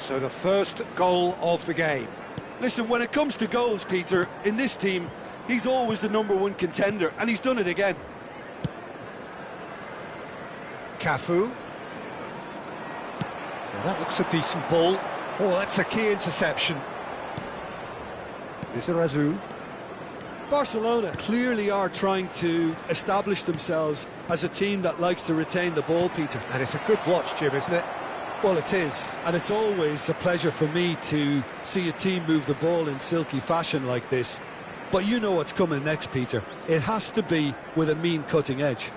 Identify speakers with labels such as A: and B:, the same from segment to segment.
A: So the first goal of the game.
B: Listen, when it comes to goals, Peter, in this team, he's always the #1 contender, and he's done it again.
A: Cafu. Now that looks a decent ball. Oh, that's a key interception. Lizarazu.
B: Barcelona clearly are trying to establish themselves as a team that likes to retain the ball, Peter.
A: And it's a good watch, Jim, isn't it?
B: Well, it is, and it's always a pleasure for me to see a team move the ball in silky fashion like this. But you know what's coming next, Peter. It has to be with a mean cutting edge.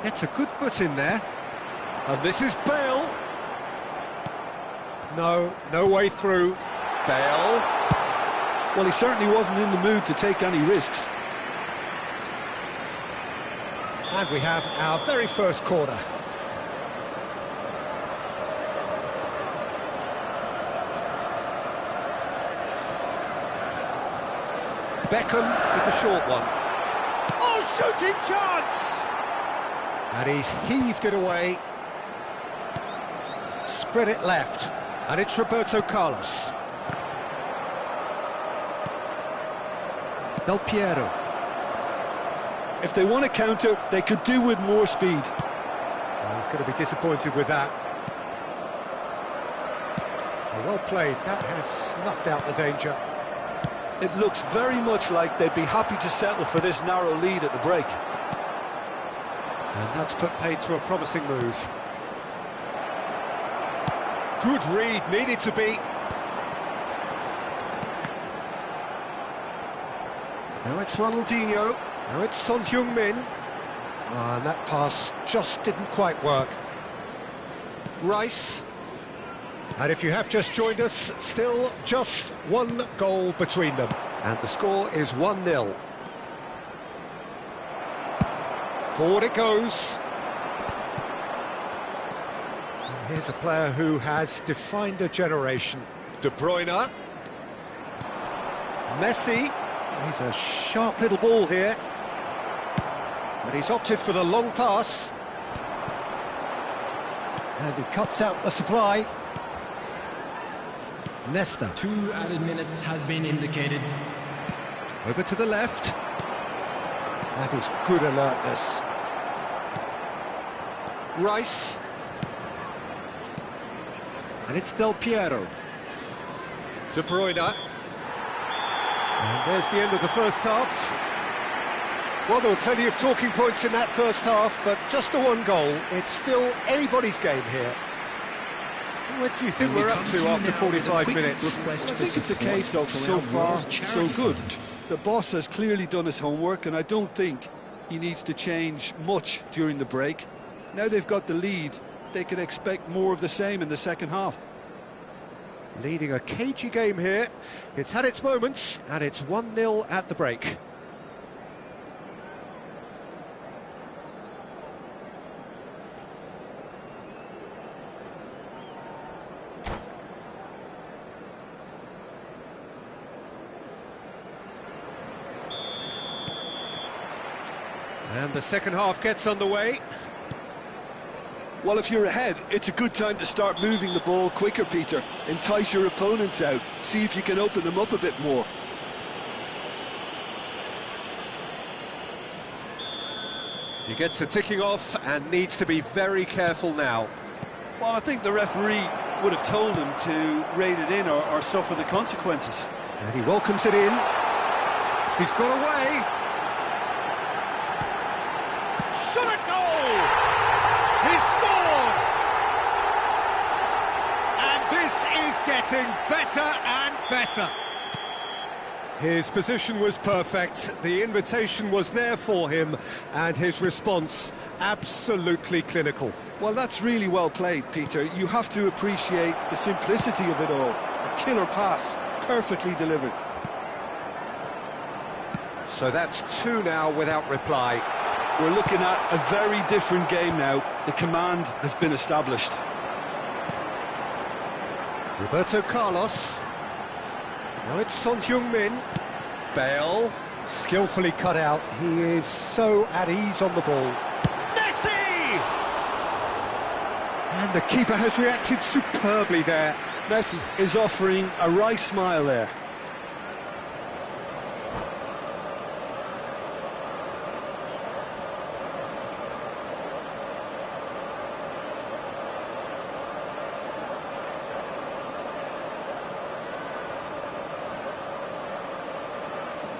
A: It's a good foot in there. And this is Bale. No way through. Bale.
B: Well, he certainly wasn't in the mood to take any risks.
A: And we have our very first corner. Beckham with the short one. Oh, shooting chance! And he's heaved it away. Spread it left. And it's Roberto Carlos. Del Piero.
B: If they want to counter, they could do with more speed.
A: Well, he's going to be disappointed with that. Well played. That has snuffed out the danger.
B: It looks very much like they'd be happy to settle for this narrow lead at the break.
A: And that's put paid to a promising move. Good read, needed to be. Now it's Ronaldinho. Now it's Son Heung-min. And that pass just didn't quite work. Rice. And if you have just joined us, still just one goal between them. And the score is 1-0. Forward it goes. And here's a player who has defined a generation. De Bruyne. Messi. He's a sharp little ball here. But he's opted for the long pass. And he cuts out the supply. Nesta.
C: 2 added minutes has been indicated.
A: Over to the left. That is good alertness. Rice. And it's Del Piero. De Bruyne. And there's the end of the first half. Well, there were plenty of talking points in that first half, but just the one goal. It's still anybody's game here. What do you think we're up to after 45 minutes?
B: Well, I think it's a case of so far, so good. The boss has clearly done his homework, and I don't think he needs to change much during the break. Now they've got the lead, they can expect more of the same in the second half.
A: Leading a cagey game here. It's had its moments, and it's 1-0 at the break. And the second half gets underway.
B: Well, if you're ahead, it's a good time to start moving the ball quicker, Peter. Entice your opponents out. See if you can open them up a bit more.
A: He gets a ticking off and needs to be very careful now.
B: Well, I think the referee would have told him to rate it in or suffer the consequences.
A: And he welcomes it in. He's got away. Shot a goal! He scored! And this is getting better and better. His position was perfect, the invitation was there for him, and his response absolutely clinical.
B: Well, that's really well played, Peter. You have to appreciate the simplicity of it all. A killer pass, perfectly delivered.
A: So that's 2 now without reply.
B: We're looking at a very different game now. The command has been established.
A: Roberto Carlos. Now it's Son Heung-min. Bale, skillfully cut out. He is so at ease on the ball. Messi! And the keeper has reacted superbly there.
B: Messi is offering a wry smile there.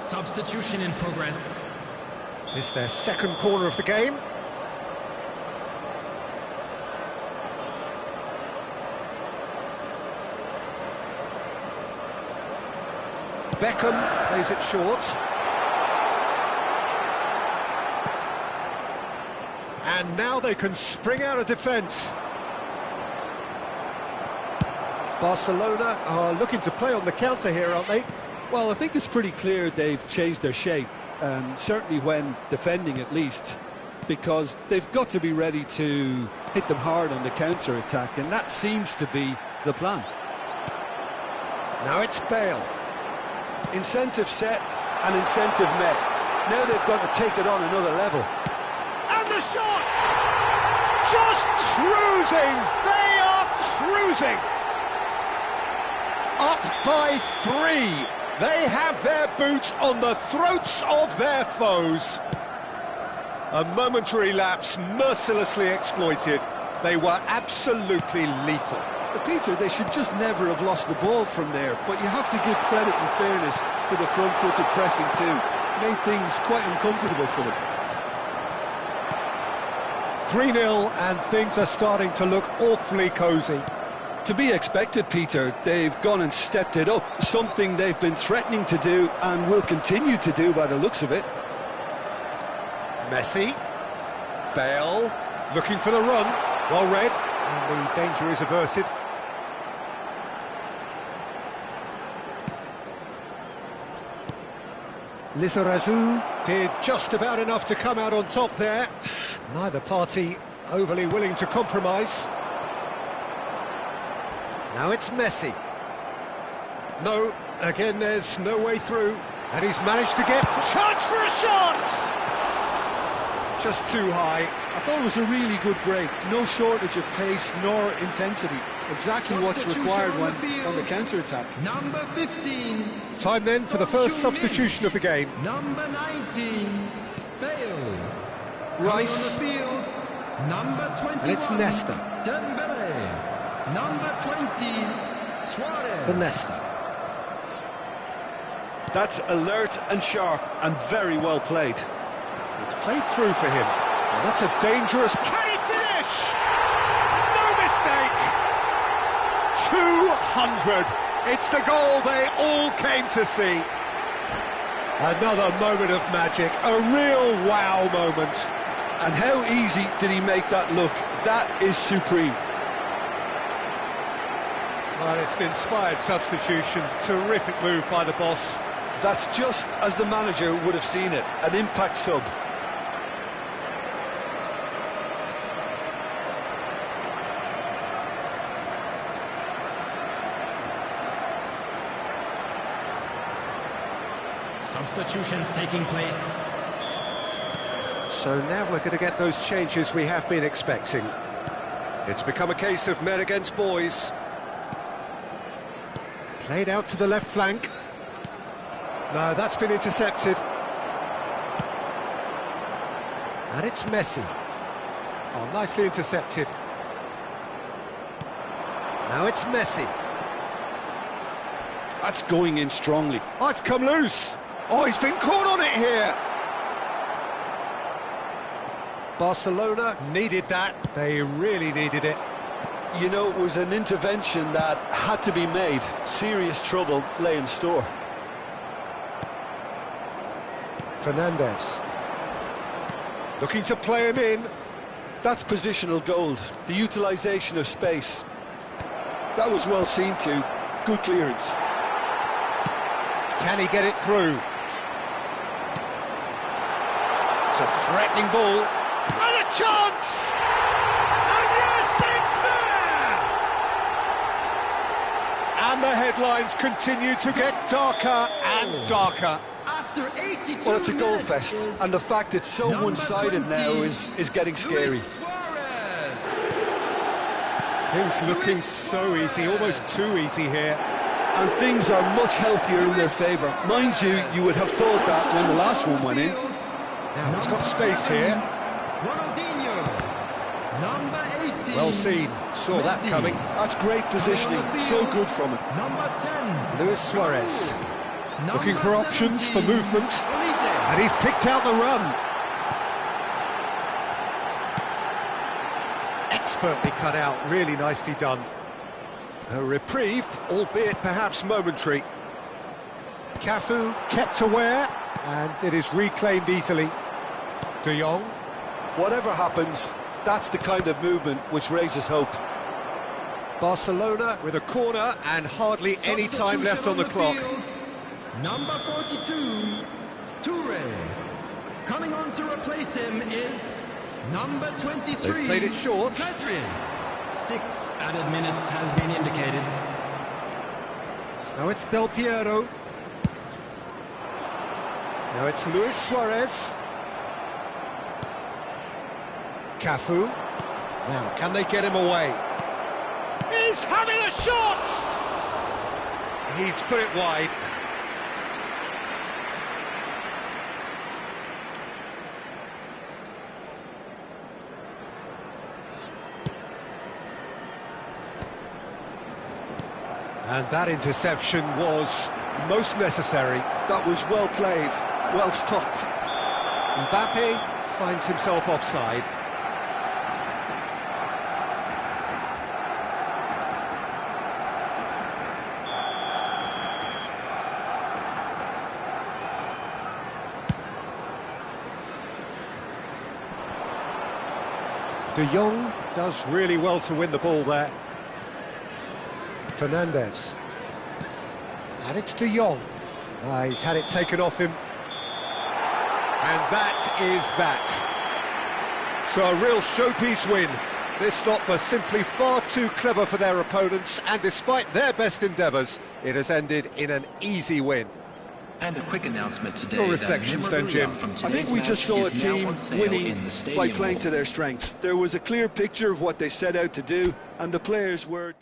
C: Substitution in progress.
A: This is their second corner of the game. Beckham plays it short. And now they can spring out of defence. Barcelona are looking to play on the counter here, aren't they?
B: Well, I think it's pretty clear they've changed their shape, certainly when defending at least, because they've got to be ready to hit them hard on the counter-attack, and that seems to be the plan.
A: Now it's Bale.
B: Incentive set and incentive met. Now they've got to take it on another level.
A: And the shots! Just cruising! They are cruising! Up by 3. They have their boots on the throats of their foes. A momentary lapse mercilessly exploited. They were absolutely lethal.
B: But Peter, they should just never have lost the ball from there, but you have to give credit and fairness to the front-footed pressing too. Made things quite uncomfortable for them.
A: 3-0 and things are starting to look awfully cosy.
B: To be expected, Peter. They've gone and stepped it up, something they've been threatening to do and will continue to do by the looks of it.
A: Messi, Bale, looking for the run, well read, and the danger is averted. Lizarazu did just about enough to come out on top there. Neither party overly willing to compromise. Now it's Messi. No, again there's no way through. And he's managed to get chance for a shot! Just too high.
B: I thought it was a really good break. No shortage of pace nor intensity. Exactly what's required when on the counter-attack.
C: Number 15.
A: Time then for the first substitution of the game.
C: Number 19. Bale.
A: Rice.
C: On the field. Number 21.
A: And it's Nesta.
C: Dembele. Number 20, Suarez.
A: For Nesta.
B: That's alert and sharp and very well played.
A: It's played through for him. And that's a dangerous... Can he finish? No mistake! 200. It's the goal they all came to see. Another moment of magic. A real wow moment.
B: And how easy did he make that look? That is supreme.
A: Well, it's an inspired substitution. Terrific move by the boss.
B: That's just as the manager would have seen it. An impact sub.
C: Substitutions taking place.
A: So now we're going to get those changes we have been expecting. It's become a case of men against boys. Played out to the left flank. No, that's been intercepted. And it's Messi. Oh, nicely intercepted. Now it's Messi.
B: That's going in strongly.
A: Oh, it's come loose. Oh, he's been caught on it here. Barcelona needed that. They really needed it.
B: You know, it was an intervention that had to be made. Serious trouble lay in store.
A: Fernandez. Looking to play him in.
B: That's positional gold. The utilisation of space. That was well seen too. Good clearance.
A: Can he get it through? It's a threatening ball. And a chance! And yes, it's there! And the headlines continue to get darker and darker.
C: after 82
B: Well, it's a goal
C: minutes
B: fest,
C: is
B: and the fact it's so
C: number
B: one-sided
C: 20,
B: now is getting scary.
C: Luis Suarez.
A: Things looking
C: Luis
A: so easy, almost too easy here.
B: And things are much healthier in their favour. Mind you, you would have thought that when the last one went in.
A: Now he's got space here.
C: Ronaldinho, number 18.
A: Well seen, saw that
C: Messi.
A: coming.
B: That's great positioning, so good from him.
C: Number 10.
A: Luis Suarez looking
C: Number
A: for options for
C: 17,
A: movement,
C: Olise.
A: and he's picked out the run. Expertly cut out, really nicely done. A reprieve, albeit perhaps momentary. Cafu kept aware, and it is reclaimed easily. De Jong.
B: Whatever happens, that's the kind of movement which raises hope.
A: Barcelona with a corner and hardly any time left on the clock.
C: Field, number 42, Toure. Coming on to replace him is number 23.
A: They've played it short.
C: Pedri. 6 added minutes has been indicated.
A: Now it's Del Piero. Now it's Luis Suarez. Cafu. Now, can they get him away? He's having a shot! He's put it wide. And that interception was most necessary.
B: That was well played, well stopped.
A: Mbappe finds himself offside. De Jong does really well to win the ball there. Fernandez. And it's De Jong. He's had it taken off him. And that is that. So a real showpiece win. This lot were simply far too clever for their opponents, and despite their best endeavours, it has ended in an easy win.
D: And a quick announcement today.
A: Your reflections then, Jim?
B: I think we just saw a team winning by playing to their strengths. There was a clear picture of what they set out to do, and the players were...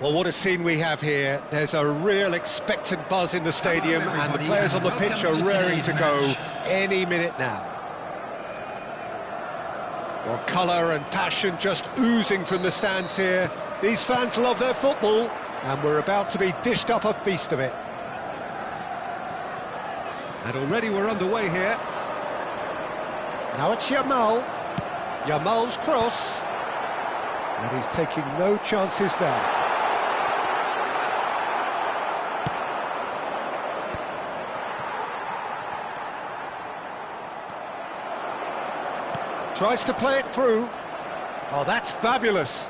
A: Well, what a scene we have here. There's a real expectant buzz in the stadium, and the players on the pitch are raring to go any minute now. Well, colour and passion just oozing from the stands here. These fans love their football, and we're about to be dished up a feast of it. And already we're underway here. Now it's Yamal. Yamal's cross. And he's taking no chances there. Tries to play it through. Oh, that's fabulous.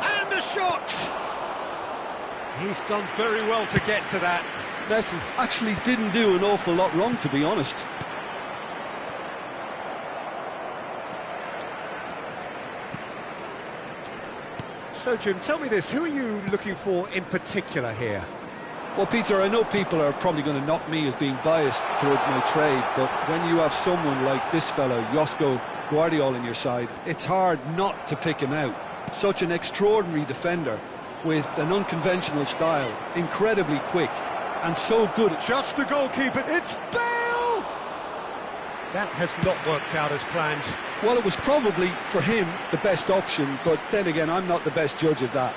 A: And the shot! He's done very well to get to that.
B: Messi actually didn't do an awful lot wrong, to be honest.
A: So, Jim, tell me this, who are you looking for in particular here?
B: Well, Peter, I know people are probably going to knock me as being biased towards my trade, but when you have someone like this fellow, Josko Guardiola, on your side, it's hard not to pick him out. Such an extraordinary defender with an unconventional style, incredibly quick, and so good at...
A: Just the goalkeeper, it's Bale! That has not worked out as planned.
B: Well, it was probably, for him, the best option, but then again, I'm not the best judge of that.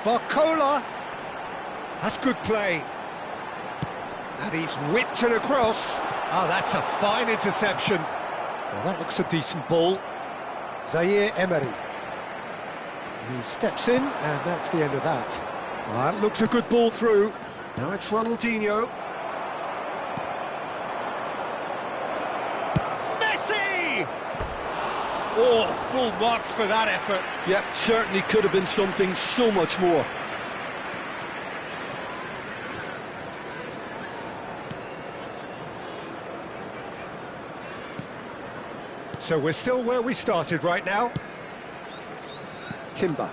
A: Barcola! That's good play. And he's whipped it across. Oh, that's a fine interception. Well, that looks a decent ball. Zaire Emery. He steps in, and that's the end of that. Well, that looks a good ball through. Now it's Ronaldinho. Messi! Oh, full marks for that effort.
B: Yep, certainly could have been something so much more.
A: So we're still where we started right now. Timber.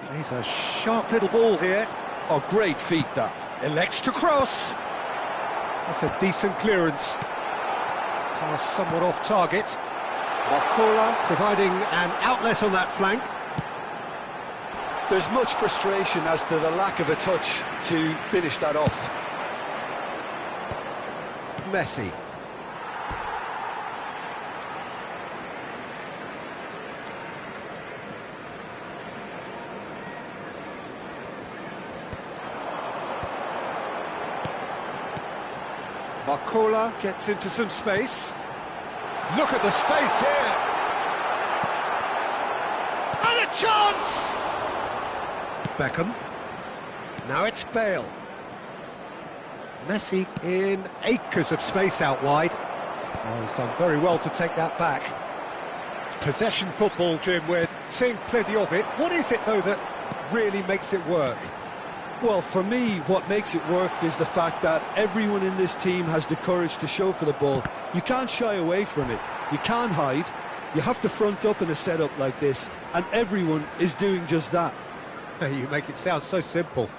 A: Plays a sharp little ball here.
B: Oh, great feat, that.
A: Elects to cross. That's a decent clearance. Pass somewhat off target. Barcola providing an outlet on that flank.
B: There's much frustration as to the lack of a touch to finish that off.
A: Messi. Barcola gets into some space. Look at the space here. And a chance! Beckham. Now it's Bale. Messi in acres of space out wide. Oh, he's done very well to take that back. Possession football, Jim, we're seeing plenty of it. What is it, though, that really makes it work?
B: Well, for me, what makes it work is the fact that everyone in this team has the courage to show for the ball. You can't shy away from it. You can't hide. You have to front up in a setup like this, and everyone is doing just that.
A: You make it sound so simple.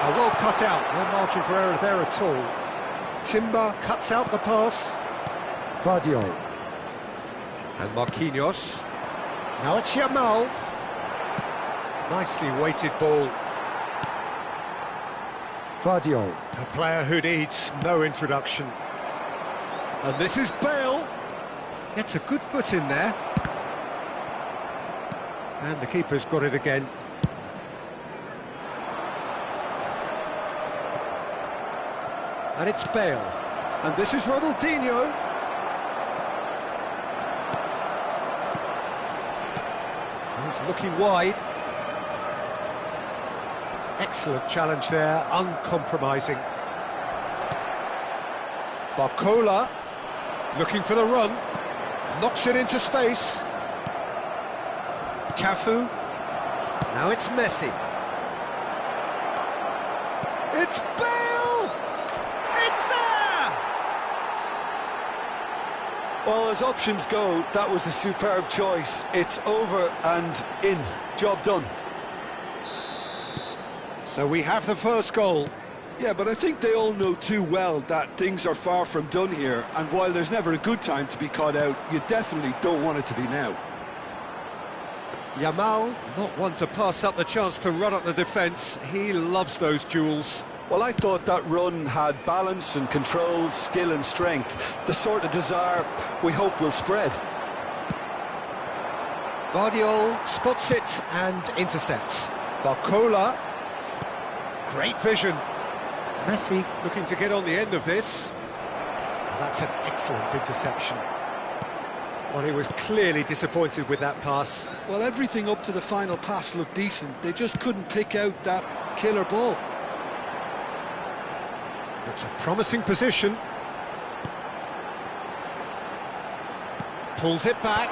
A: Oh, well cut out. No margin for error there at all. Timber cuts out the pass. Vardiol. And Marquinhos. Now it's Yamal. Nicely weighted ball. Vardiol. A player who needs no introduction. And this is Bale. Gets a good foot in there. And the keeper's got it again. And it's Bale. And this is Ronaldinho. He's looking wide. Excellent challenge there, uncompromising. Barcola, looking for the run. Knocks it into space. Cafu. Now it's Messi. It's Bale! It's there!
B: Well, as options go, that was a superb choice. It's over and in. Job done.
A: So we have the first goal.
B: Yeah, but I think they all know too well that things are far from done here, and while there's never a good time to be caught out, you definitely don't want it to be now.
A: Yamal, not one to pass up the chance to run up the defence. He loves those duels.
B: Well, I thought that run had balance and control, skill and strength, the sort of desire we hope will spread.
A: Vardiol spots it and intercepts. Barcola, great vision. Messi looking to get on the end of this. That's an excellent interception. Well, he was clearly disappointed with that pass.
B: Well, everything up to the final pass looked decent. They just couldn't pick out that killer ball.
A: It's a promising position. Pulls it back.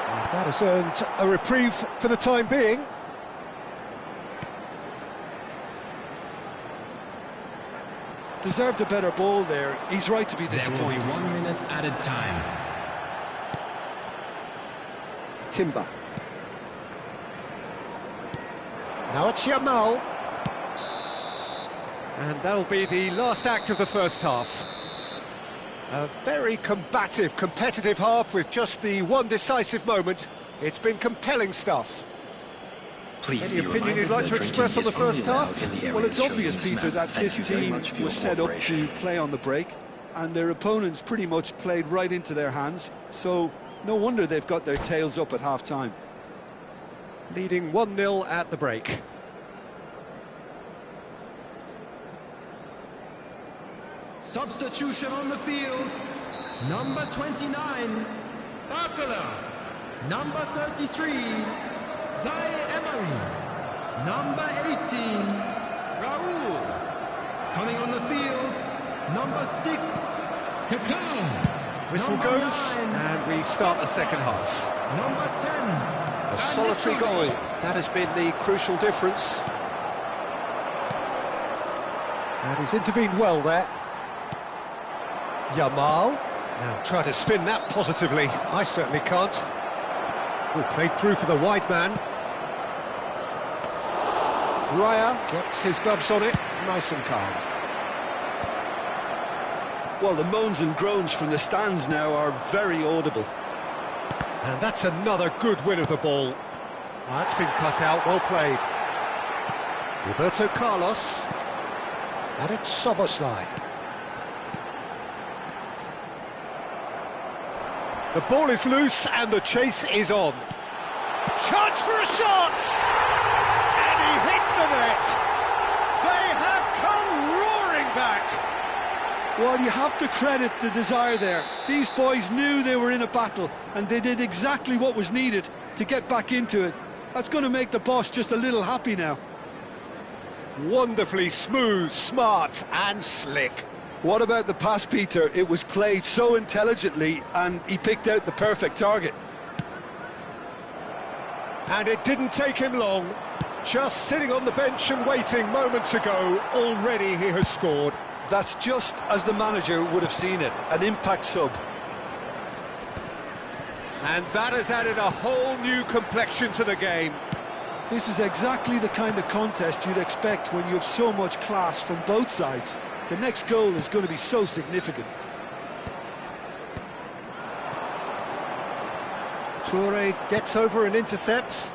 A: And that has earned a reprieve for the time being.
B: Deserved a better ball there. He's right to be disappointed.
C: There will be 1 minute added time.
A: Timber. Now it's Yamal. And that'll be the last act of the first half. A very combative, competitive half with just the one decisive moment. It's been compelling stuff.
D: Please
A: Any opinion you'd like to express on the first half?
B: Well, it's obvious, Peter, that this team was set up to play on the break, and their opponents pretty much played right into their hands, so no wonder they've got their tails up at half-time.
A: Leading 1-0 at the break.
C: Substitution on the field. Number 29, Barcola. Number 33, Zay Emery. Number 18, Raul. Coming on the field, number 6, Kaká.
A: Whistle
C: Number
A: goes,
C: 9,
A: and we start the second half.
C: Number 10,
A: A solitary goal. That has been the crucial difference. And he's intervened well there. Yamal. Now try to spin that positively. I certainly can't. Well, played through for the wide man. Raya gets his gloves on it, nice and calm.
B: Well, the moans and groans from the stands now are very audible.
A: And that's another good win of the ball. That's been cut out, well played. Roberto Carlos. And it's Soboslai. The ball is loose and the chase is on. Chance for a shot! And he hits the net. They have come roaring back.
B: Well, you have to credit the desire there. These boys knew they were in a battle, and they did exactly what was needed to get back into it. That's going to make the boss just a little happy now.
A: Wonderfully smooth, smart and slick.
B: What about the pass, Peter? It was played so intelligently, and he picked out the perfect target.
A: And it didn't take him long. Just sitting on the bench and waiting moments ago, already he has scored.
B: That's just as the manager would have seen it, an impact sub.
A: And that has added a whole new complexion to the game.
B: This is exactly the kind of contest you'd expect when you have so much class from both sides. The next goal is going to be so significant.
A: Toure gets over and intercepts.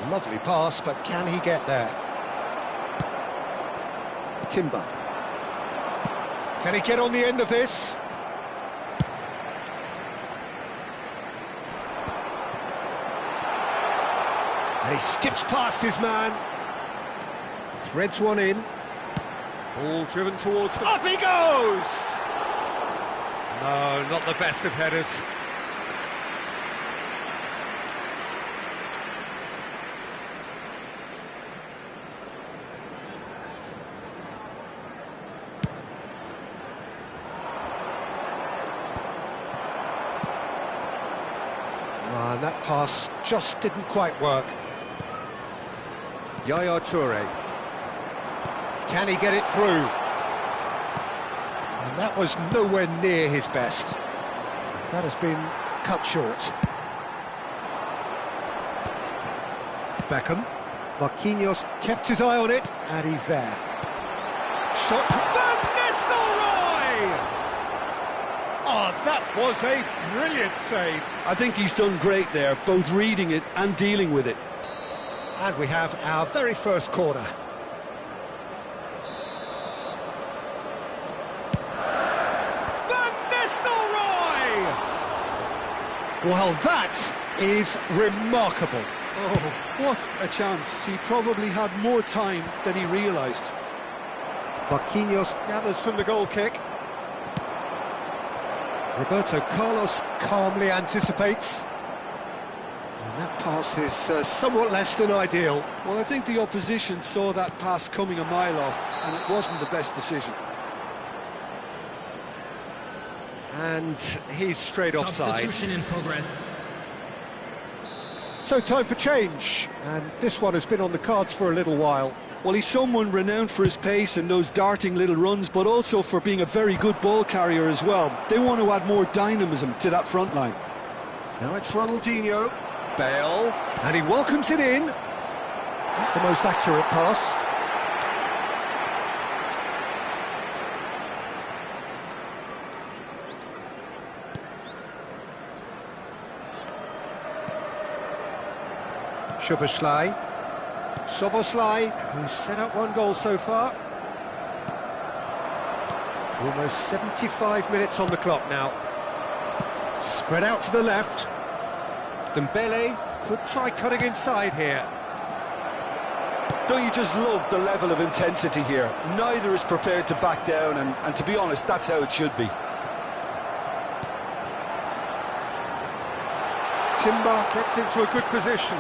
A: Lovely pass, but can he get there? Timber. Can he get on the end of this? And he skips past his man. Threads one in. Ball driven towards the... Up he goes! No, not the best of headers. And that pass just didn't quite work. Yaya Toure. Can he get it through? And that was nowhere near his best. That has been cut short. Beckham. Marquinhos kept his eye on it, and he's there. Shot. Van Nistelrooy! Oh, that was a brilliant save.
B: I think he's done great there, both reading it and dealing with it.
A: And we have our very first corner. Van Nistelrooy! Well, that is remarkable.
B: Oh, what a chance. He probably had more time than he realised.
A: Marquinhos gathers from the goal kick. Roberto Carlos calmly anticipates. And that pass is somewhat less than ideal.
B: Well, I think the opposition saw that pass coming a mile off, and it wasn't the best decision.
A: And he's straight offside.
C: Substitution in progress.
A: So time for change, and this one has been on the cards for a little while.
B: Well, he's someone renowned for his pace and those darting little runs, but also for being a very good ball carrier as well. They want to add more dynamism to that front line.
A: Now it's Ronaldinho, Bale, and he welcomes it in. Not the most accurate pass. Soboslai, who's set up one goal so far. Almost 75 minutes on the clock now. Spread out to the left. Dembele could try cutting inside here.
B: Don't you just love the level of intensity here? Neither is prepared to back down, and to be honest, that's how it should be.
A: Timber gets into a good position.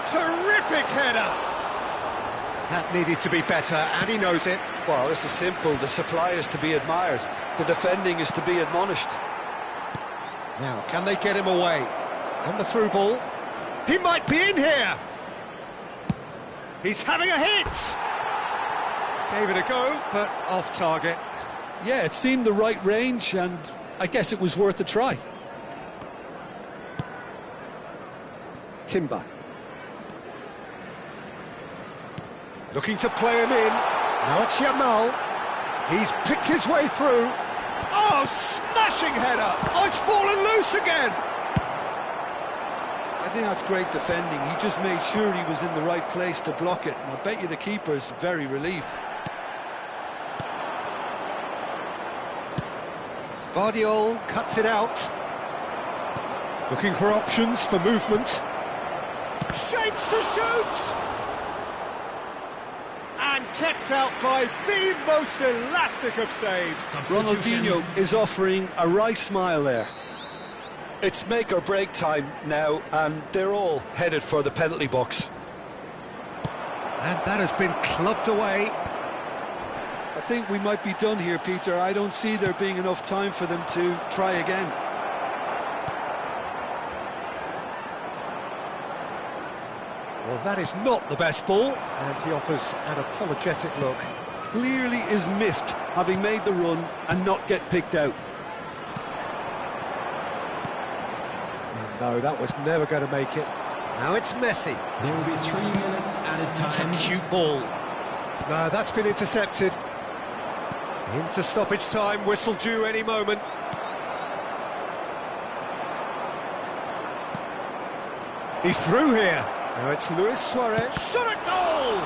A: Terrific header! That needed to be better, and he knows it.
B: Well, this is simple. The supply is to be admired. The defending is to be admonished.
A: Now, can they get him away? And the through ball. He might be in here! He's having a hit! Gave it a go, but off target.
B: Yeah, it seemed the right range, and I guess it was worth a try.
A: Timber. Looking to play him in. Now it's Yamal. He's picked his way through. Oh, smashing header! Oh, it's fallen loose again!
B: I think that's great defending. He just made sure he was in the right place to block it. And I bet you the keeper's very relieved.
A: Guardiola cuts it out. Looking for options for movement. Shapes to shoot! And kept out by the most elastic of saves.
B: Ronaldinho is offering a right smile there. It's make or break time now, and they're all headed for the penalty box.
A: And that has been clubbed away.
B: I think we might be done here, Peter. I don't see there being enough time for them to try again.
A: Well, that is not the best ball, and he offers an apologetic look.
B: Clearly is miffed, having made the run and not get picked out.
A: And no, that was never going to make it. Now it's Messi.
C: There will be 3 minutes added time.
A: It's a cute ball. No, that's been intercepted. Into stoppage time, whistle due any moment. He's through here. Now it's Luis Suarez. Shot at goal!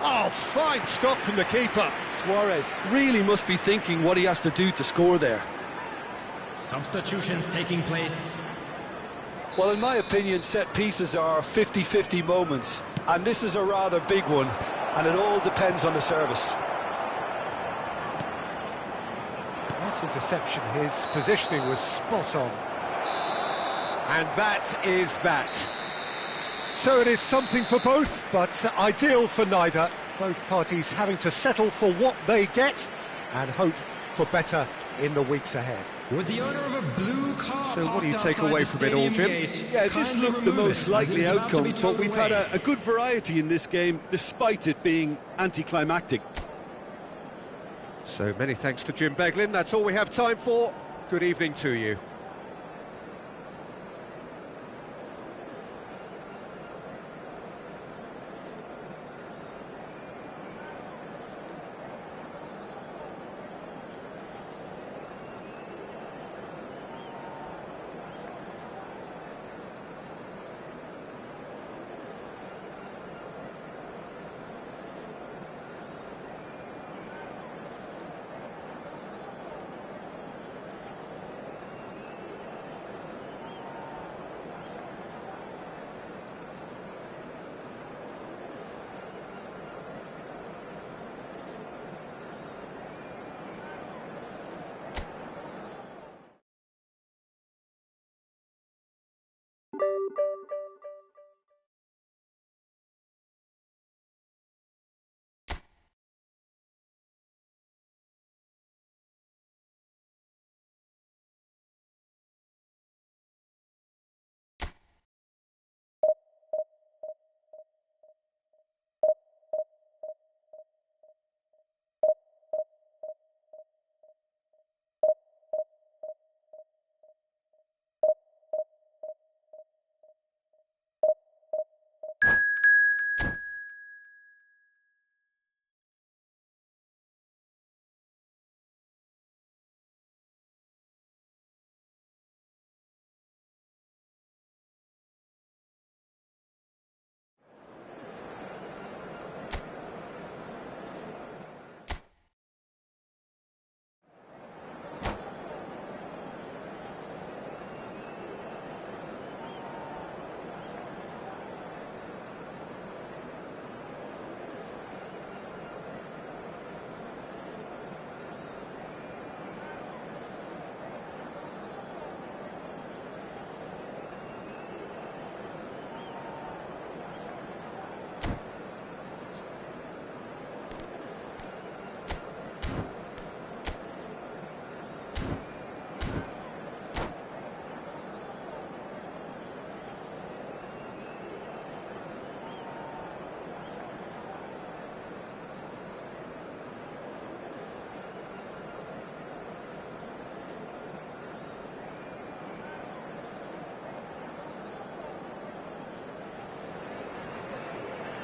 A: Oh, fine stop from the keeper.
B: Suarez really must be thinking what he has to do to score there.
C: Substitutions taking place.
B: Well, in my opinion, set pieces are 50-50 moments, and this is a rather big one, and it all depends on the service.
A: Last interception, his positioning was spot on. And that is that. So it is something for both, but ideal for neither. Both parties having to settle for what they get and hope for better in the weeks ahead.
C: With the owner of a blue car.
A: So what do you take away from it all, Jim?
B: Yeah, this looked the most likely outcome, but we've had a good variety in this game, despite it being anticlimactic.
A: So many thanks to Jim Beglin. That's all we have time for. Good evening to you.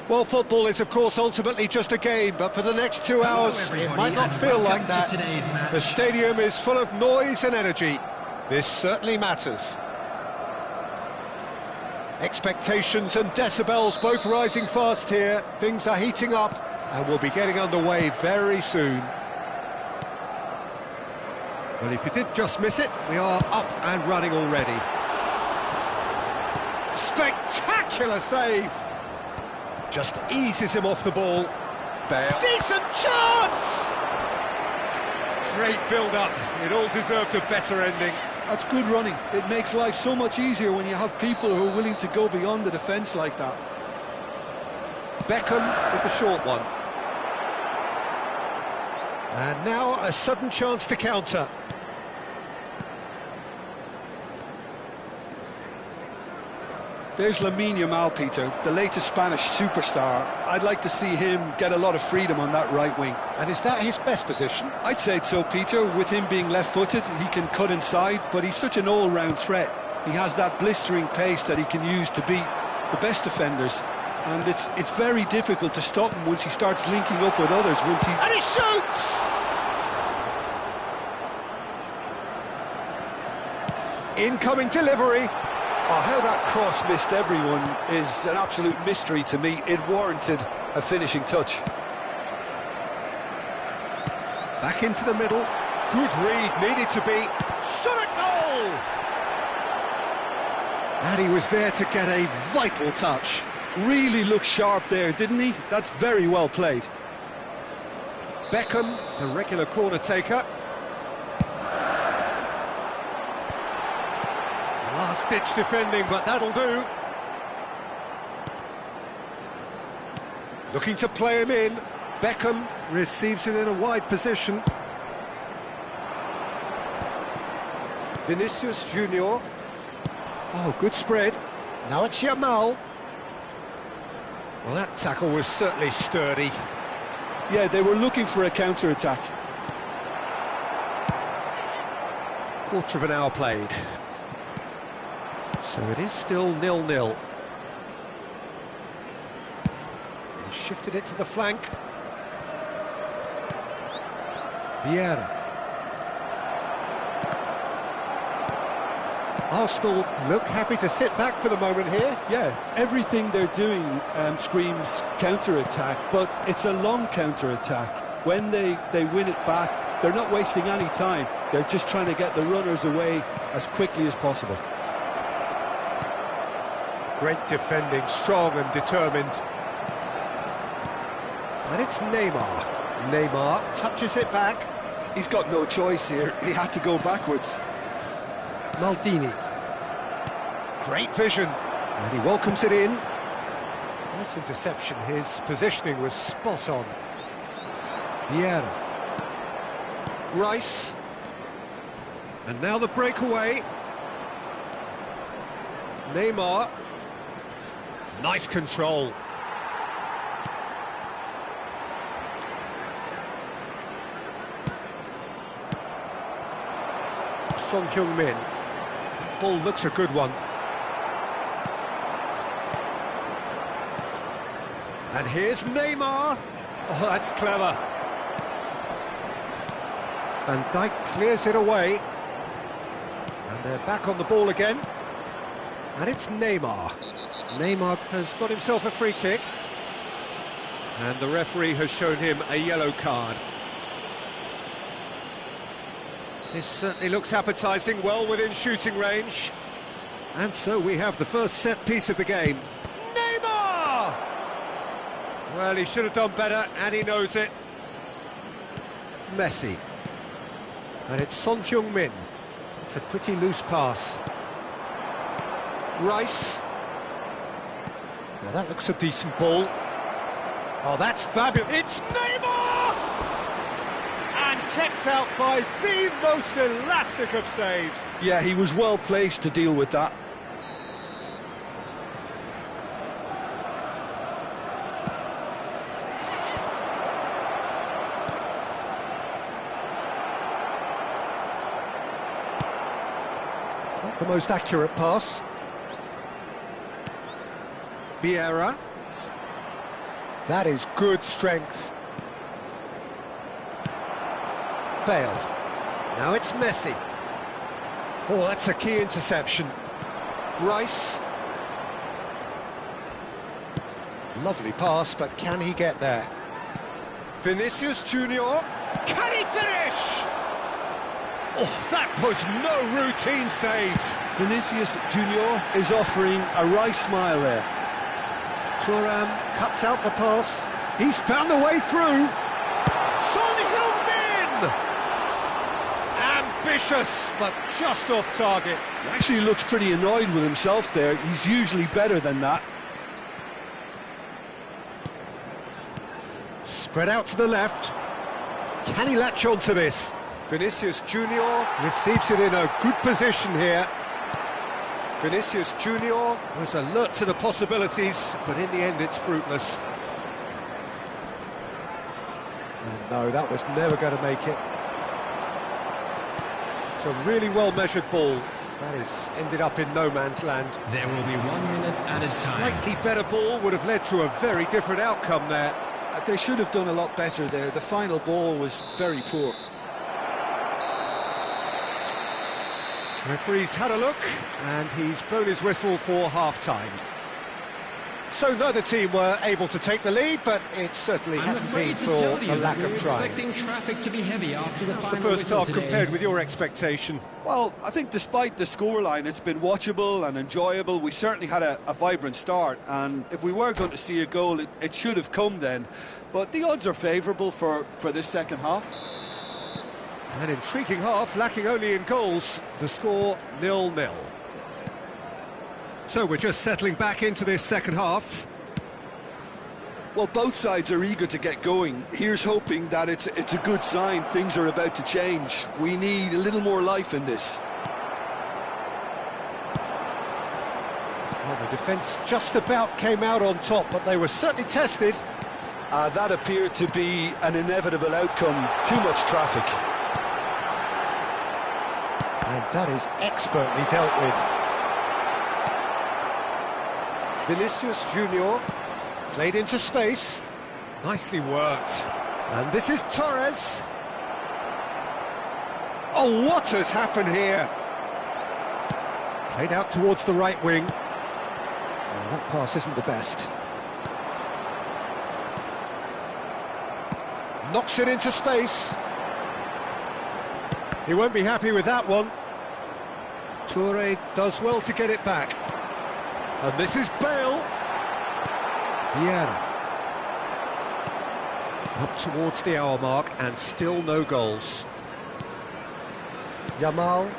A: Well, football is, of course, ultimately just a game, but for the next 2 hours, it might not feel like that. The stadium is full of noise and energy. This certainly matters. Expectations and decibels both rising fast here. Things are heating up, and we'll be getting underway very soon. Well, if you did just miss it, we are up and running already. Spectacular save! Just eases him off the ball. Bale. Decent chance! Great build-up. It all deserved a better ending.
B: That's good running. It makes life so much easier when you have people who are willing to go beyond the defence like that.
A: Beckham with the short one. And now a sudden chance to counter.
B: There's Lamine Yamal, Peter, the latest Spanish superstar. I'd like to see him get a lot of freedom on that right wing.
A: And is that his best position?
B: I'd say so, Peter. With him being left-footed, he can cut inside, but he's such an all-round threat. He has that blistering pace that he can use to beat the best defenders. And it's very difficult to stop him once he starts linking up with others.
A: And he shoots! Incoming delivery.
B: Oh, how that cross missed everyone is an absolute mystery to me. It warranted a finishing touch.
A: Back into the middle. Good read, needed to be. Shot a goal! And he was there to get a vital touch.
B: Really looked sharp there, didn't he? That's very well played.
A: Beckham, the regular corner taker. Last-ditch defending, but that'll do. Looking to play him in. Beckham receives it in a wide position. Vinicius Junior. Oh, good spread. Now it's Yamal. Well, that tackle was certainly sturdy.
B: Yeah, they were looking for a counter-attack.
A: Quarter of an hour played. So it is still 0-0. He shifted it to the flank. Vieira. Arsenal look happy to sit back for the moment here.
B: Yeah, everything they're doing screams counter-attack, but it's a long counter-attack. When they win it back, they're not wasting any time. They're just trying to get the runners away as quickly as possible.
A: Great defending, strong and determined. And it's Neymar. Neymar touches it back.
B: He's got no choice here. He had to go backwards.
A: Maldini. Great vision. And he welcomes it in. Nice interception. His positioning was spot on. Vieira. Rice. And now the breakaway. Neymar. Nice control. Son Heung-min. That ball looks a good one. And here's Neymar. Oh, that's clever. Van Dijk clears it away. And they're back on the ball again. And it's Neymar. Neymar has got himself a free kick. And the referee has shown him a yellow card. This certainly looks appetising, well within shooting range. And so we have the first set piece of the game. Neymar! Well, he should have done better, and he knows it. Messi. And it's Son Heung-min. It's a pretty loose pass. Rice. Now that looks a decent ball. Oh, that's fabulous. It's Neymar! And kept out by the most elastic of saves.
B: Yeah, he was well placed to deal with that.
A: Not the most accurate pass. Vieira. That is good strength. Bale. Now it's Messi. Oh, that's a key interception. Rice. Lovely pass, but can he get there? Vinicius Junior. Can he finish? Oh, that was no routine save.
B: Vinicius Junior is offering a right smile there.
A: Thuram cuts out the pass. He's found a way through. Son Heung-min! Ambitious, but just off target.
B: He actually looks pretty annoyed with himself there. He's usually better than that.
A: Spread out to the left. Can he latch on to this? Vinicius Junior receives it in a good position here. Vinicius Junior was alert to the possibilities, but in the end it's fruitless. And no, that was never going to make it. It's a really well-measured ball. That is ended up in no man's land.
C: There will be 1 minute added time.
A: Slightly better ball would have led to a very different outcome there.
B: They should have done a lot better there. The final ball was very poor.
A: Referee's had a look, and he's blown his whistle for half-time. So neither team were able to take the lead, but it certainly hasn't been for a lack of trying.
C: Expecting traffic to be heavy after the
A: That's
C: final
A: the first
C: whistle
A: half
C: today.
A: compared with your expectation.
B: Well, I think despite the scoreline, it's been watchable and enjoyable. We certainly had a vibrant start, and if we were going to see a goal, it should have come then. But the odds are favourable for this second half.
A: An intriguing half, lacking only in goals. The score 0-0. So we're just settling back into this second half.
B: Well, both sides are eager to get going. Here's hoping that it's a good sign. Things are about to change. We need a little more life in this.
A: Well, the defence just about came out on top, but they were certainly tested.
B: That appeared to be an inevitable outcome. Too much traffic.
A: And that is expertly dealt with. Vinicius Junior played into space. Nicely worked. And this is Torres. Oh, what has happened here? Played out towards the right wing. Well, that pass isn't the best. Knocks it into space. He won't be happy with that one. Toure does well to get it back. And this is Bale. Vieira. Up towards the hour mark and still no goals. Yamal.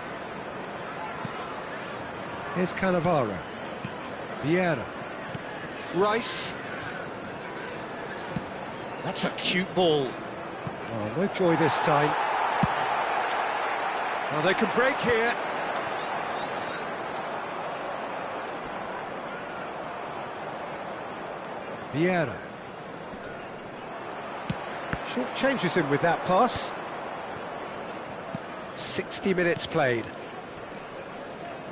A: Here's Cannavaro. Vieira. Rice. That's a cute ball. Oh, no joy this time. Oh, they can break here. Vieira. Short changes him with that pass. 60 minutes played.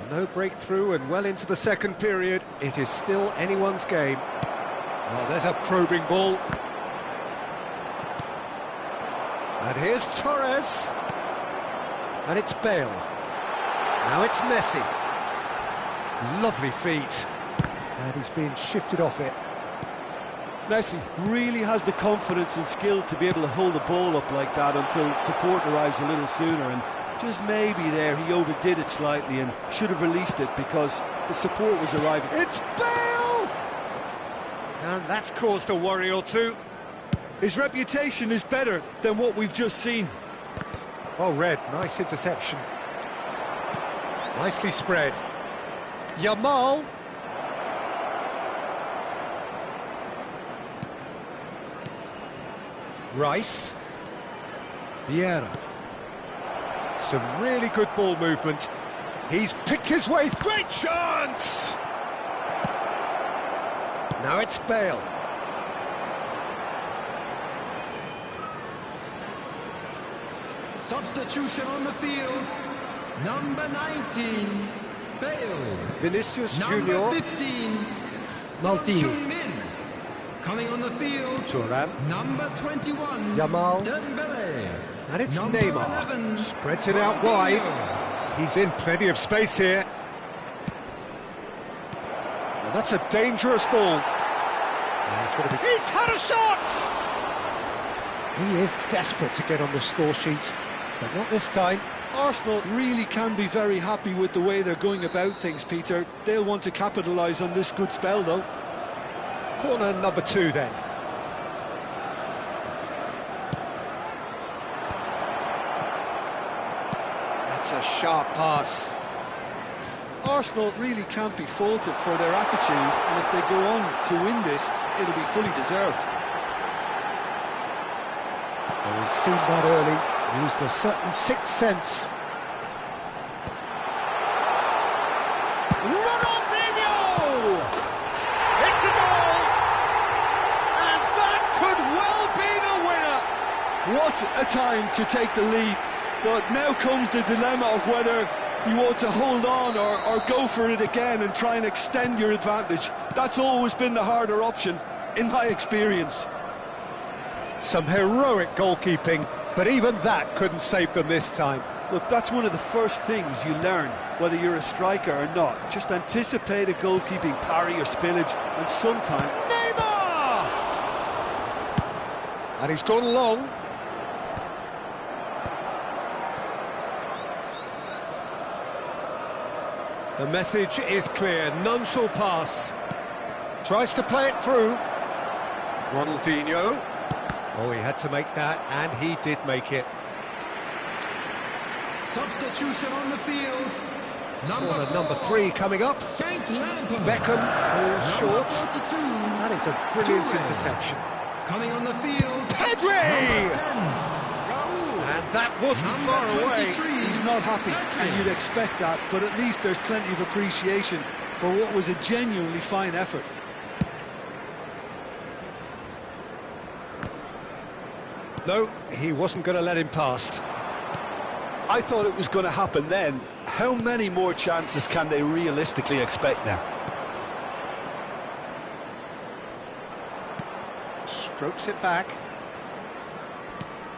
A: No breakthrough and well into the second period. It is still anyone's game. Oh, there's a probing ball. And here's Torres. And it's Bale. Now it's Messi. Lovely feet. And he's being shifted off it.
B: Messi really has the confidence and skill to be able to hold the ball up like that until support arrives a little sooner, and just maybe there he overdid it slightly and should have released it because the support was arriving.
A: It's Bale! And that's caused a worry or two.
B: His reputation is better than what we've just seen.
A: Well read, nice interception. Nicely spread. Yamal. Rice. Vieira. Some really good ball movement. He's picked his way. Great chance! Now it's Bale.
C: Substitution on the field. Number 19, Bale.
A: Vinicius
C: Number
A: Junior.
C: 15,
A: Maldini.
C: Heung-min. Coming on the field,
A: Thuram.
C: number 21,
A: Yamal.
C: Dembele.
A: And it's
C: Number
A: Neymar.
C: 11,
A: Spreads it out
C: Ronaldinho.
A: wide. He's in plenty of space here. And that's a dangerous ball. He's had a shot! He is desperate to get on the score sheet, but not this time.
B: Arsenal really can be very happy with the way they're going about things, Peter. They'll want to capitalise on this good spell, though.
A: Corner number 2 then. That's a sharp pass.
B: Arsenal really can't be faulted for their attitude, and if they go on to win this, it'll be fully deserved.
A: Well, we've seen that early, used a certain sixth sense. Ronaldinho! It's a goal! And that could well be the winner!
B: What a time to take the lead, but now comes the dilemma of whether you want to hold on or go for it again and try and extend your advantage. That's always been the harder option, in my experience.
A: Some heroic goalkeeping, but even that couldn't save them this time.
B: Look, that's one of the first things you learn, whether you're a striker or not. Just anticipate a goalkeeping parry or spillage, and sometimes...
A: Neymar! And he's gone long. The message is clear, none shall pass. Tries to play it through. Ronaldinho. Oh, he had to make that, and he did make it.
C: Substitution on the field.
A: Corner number 3 coming up.
C: Frank Lampard.
A: Beckham pulls short.
C: 42.
A: That is a brilliant
C: Toure.
A: interception.
C: Coming on the field.
A: Pedri!
C: Number 10, Raul.
A: And that wasn't
C: Number
A: far away.
C: 23.
B: He's not happy,
C: Pedri.
B: and you'd expect that, but at least there's plenty of appreciation for what was a genuinely fine effort.
A: No, he wasn't going to let him past.
B: I thought it was going to happen then. How many more chances can they realistically expect now?
A: Strokes it back.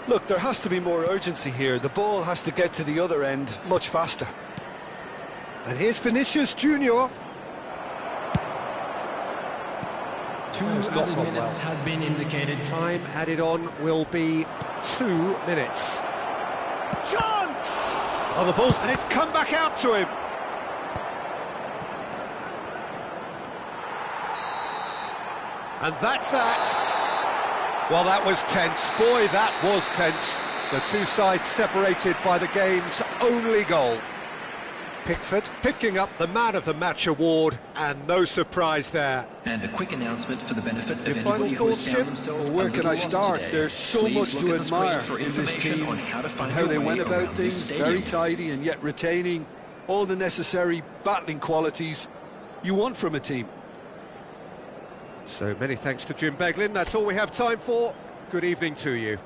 B: Look, there has to be more urgency here. The ball has to get to the other end much faster.
A: And here's Vinicius Junior.
C: 2
A: That's not
C: added
A: gone
C: minutes
A: well.
C: has been indicated.
A: Time added on will be 2 minutes. Chance! Oh, the ball's... And it's come back out to him. And that's that. Well, that was tense. Boy, that was tense. The two sides separated by the game's only goal. Pickford picking up the Man of the Match award, and no surprise there.
D: And a quick announcement for the benefit of
A: Your final
D: anybody who has
A: thoughts,
D: found
A: Jim?
D: themselves
B: Well,
D: a
B: where
D: little
B: can I
D: lost
B: start?
D: today.
B: There's so
D: Please
B: much
D: look
B: to
D: at the screen
B: admire
D: for
B: in this
D: information
B: team
D: on how to
B: and
D: find
B: how
D: your
B: they
D: way
B: went about
D: around this
B: things, very
D: stadium.
B: tidy and yet retaining all the necessary battling qualities you want from a team.
A: So many thanks to Jim Beglin. That's all we have time for. Good evening to you.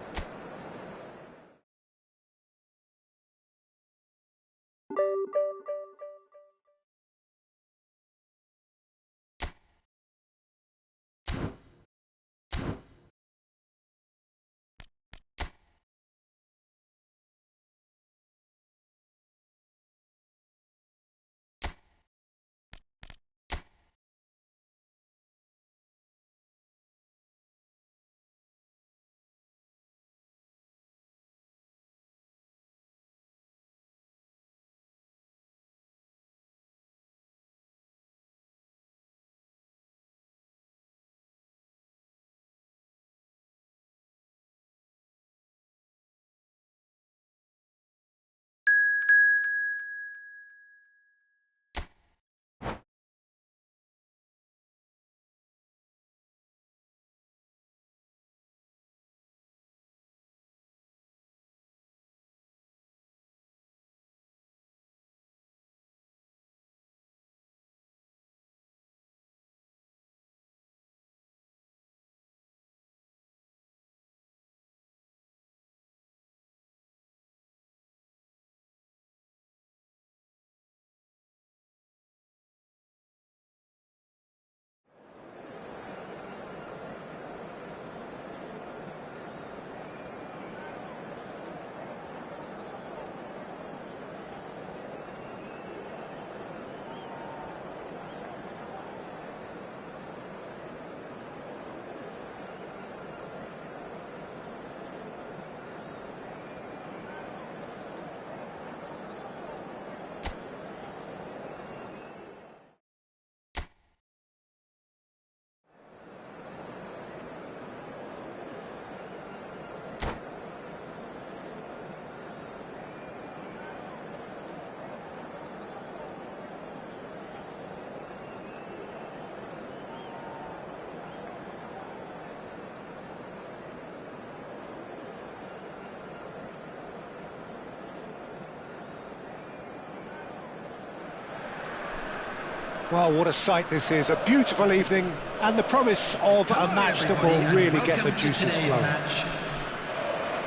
A: Well, what a sight this is, a beautiful evening, and the promise of a match that will really get the juices flowing.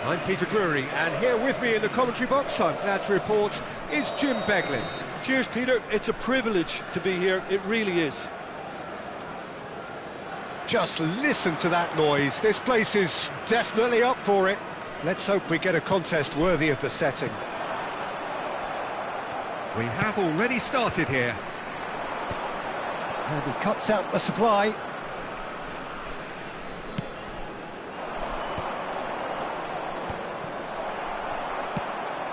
A: I'm Peter Drury, and here with me in the commentary box, I'm glad to report, is Jim Beglin.
B: Cheers, Peter. It's a privilege to be here, it really is.
A: Just listen to that noise, this place is definitely up for it. Let's hope we get a contest worthy of the setting. We have already started here. And he cuts out the supply.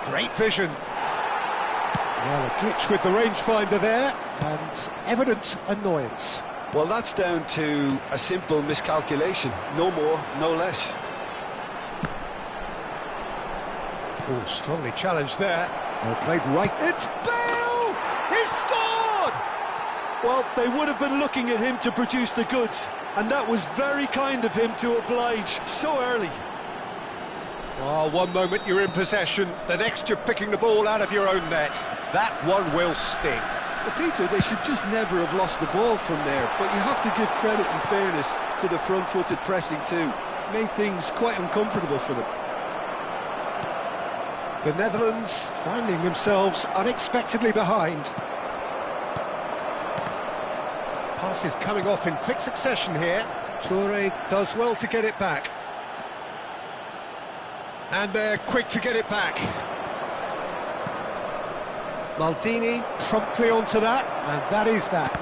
A: Great vision. Well, a glitch with the rangefinder there, and evident annoyance.
B: Well, that's down to a simple miscalculation. No more, no less.
A: Oh, strongly challenged there. Well played right. It's Bale! He's scored!
B: Well, they would have been looking at him to produce the goods, and that was very kind of him to oblige so early.
A: Oh, one moment you're in possession, the next you're picking the ball out of your own net. That one will sting.
B: Well, Peter, they should just never have lost the ball from there, but you have to give credit and fairness to the front-footed pressing too. Made things quite uncomfortable for them.
A: The Netherlands finding themselves unexpectedly behind. Pass is coming off in quick succession here. Toure does well to get it back. And they're quick to get it back. Maldini promptly onto that, and that is that.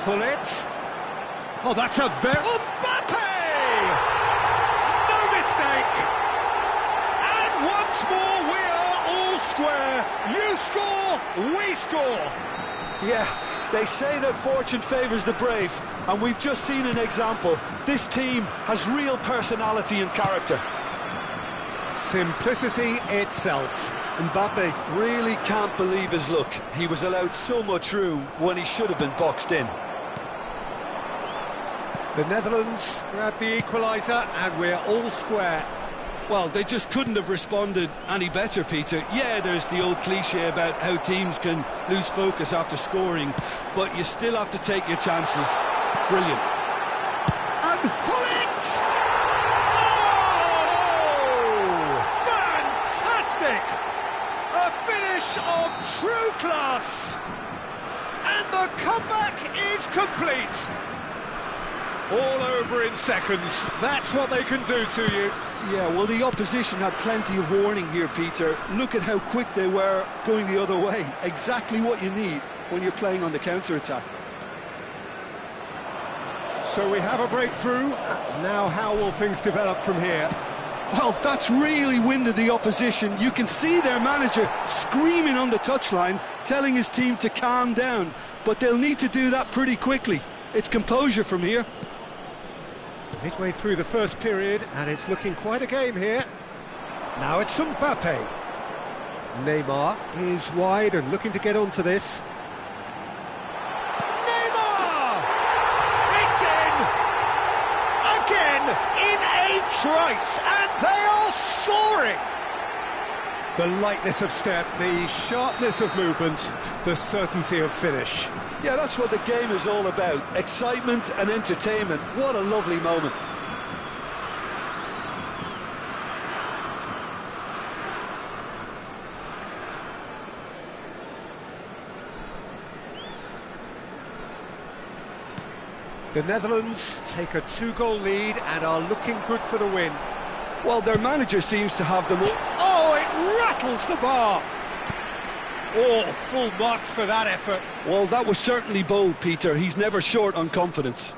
A: Hullet. Oh, that's a very... Mbappe! No mistake! And once more we are all square. You score, we score.
B: Yeah, they say that fortune favours the brave, and we've just seen an example. This team has real personality and character.
A: Simplicity itself.
B: Mbappe really can't believe his luck. He was allowed so much room when he should have been boxed in.
A: The Netherlands grab the equaliser, and we're all square.
B: Well, they just couldn't have responded any better, Peter. Yeah, there's the old cliche about how teams can lose focus after scoring, but you still have to take your chances. Brilliant.
A: And Hullet! Oh! Fantastic! A finish of true class! And the comeback is complete! All over in seconds. That's what they can do to you.
B: Yeah, well, the opposition had plenty of warning here, Peter. Look at how quick they were going the other way. Exactly what you need when you're playing on the counter-attack.
A: So we have a breakthrough. Now how will things develop from here?
B: Well, that's really winded the opposition. You can see their manager screaming on the touchline, telling his team to calm down. But they'll need to do that pretty quickly. It's composure from here.
A: Midway through the first period, and it's looking quite a game here. Now it's Mbappe. Neymar is wide and looking to get onto this. Neymar! It's in! Again, in a trice, and they are soaring! The lightness of step, the sharpness of movement, the certainty of finish.
B: Yeah, that's what the game is all about. Excitement and entertainment. What a lovely moment.
A: The Netherlands take a 2-goal lead and are looking good for the win.
B: Well, their manager seems to have them all.
A: Oh, it rattles the bar! Oh, full marks for that effort.
B: Well, that was certainly bold, Peter. He's never short on confidence.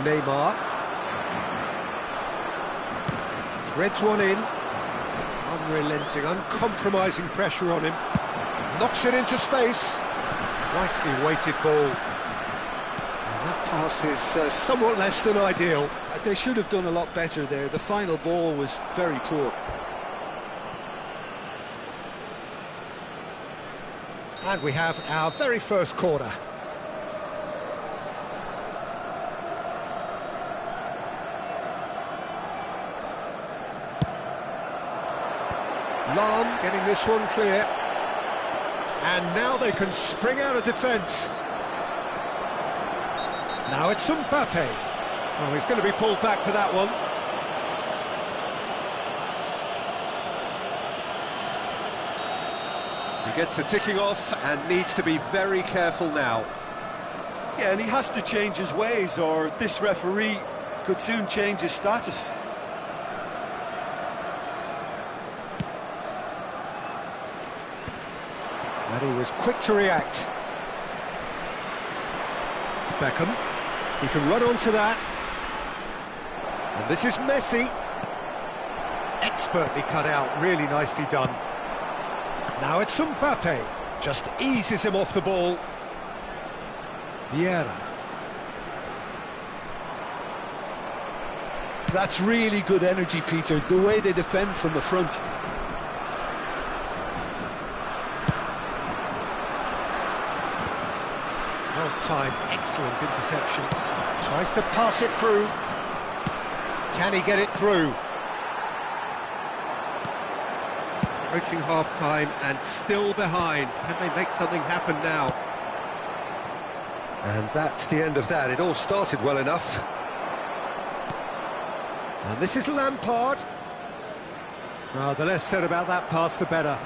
A: Neymar threads one in. Unrelenting, uncompromising pressure on him. Knocks it into space. Nicely weighted ball. Pass is somewhat less than ideal.
B: They should have done a lot better there. The final ball was very poor.
A: And we have our very first corner. Lam getting this one clear. And now they can spring out of defence. Now it's Mbappe. Oh, he's going to be pulled back for that one. He gets the ticking off and needs to be very careful now.
B: Yeah, and he has to change his ways, or this referee could soon change his status.
A: And he was quick to react. Beckham, he can run onto that. And this is Messi. Expertly cut out, really nicely done. Now it's Mbappe, just eases him off the ball. Vieira.
B: That's really good energy, Peter, the way they defend from the front.
A: Well timed, excellent interception. Tries to pass it through. Can he get it through? Approaching half-time and still behind. Can they make something happen now? And that's the end of that. It all started well enough. And this is Lampard. Oh, the less said about that pass, the better.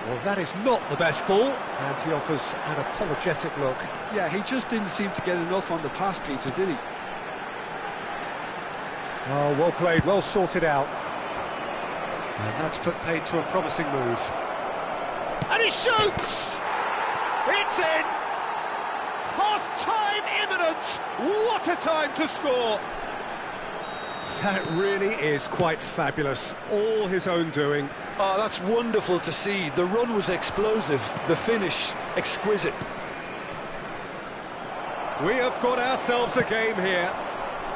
A: Well, that is not the best ball, and he offers an apologetic look.
B: Yeah, he just didn't seem to get enough on the pass, Peter, did he?
A: Oh, well played, well sorted out. And that's put paid to a promising move. And he shoots! It's in! Half-time imminent! What a time to score! That really is quite fabulous. All his own doing.
B: Oh, that's wonderful to see. The run was explosive, the finish exquisite.
A: We have got ourselves a game here.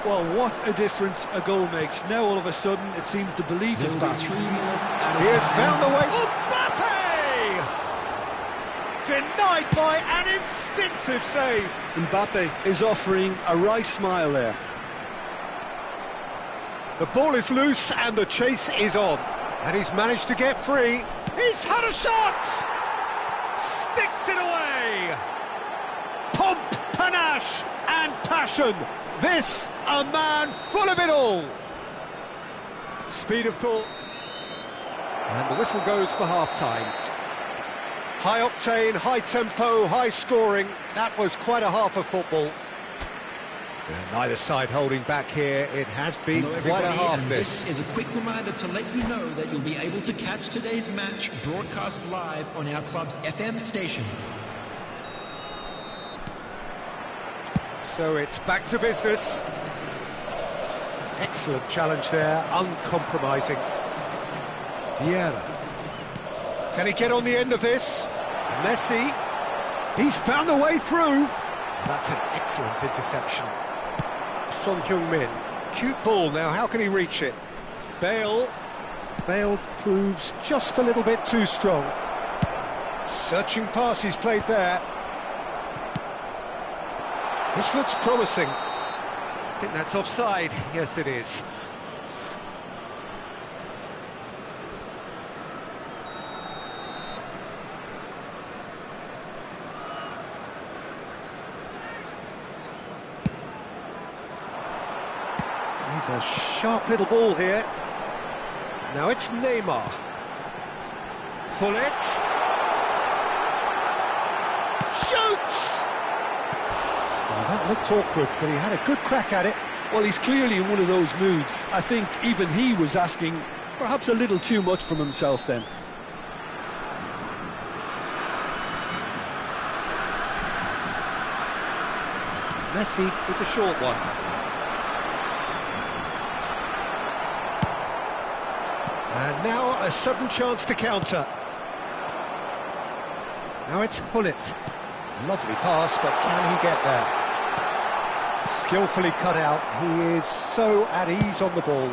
B: Well, what a difference a goal makes. Now all of a sudden it seems the belief is back.
C: He
A: has found the way. Mbappe! Denied by an instinctive save.
B: Mbappe is offering a wry smile there.
A: The ball is loose and the chase is on. And he's managed to get free. He's had a shot! Sticks it away! Pomp, panache and passion. This, a man full of it all. Speed of thought. And the whistle goes for half-time. High octane, high tempo, high scoring. That was quite a half of football. Neither side holding back here. It has been quite a half, this.
C: This is a quick reminder to let you know that you'll be able to catch today's match broadcast live on our club's FM station.
A: So it's back to business. Excellent challenge there, uncompromising. Vieira. Can he get on the end of this? Messi. He's found a way through. That's an excellent interception. Son Heung-min. Cute ball now, how can he reach it? Bale. Bale proves just a little bit too strong. Searching pass he's played there. This looks promising. I think that's offside. Yes, it is. He's a sharp little ball here. Now it's Neymar. Hullet. Shoots! Well, that looked awkward, but he had a good crack at it.
B: Well, he's clearly in one of those moods. I think even he was asking perhaps a little too much from himself then.
A: Messi with the short one. And now a sudden chance to counter. Now it's Hullet. Lovely pass, but can he get there? Skillfully cut out. He is so at ease on the ball.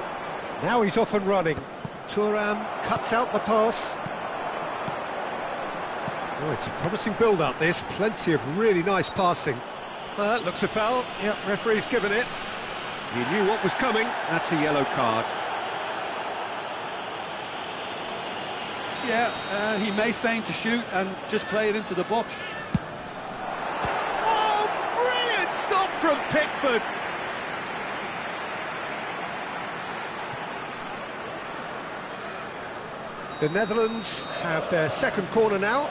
A: Now he's off and running. Thuram cuts out the pass. Oh, it's a promising build-up, this. Plenty of really nice passing. Looks a foul. Yep, referee's given it. He knew what was coming. That's a yellow card.
B: Yeah, he may feign to shoot and just play it into the box.
A: Oh, brilliant stop from Pickford. The Netherlands have their second corner now.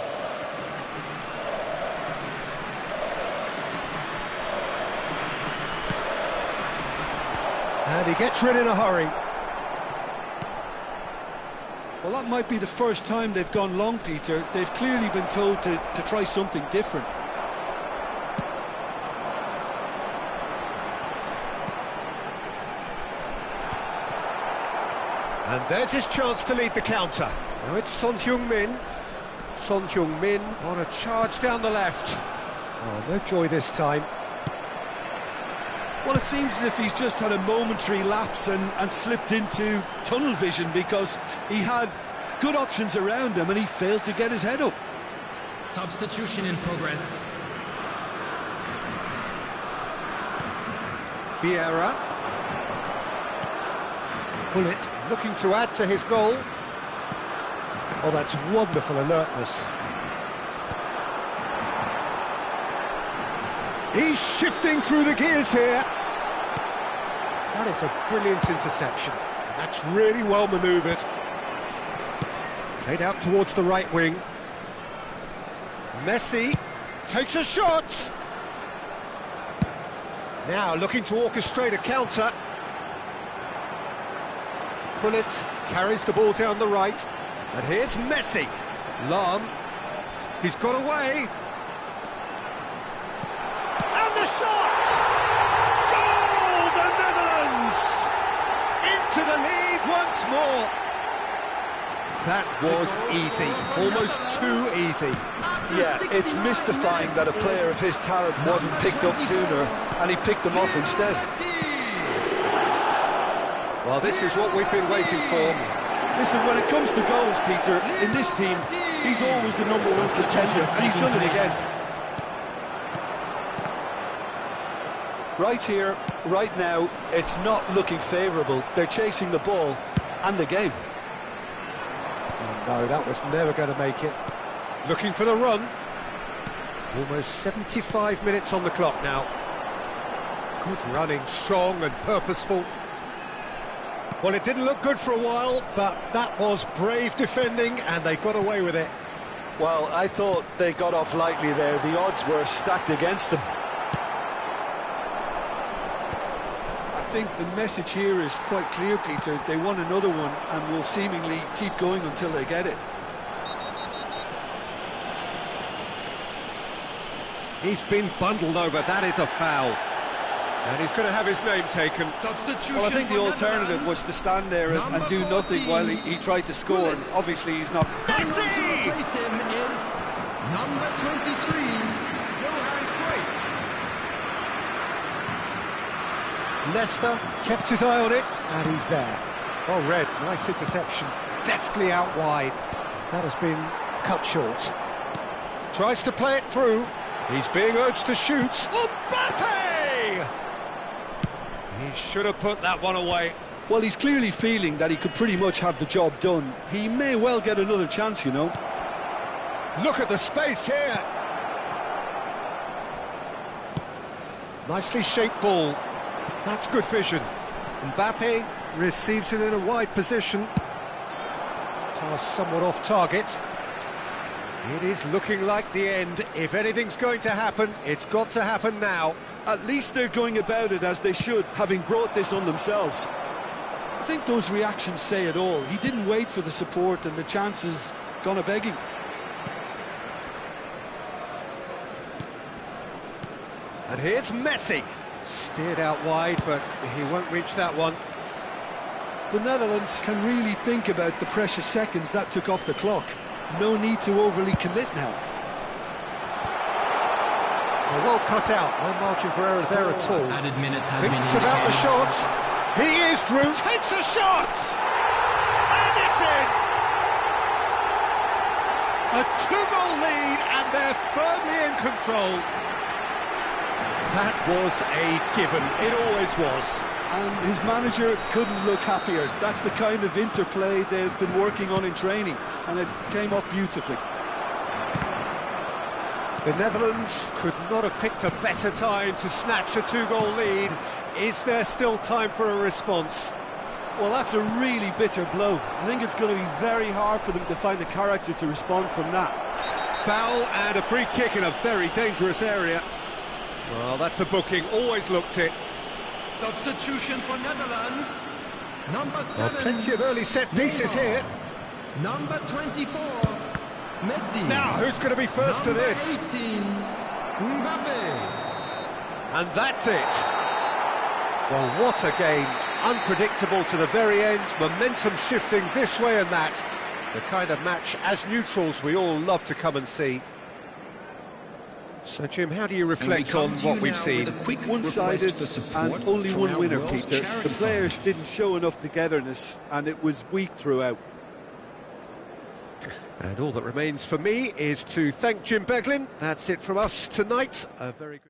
A: And he gets rid in a hurry.
B: Well, that might be the first time they've gone long, Peter. They've clearly been told to try something different.
A: And there's his chance to lead the counter. Now it's Son Heung-min. Son Heung-min on a charge down the left. Oh, no joy this time.
B: Well, it seems as if he's just had a momentary lapse and slipped into tunnel vision, because he had good options around him and he failed to get his head up.
C: Substitution in progress.
A: Vieira. Bullet looking to add to his goal. Oh, that's wonderful alertness. He's shifting through the gears here. That is a brilliant interception. And that's really well manoeuvred. Played out towards the right wing. Messi takes a shot. Now looking to orchestrate a counter. Bullet carries the ball down the right. And here's Messi. Lahm. He's got away. And the shot! Goal, the Netherlands! Into the lead once more. That was easy, almost too easy.
B: Yeah, it's mystifying that a player of his talent wasn't picked up sooner, and he picked them off instead.
A: Well, this is what we've been waiting for.
B: Listen, when it comes to goals, Peter, in this team, he's always the #1 contender, and he's done it again. Right here, right now, it's not looking favourable. They're chasing the ball and the game.
A: Oh, no, that was never going to make it. Looking for the run. Almost 75 minutes on the clock now. Good running, strong and purposeful. Well, it didn't look good for a while, but that was brave defending, and they got away with it.
B: Well, I thought they got off lightly there. The odds were stacked against them. I think the message here is quite clear, Peter. They want another one and will seemingly keep going until they get it.
A: He's been bundled over. That is a foul. And he's going to have his name taken.
B: Well, I think the alternative was to stand there and do nothing while he tried to score, and obviously he's not.
C: Coming on to replace him is number 23, Johan Cruyff.
A: Leicester kept his eye on it, and he's there. Well read, nice interception, deftly out wide. That has been cut short. Tries to play it through. He's being urged to shoot. Mbappe! He should have put that one away.
B: Well, he's clearly feeling that he could pretty much have the job done. He may well get another chance, you know.
A: Look at the space here. Nicely shaped ball. That's good vision. Mbappe receives it in a wide position. Pass somewhat off target. It is looking like the end. If anything's going to happen, it's got to happen now.
B: At least they're going about it as they should, having brought this on themselves. I think those reactions say it all. He didn't wait for the support, and the chances gone a-begging.
A: And here's Messi. Steered out wide, but he won't reach that one.
B: The Netherlands can really think about the precious seconds that took off the clock. No need to overly commit now.
A: Well cut out, no margin for error there at all.
C: Added minutes has been
A: Thinks about the shot. He is through. Takes a shot! And it's in! A 2-goal lead, and they're firmly in control. That was a given. It always was.
B: And his manager couldn't look happier. That's the kind of interplay they've been working on in training, and it came off beautifully.
A: The Netherlands could not have picked a better time to snatch a 2-goal lead. Is there still time for a response?
B: Well, that's a really bitter blow. I think it's going to be very hard for them to find the character to respond from that.
A: Foul and a free kick in a very dangerous area. Well, that's a booking, always looked it.
C: Substitution for Netherlands. Number 7.
A: Plenty of early set pieces here.
C: Number 24. Messi.
A: Now, who's going to be first to this?
C: 18, Mbappe.
A: And that's it. Well, what a game. Unpredictable to the very end. Momentum shifting this way and that. The kind of match, as neutrals, we all love to come and see. So, Jim, how do you reflect on what we've seen?
B: One-sided and only one winner, Peter. The players didn't show enough togetherness, and it was weak throughout.
A: And all that remains for me is to thank Jim Beglin. That's it from us tonight. A very good...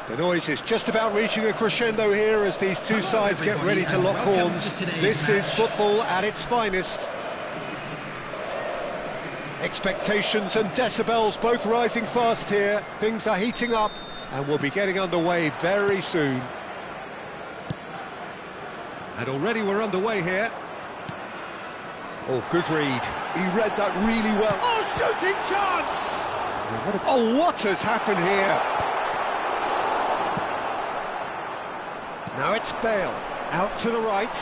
A: The noise is just about reaching a crescendo here as these two sides get ready to lock horns. This is football at its finest. Expectations and decibels both rising fast here. Things are heating up and we'll be getting underway very soon. And already we're underway here. Oh, good read.
B: He read that really well.
A: Oh, shooting chance! Oh, what has happened here? Now it's Bale, out to the right.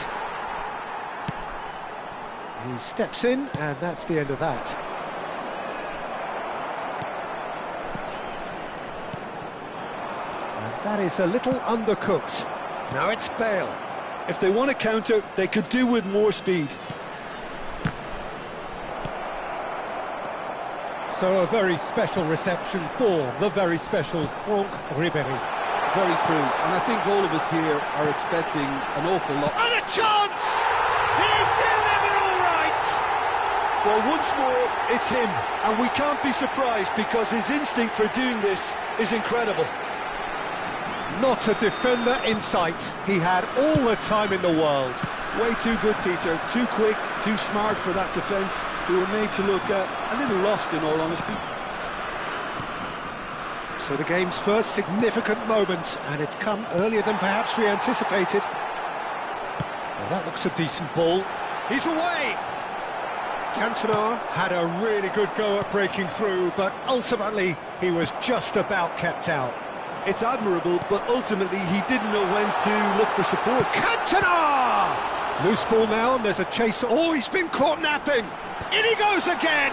A: He steps in, and that's the end of that. That is a little undercooked. Now it's Bale.
B: If they want to counter, they could do with more speed.
A: So a very special reception for the very special Franck Ribéry.
B: Very true, and I think all of us here are expecting an awful lot.
A: And a chance! He's delivered all right!
B: Well, once more, it's him, and we can't be surprised because his instinct for doing this is incredible.
A: Not a defender in sight. He had all the time in the world.
B: Way too good, Peter. Too quick, too smart for that defence. We were made to look a little lost, in all honesty.
A: So the game's first significant moment, and it's come earlier than perhaps we anticipated. Well, that looks a decent ball. He's away! Cantona had a really good go at breaking through, but ultimately he was just about kept out.
B: It's admirable, but ultimately he didn't know when to look for support.
A: Cantona! Loose ball now, and there's a chase. Oh, he's been caught napping! In he goes again!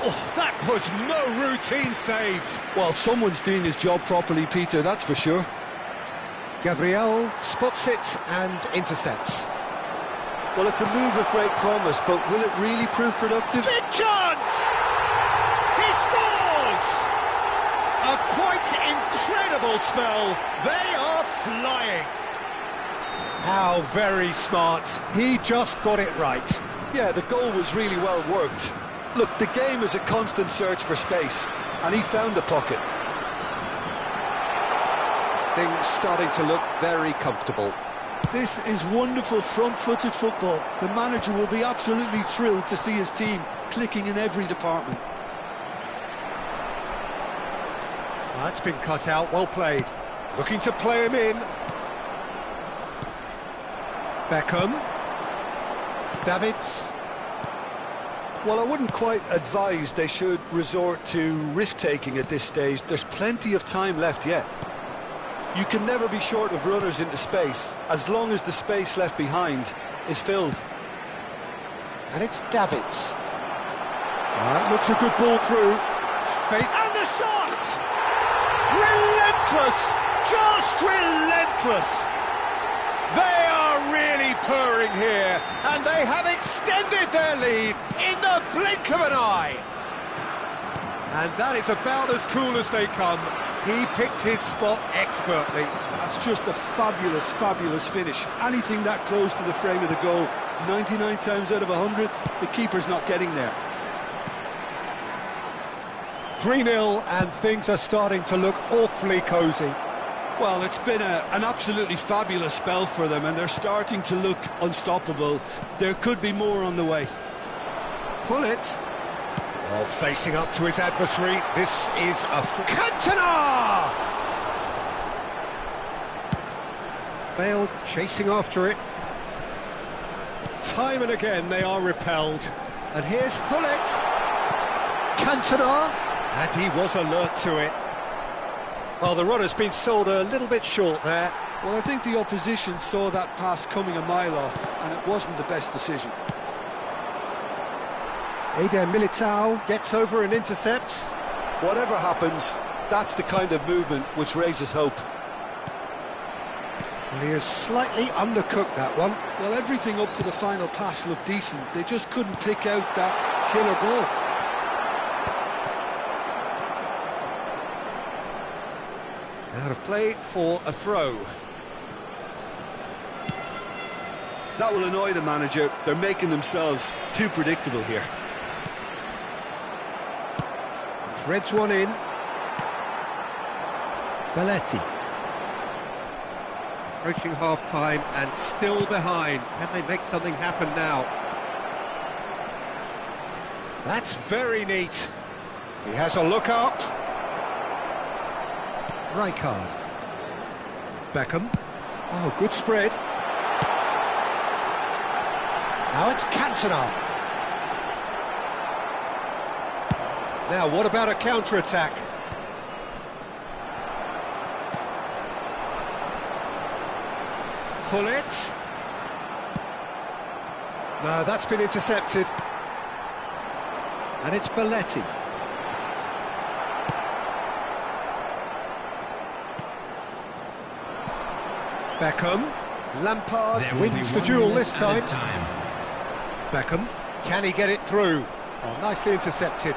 A: Oh, that was no routine save.
B: Well, someone's doing his job properly, Peter, that's for sure.
A: Gabriel spots it and intercepts.
B: Well, it's a move of great promise, but will it really prove productive?
A: Big chance! He scores! A quite incredible spell. They are flying. How very smart. He just got it right.
B: Yeah, the goal was really well worked. Look, the game is a constant search for space, and he found the pocket.
A: Things starting to look very comfortable.
B: This is wonderful front-footed football. The manager will be absolutely thrilled to see his team clicking in every department.
A: That's been cut out, well played. Looking to play him in. Beckham. Davids.
B: Well, I wouldn't quite advise they should resort to risk-taking at this stage. There's plenty of time left yet. You can never be short of runners into space, as long as the space left behind is filled.
A: And it's Davids. That looks a good ball through. Faith and the shot! Relentless! Just relentless! They are really purring here, and they have extended their lead in the blink of an eye. And that is about as cool as they come. He picked his spot expertly.
B: That's just a fabulous, fabulous finish. Anything that close to the frame of the goal, 99 times out of 100, the keeper's not getting there.
A: 3-0, and things are starting to look awfully cosy.
B: Well, it's been an absolutely fabulous spell for them, and they're starting to look unstoppable. There could be more on the way.
A: Pullet. Oh, facing up to his adversary. This is a... Cantona! Bale chasing after it. Time and again they are repelled. And here's Pullet. Cantona. And he was alert to it. Well, the runner's been sold a little bit short there.
B: Well, I think the opposition saw that pass coming a mile off, and it wasn't the best decision.
A: Eder Militao gets over and intercepts.
B: Whatever happens, that's the kind of movement which raises hope.
A: And he has slightly undercooked that one.
B: Well, everything up to the final pass looked decent. They just couldn't pick out that killer ball.
A: Out of play for a throw.
B: That will annoy the manager. They're making themselves too predictable here.
A: Threads one in. Belletti. Approaching half-time and still behind. Can they make something happen now? That's very neat. He has a look up. Rijkaard. Beckham. Oh, good spread. Now it's Cantona. Now, what about a counter-attack? Pullet. No, that's been intercepted. And it's Belletti. Beckham. Lampard
C: There will
A: wins
C: be
A: the
C: 1
A: duel
C: minute
A: this
C: at
A: time.
C: a time.
A: Beckham. Can he get it through? Oh, nicely intercepted.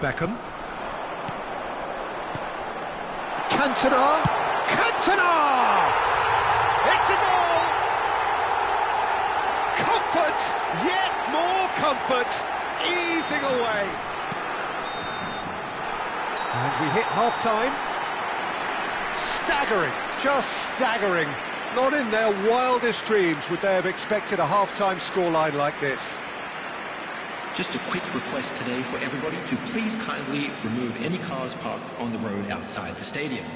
A: Beckham. Cantona. Cantona! It's a goal! Comfort! Yet more comfort! Easing away. And we hit half-time. Staggering, just staggering. Not in their wildest dreams would they have expected a half-time scoreline like this.
D: Just a quick request today for everybody to please kindly remove any cars parked on the road outside the stadium.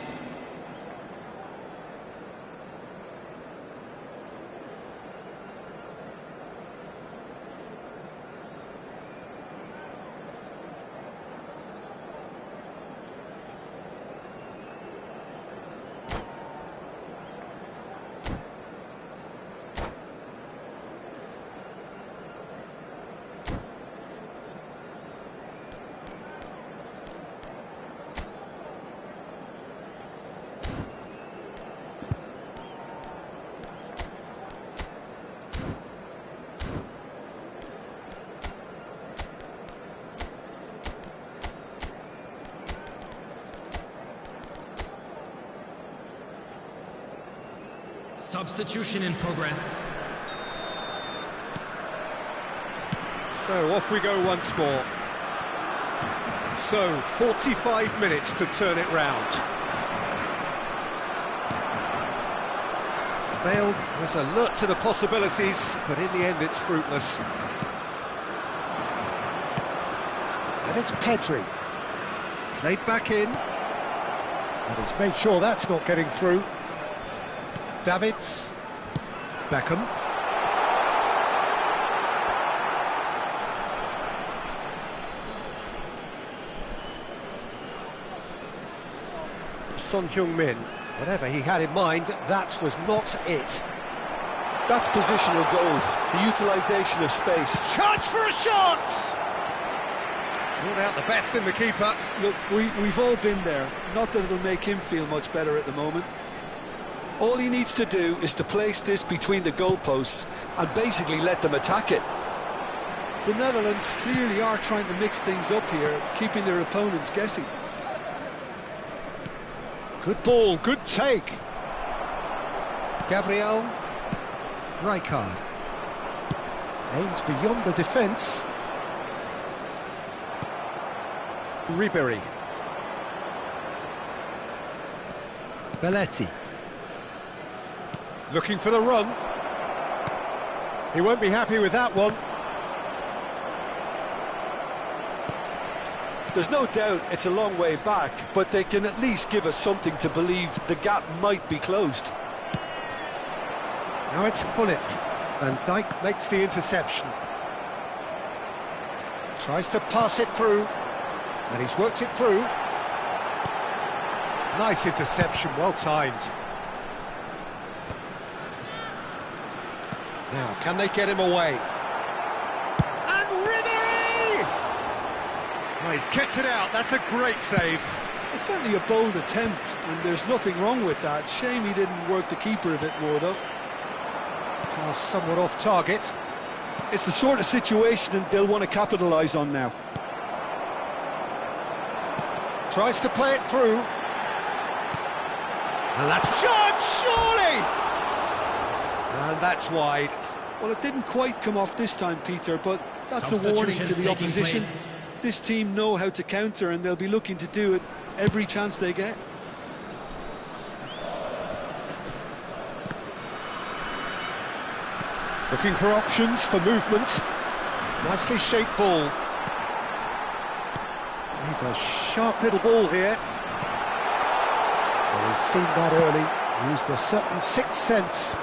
C: Substitution in progress.
A: So off we go once more. So 45 minutes to turn it round. Bale was alert to the possibilities, but in the end it's fruitless. And it's Pedri. Played back in. And he's made sure that's not getting through. Davids. Beckham. Son Heung-min. Whatever he had in mind, that was not it.
B: That's positional goal, the utilisation of space.
A: Chance for a shot! Ruled out the best in the keeper.
B: Look, we've all been there. Not that it'll make him feel much better at the moment. All he needs to do is to place this between the goalposts and basically let them attack it. The Netherlands clearly are trying to mix things up here, keeping their opponents guessing.
A: Good ball, good take. Gabriel. Rijkaard. Aims beyond the defence. Ribéry. Belletti. Looking for the run. He won't be happy with that one.
B: There's no doubt it's a long way back, but they can at least give us something to believe the gap might be closed.
A: Now it's Hullet. Van Dijk makes the interception. Tries to pass it through, and he's worked it through. Nice interception, well timed. Now, can they get him away? And Ribéry! Oh, he's kept it out, that's a great save.
B: It's certainly a bold attempt, and there's nothing wrong with that. Shame he didn't work the keeper a bit more, though.
A: Pass somewhat off target.
B: It's the sort of situation they'll want to capitalise on now.
A: Tries to play it through. And that's Judge, surely! And that's wide.
B: Well, it didn't quite come off this time, Peter, but that's a warning to the opposition. This team know how to counter, and they'll be looking to do it every chance they get.
A: Looking for options for movement. Nicely shaped ball. He's a sharp little ball here. Well, he's seen that early, used a certain sixth sense.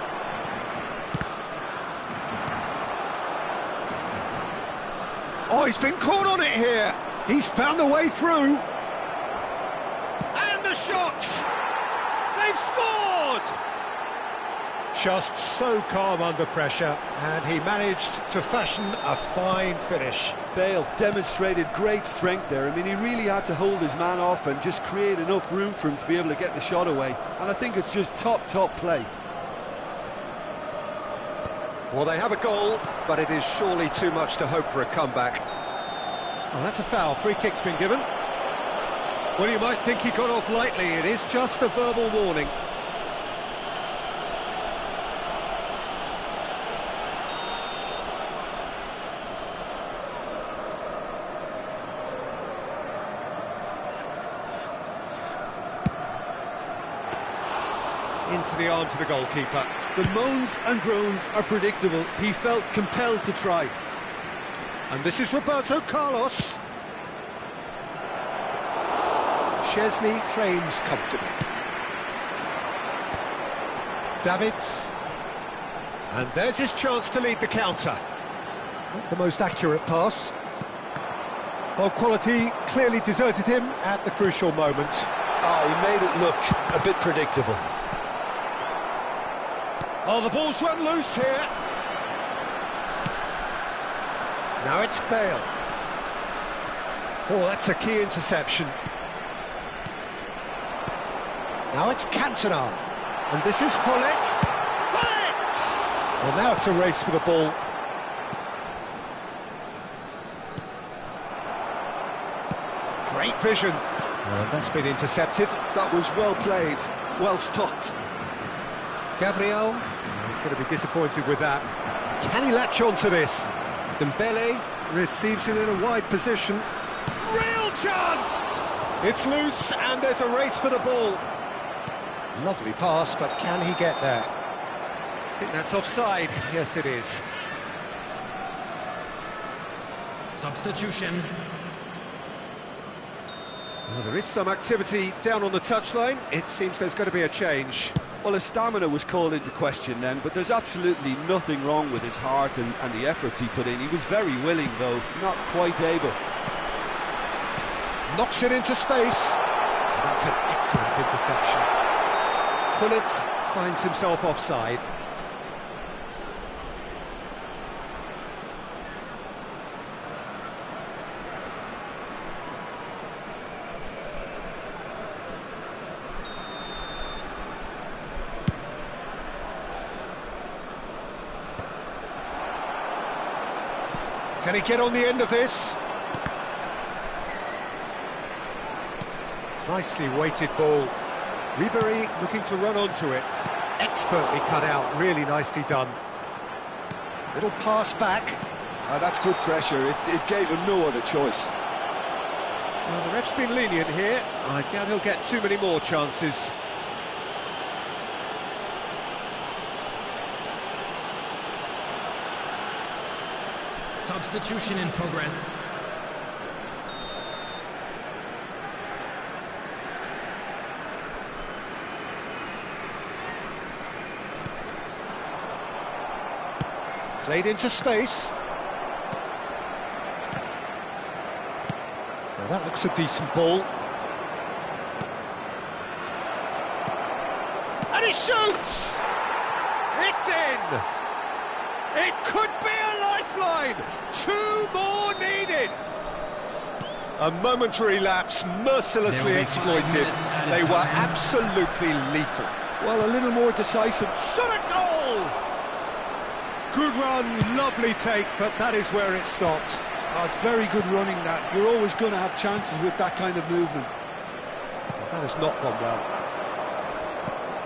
A: Oh, he's been caught on it here. He's found a way through. And the shot! They've scored! just so calm under pressure, and he managed to fashion a fine finish.
B: Bale demonstrated great strength there. I mean, he really had to hold his man off and just create enough room for him to be able to get the shot away. And I think it's just top play.
A: Well, they have a goal, but it is surely too much to hope for a comeback. Oh, that's a foul. Free kick's been given. Well, you might think he got off lightly. It is just a verbal warning. Into the arms of the goalkeeper.
B: The moans and groans are predictable. He felt compelled to try.
A: And this is Roberto Carlos. Chesney claims comfortably. Davids. And there's his chance to lead the counter. Not the most accurate pass. Well, quality clearly deserted him at the crucial moment.
B: He made it look a bit predictable.
A: Oh, the ball's run loose here. Now it's Bale. Oh, that's a key interception. Now it's Cantona. And this is Hullet. Hullet! Well, now it's a race for the ball. Great vision. Well, that's been intercepted.
B: That was well played, well stopped.
A: Gabriel, he's going to be disappointed with that. Can he latch on to this? Dembele receives it in a wide position. Real chance! It's loose and there's a race for the ball. Lovely pass, but can he get there? I think that's offside. Yes, it is.
C: Substitution.
A: Well, there is some activity down on the touchline. It seems there's going to be a change.
B: Well, his stamina was called into question then, but there's absolutely nothing wrong with his heart and the efforts he put in. He was very willing, though, not quite able.
A: Knocks it into space. That's an excellent interception. Hullet finds himself offside. Can he get on the end of this? Nicely weighted ball. Ribery looking to run onto it. Expertly cut out, really nicely done. Little pass back.
B: That's good pressure. It gave him no other choice.
A: Well, the ref's been lenient here. I doubt he'll get too many more chances.
C: Substitution in progress.
A: Played into space. Now that looks a decent ball. And he shoots! It's in! It could be a lifeline! 2 more needed! A momentary lapse, mercilessly exploited. They were absolutely lethal.
B: Well, a little more decisive.
A: Shot a goal! Good run, lovely take, but that is where it stopped.
B: Oh, it's very good running, that. You're always going to have chances with that kind of movement.
A: That has not gone well.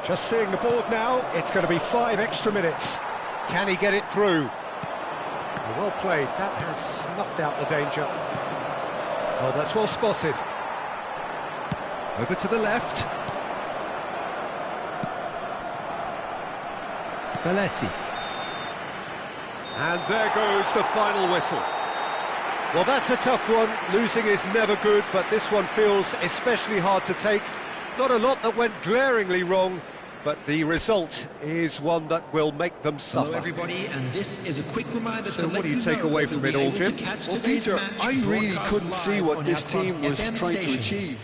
A: Just seeing the board now, it's going to be 5 extra minutes. Can he get it through? Well played, that has snuffed out the danger. Oh, that's well spotted. Over to the left. Belletti. And there goes the final whistle. Well, that's a tough one. Losing is never good, but this one feels especially hard to take. Not a lot that went glaringly wrong, but the result is one that will make them suffer.
C: Hello everybody, and this is a quick reminder
A: so what do you take away from it all, Jim?
B: Well, Peter, I really couldn't see what this team was trying to achieve.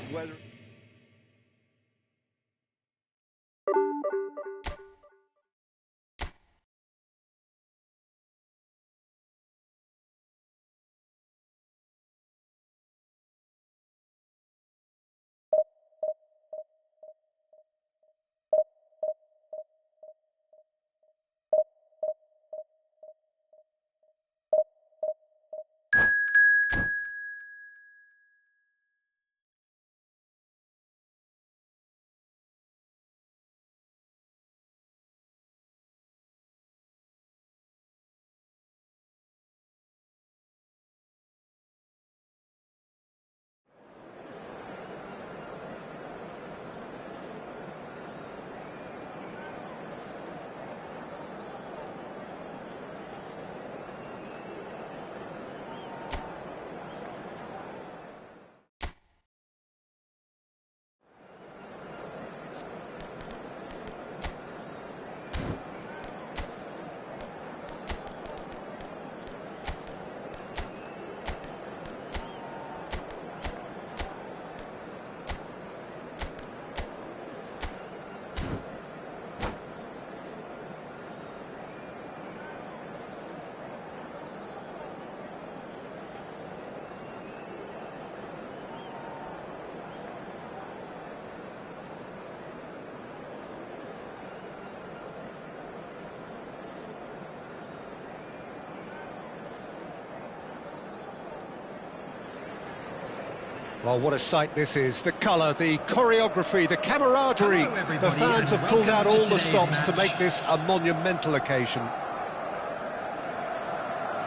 A: Well, what a sight this is. The colour, the choreography, the camaraderie.
C: Hello,
A: The
C: everybody,
A: fans
C: and
A: have pulled out
C: welcome to
A: all the
C: today's
A: stops to
C: match.
A: make this a monumental occasion.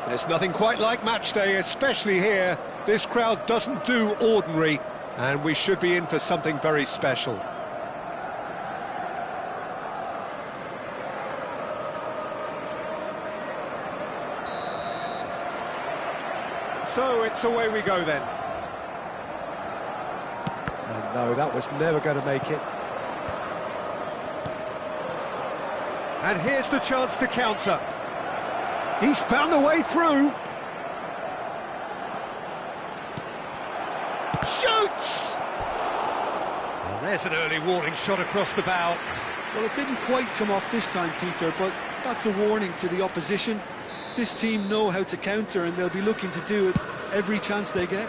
A: There's nothing quite like match day, especially here. This crowd doesn't do ordinary, and we should be in for something very special. So it's away we go then. And no, that was never going to make it. And here's the chance to counter. He's found a way through. Shoots! Well, there's an early warning shot across the bow.
B: Well, it didn't quite come off this time, Peter, but that's a warning to the opposition. This team know how to counter, and they'll be looking to do it every chance they get.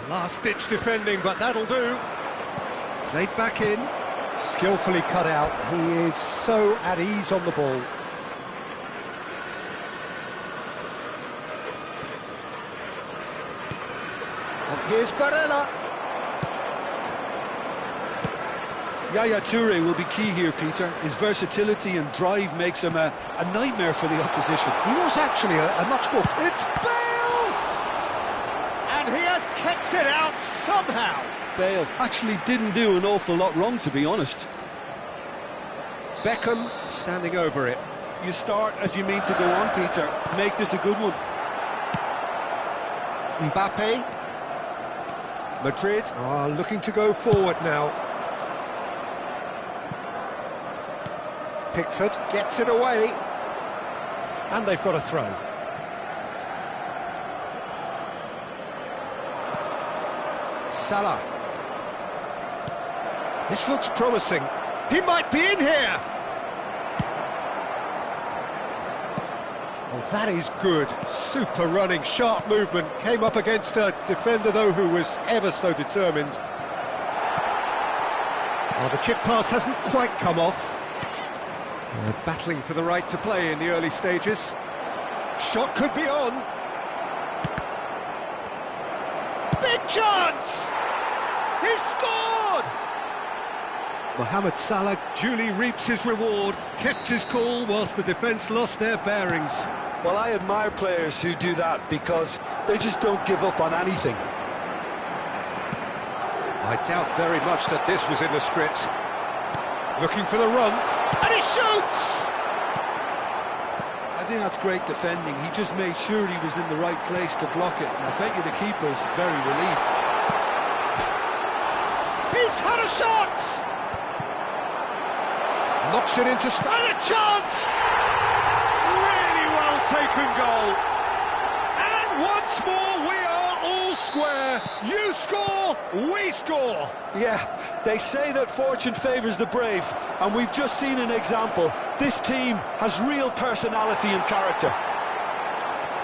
A: Last-ditch defending, but that'll do. Played back in. Skillfully cut out. He is so at ease on the ball. And here's Barella.
B: Yaya Toure will be key here, Peter. His versatility and drive makes him a nightmare for the opposition.
A: He was actually a much more... It's Bale! And he has kept it out somehow.
B: Bale actually didn't do an awful lot wrong, to be honest.
A: Beckham standing over it.
B: You start as you mean to go on, Peter. Make this a good one.
A: Mbappe. Madrid are looking to go forward now. Pickford gets it away. And they've got a throw. Salah. This looks promising. He might be in here! Well, that is good. Super running, sharp movement. Came up against a defender, though, who was ever so determined. Well, the chip pass hasn't quite come off. Battling for the right to play in the early stages. Shot could be on. Big chance! He's scored! Mohamed Salah duly reaps his reward, kept his cool whilst the defence lost their bearings.
B: Well, I admire players who do that because they just don't give up on anything.
A: I doubt very much that this was in the script. Looking for the run, and he shoots!
B: I think that's great defending. He just made sure he was in the right place to block it, and I bet you the keeper's very relieved.
A: He's had a shot! Knocks it into space, and a chance! Really well taken goal. And once more we are all square. You score, we score.
B: Yeah, they say that fortune favours the brave, and we've just seen an example. This team has real personality and character.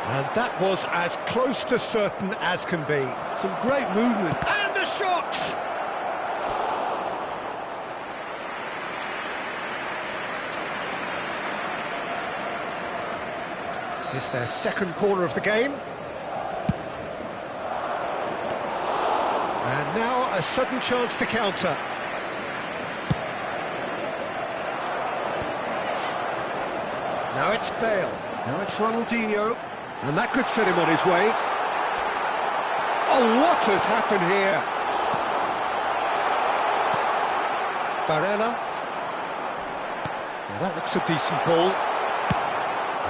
A: And that was as close to certain as can be.
B: Some great movement.
A: And a shot! It's their second corner of the game. And now a sudden chance to counter. Now it's Bale. Now it's Ronaldinho. And that could set him on his way. Oh, what has happened here? Barella. Now that looks a decent ball.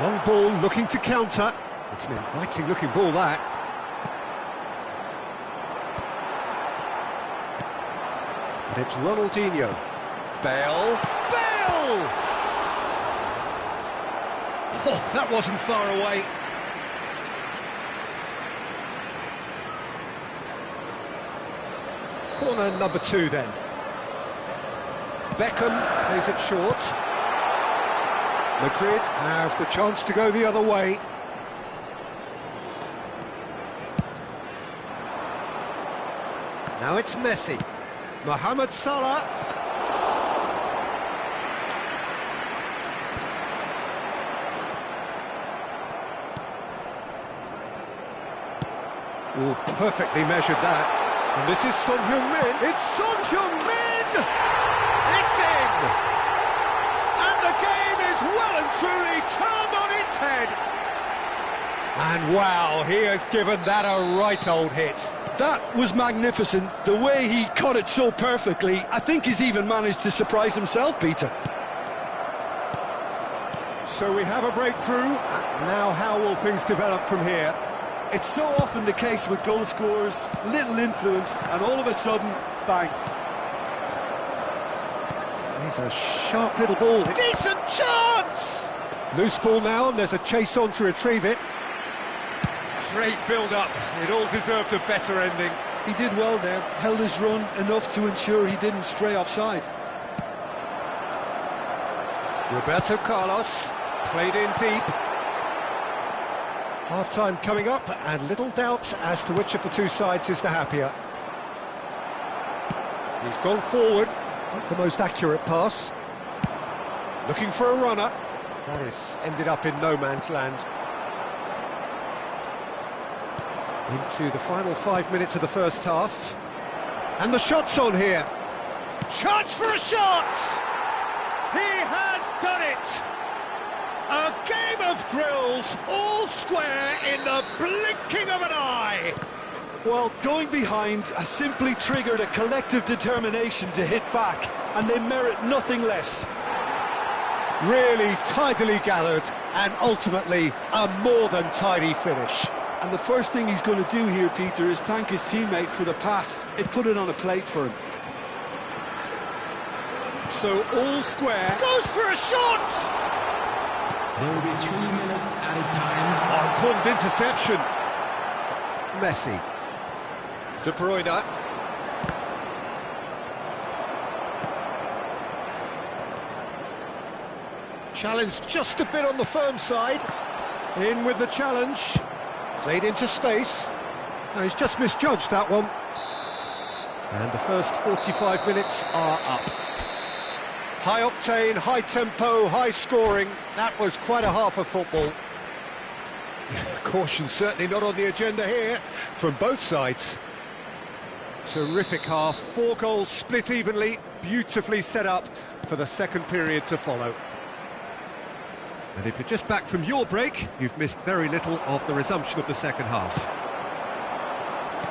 A: Long ball looking to counter. It's an inviting looking ball, that. And it's Ronaldinho. Bale. Bale! Oh, that wasn't far away. Corner number 2 then. Beckham plays it short. Madrid have the chance to go the other way. Now it's Messi. Mohamed Salah. Oh, perfectly measured that. And this is Son Heung-min. It's Son Heung-min! It's in! And the game is well and truly turned on its head. And wow, he has given that a right old hit.
B: That was magnificent. The way he cut it so perfectly, I think he's even managed to surprise himself, Peter.
A: So we have a breakthrough. Now how will things develop from here?
B: It's so often the case with goal scorers, little influence, and all of a sudden, bang.
A: He's a sharp little ball. Decent chance! Loose ball now, and there's a chase on to retrieve it. Great build-up. It all deserved a better ending.
B: He did well there, held his run enough to ensure he didn't stray offside.
A: Roberto Carlos, played in deep. Half-time coming up, and little doubt as to which of the two sides is the happier. He's gone forward, not the most accurate pass. Looking for a runner. That is ended up in no man's land. Into the final 5 minutes of the first half. And the shot's on here. Chance for a shot! He has done it! A game of thrills, all square in the blinking of an eye!
B: Well, going behind has simply triggered a collective determination to hit back, and they merit nothing less.
A: Really tidily gathered, and ultimately a more than tidy finish.
B: And the first thing he's going to do here, Peter, is thank his teammate for the pass. It put it on a plate for him.
A: So all square. Goes for a shot!
C: There will be 3 minutes added time.
A: Important interception. Messi. De Bruyne. Challenge just a bit on the firm side. In with the challenge. Played into space. No, he's just misjudged that one. And the first 45 minutes are up. High octane, high tempo, high scoring. That was quite a half of football. Caution certainly not on the agenda here from both sides. Terrific half, 4 goals split evenly, beautifully set up for the second period to follow. And if you're just back from your break, you've missed very little of the resumption of the second half.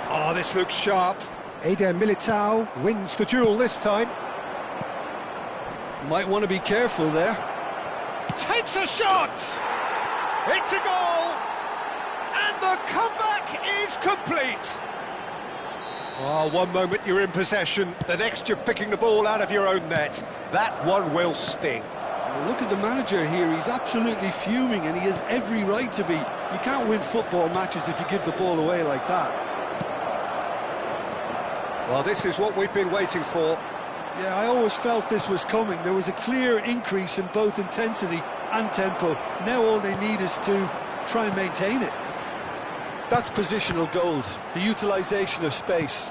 A: Oh, this looks sharp. Eder Militao wins the duel this time.
B: Might want to be careful there.
A: Takes a shot! It's a goal! And the comeback is complete! Oh, one moment you're in possession, the next you're picking the ball out of your own net. That one will sting.
B: Well, look at the manager here, he's absolutely fuming and he has every right to be. You can't win football matches if you give the ball away like that.
A: Well, this is what we've been waiting for.
B: Yeah, I always felt this was coming. There was a clear increase in both intensity and tempo. Now all they need is to try and maintain it. That's positional gold, the utilisation of space.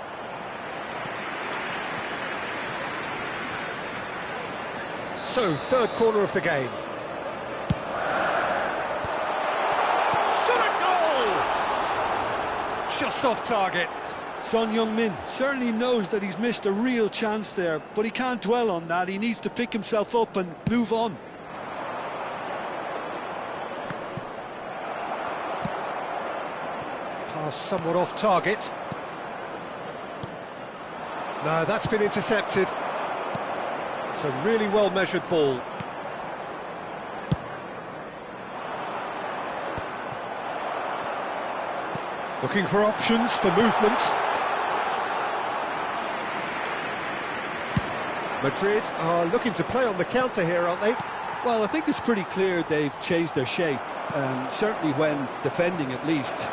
A: So, third corner of the game. Shot a goal! Just off target.
B: Son Heung-min certainly knows that he's missed a real chance there, but he can't dwell on that. He needs to pick himself up and move on.
A: Pass somewhat off target. No, that's been intercepted. It's a really well-measured ball. Looking for options for movement. Madrid are looking to play on the counter here, aren't they?
B: Well, I think it's pretty clear they've changed their shape, certainly when defending at least,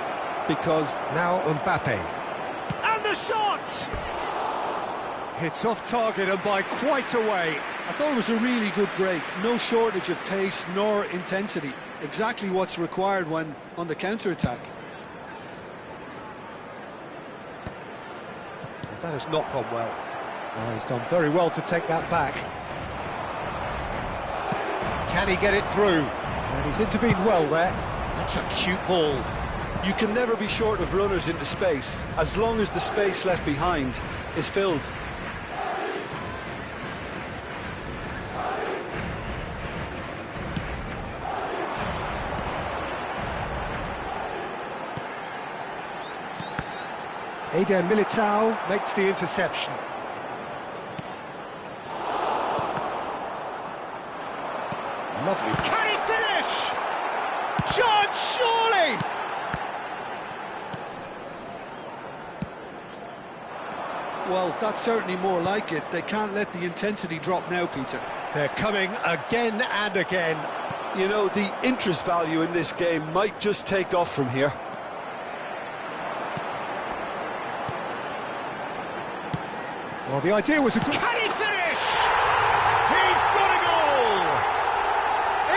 B: because...
A: Now Mbappe. And the shot! Hits off target and by quite a way.
B: I thought it was a really good break. No shortage of pace nor intensity. Exactly what's required when on the counter-attack.
A: That has not gone well. Oh, he's done very well to take that back. Can he get it through? And he's intervened well there. That's a cute ball.
B: You can never be short of runners into space, as long as the space left behind is filled.
A: Eder Militao makes the interception. Lovely. Can he finish? John, surely!
B: Well, that's certainly more like it. They can't let the intensity drop now, Peter.
A: They're coming again and again.
B: You know, the interest value in this game might just take off from here.
A: Well, the idea was a good... Can he finish? He's got a goal!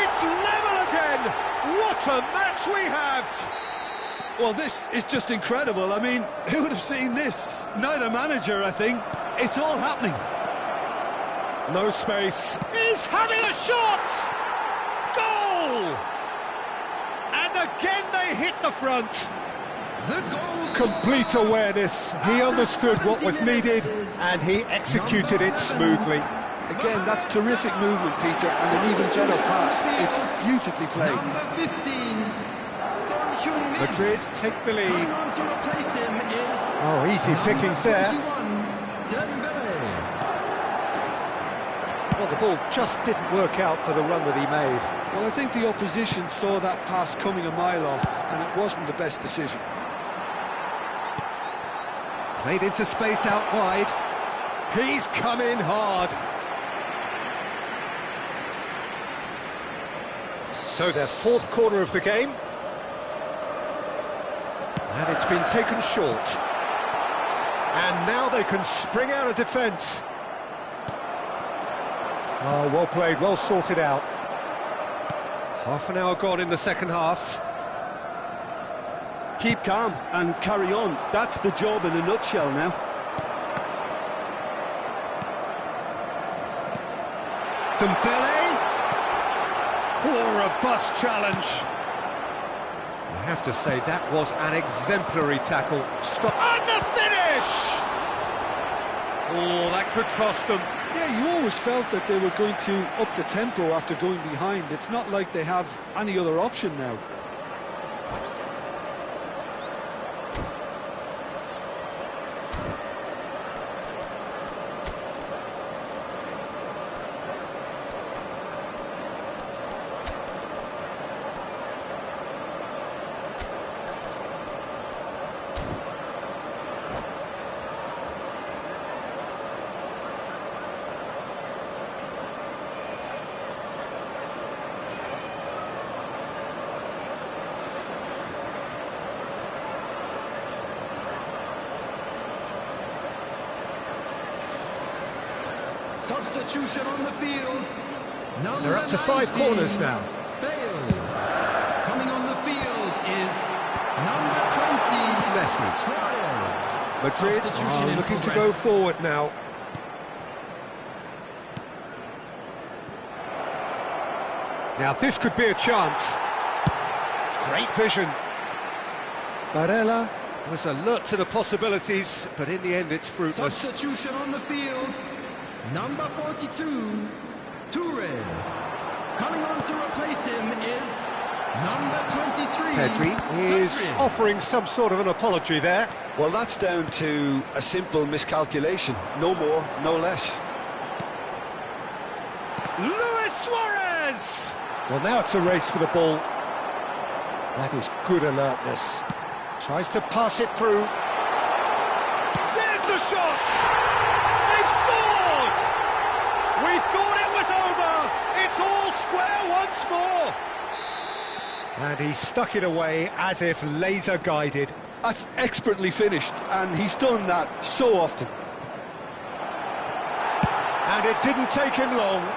A: It's level again! What a match we have!
B: Well, this is just incredible. I mean, who would have seen this? Neither manager, I think. It's all happening.
A: No space. He's having a shot! Goal! And again they hit the front. Complete awareness. He understood what was needed and he executed it smoothly.
B: Again, that's terrific movement, Peter, and an even better pass. It's beautifully played.
A: Madrid take the lead. Oh, easy pickings there. Well, the ball just didn't work out for the run that he made.
B: Well, I think the opposition saw that pass coming a mile off, and it wasn't the best decision.
A: Played into space out wide. He's come in hard. So their fourth corner of the game. And it's been taken short. And now they can spring out of defence. Oh, well played, well sorted out. Half an hour gone in the second half.
B: Keep calm and carry on. That's the job in a nutshell now.
A: Dembele. Oh, robust challenge. I have to say, that was an exemplary tackle. Stop. And the finish! Oh, that could cost them.
B: Yeah, you always felt that they were going to up the tempo after going behind. It's not like they have any other option now.
C: Substitution on the field.
A: They're up to 5 corners now.
C: Bale. Coming on the field is number 20,
A: Messi.
C: Suarez.
A: Madrid are looking to go forward now. Now this could be a chance. Great vision. Barella was alert to the possibilities, but in the end it's fruitless.
C: Substitution on the field. Number 42, Toure. Coming on to replace him is number 23.
A: Pedri is offering some sort of an apology there.
B: Well, that's down to a simple miscalculation. No more, no less.
A: Luis Suarez! Well, now it's a race for the ball. That is good alertness. Tries to pass it through. There's the shot! They've scored! We thought it was over! It's all square once more! And he stuck it away as if laser-guided.
B: That's expertly finished, and he's done that so often.
A: And it didn't take him long.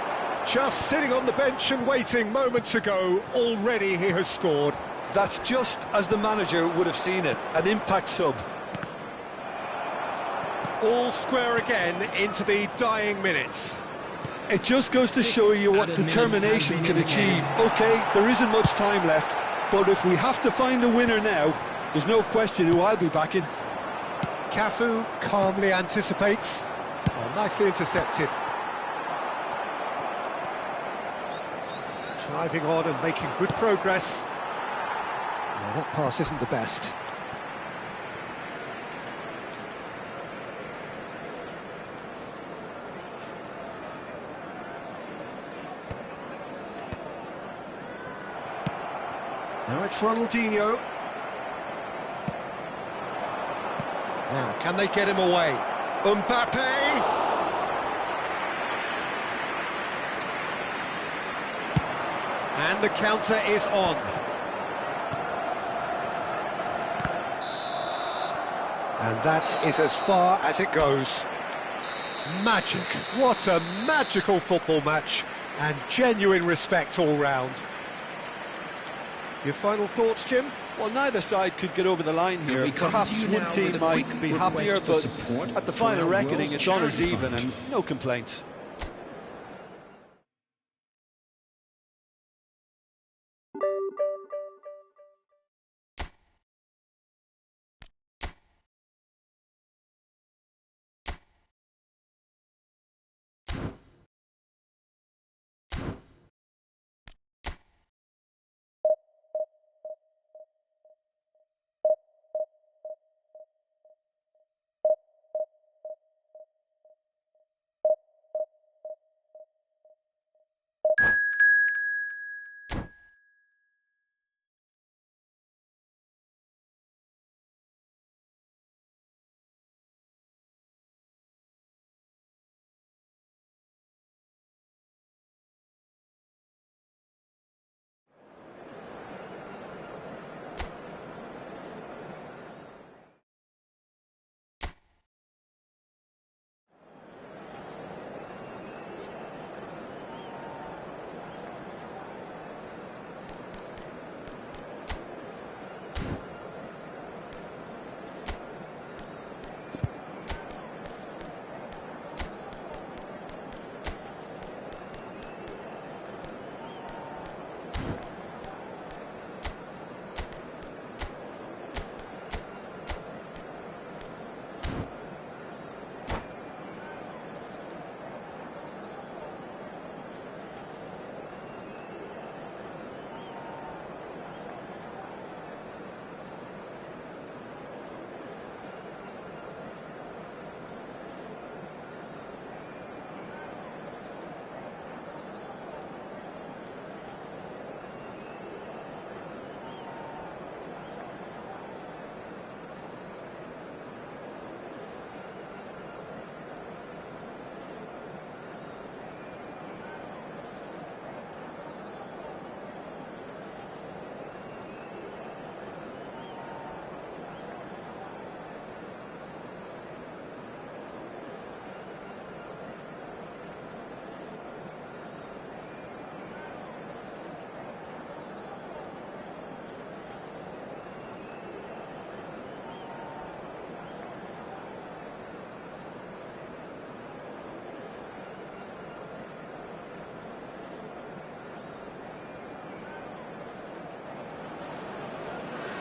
A: Just sitting on the bench and waiting moments ago, already he has scored.
B: That's just as the manager would have seen it, an impact sub.
A: All square again into the dying minutes.
B: It just goes to show you what determination can achieve. OK, there isn't much time left, but if we have to find a winner now, There's no question who I'll be backing.
A: Cafu calmly anticipates. Oh, nicely intercepted. Driving on and making good progress. Oh, that pass isn't the best. Now it's Ronaldinho. Now, can they get him away? Mbappe! And the counter is on. And that is as far as it goes. Magic. What a magical football match. And genuine respect all round. Your final thoughts, Jim?
B: Well, neither side could get over the line here. Perhaps one team might be happier, but at the final reckoning, it's honours even and no complaints.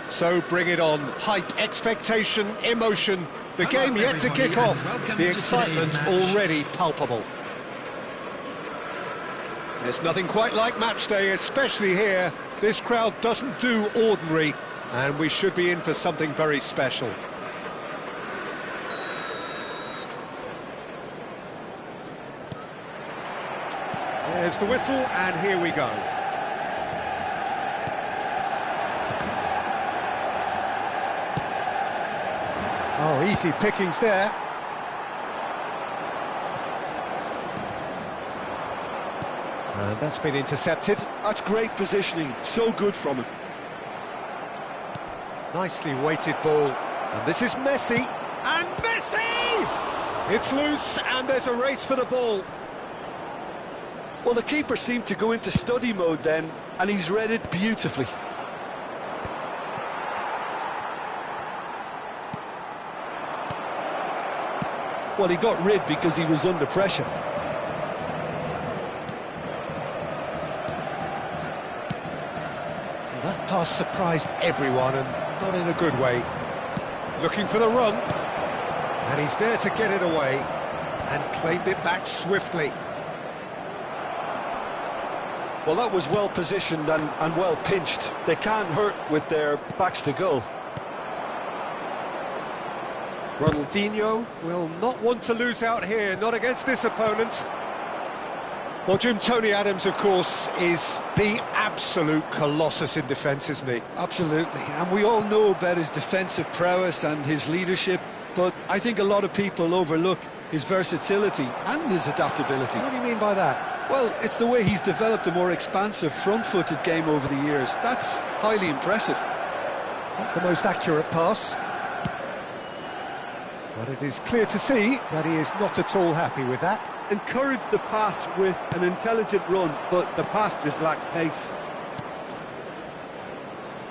A: So bring it on. Hype, expectation, emotion. The game yet to kick off. The excitement already palpable. There's nothing quite like match day, especially here. This crowd doesn't do ordinary, and we should be in for something very special. There's the whistle, and here we go. Oh, easy pickings there. And that's been intercepted.
B: That's great positioning, so good from him.
A: Nicely weighted ball. And this is Messi. And Messi! It's loose, and there's a race for the ball.
B: Well, the keeper seemed to go into study mode then, and he's read it beautifully. Well, he got rid because he was under pressure.
A: That pass surprised everyone, and not in a good way. Looking for the run, and he's there to get it away, and claimed it back swiftly.
B: Well, that was well positioned and well pinched. They can't hurt with their backs to goal.
A: Ronaldinho will not want to lose out here, not against this opponent. Well, Jim, Tony Adams, of course, is the absolute colossus in defence, isn't he?
B: Absolutely, and we all know about his defensive prowess and his leadership, but I think a lot of people overlook his versatility and his adaptability.
A: What do you mean by that?
B: Well, it's the way he's developed a more expansive front-footed game over the years. That's highly impressive.
A: Not the most accurate pass, but it is clear to see that he is not at all happy with that.
B: Encouraged the pass with an intelligent run, but the pass just lacked pace.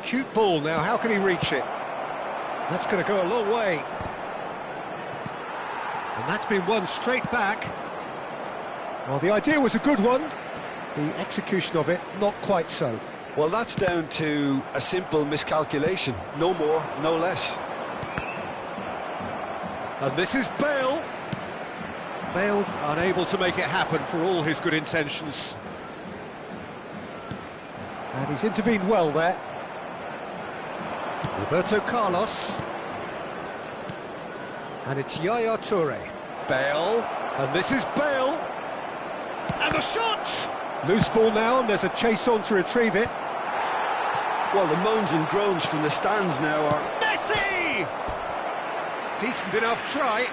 A: Cute ball now, how can he reach it? That's going to go a long way. And that's been won straight back. Well, the idea was a good one. The execution of it, not quite so.
B: Well, that's down to a simple miscalculation. No more, no less.
A: And this is Bale. Bale unable to make it happen for all his good intentions. And he's intervened well there. Roberto Carlos. And it's Yaya Toure. Bale. And this is Bale. And the shot! Loose ball now, and there's a chase on to retrieve it.
B: Well, the moans and groans from the stands now are...
A: Messi! Decent enough try.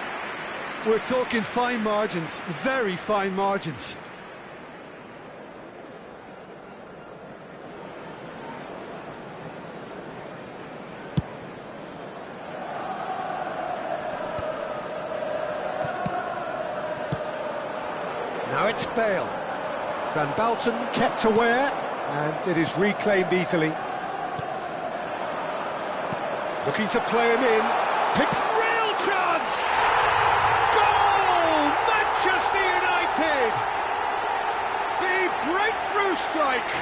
B: We're talking fine margins, very fine margins.
A: Now it's Bale. Van Bouten kept aware, and it is reclaimed easily. Looking to play him in. Picks real chance! Goal! Manchester United! The breakthrough strike!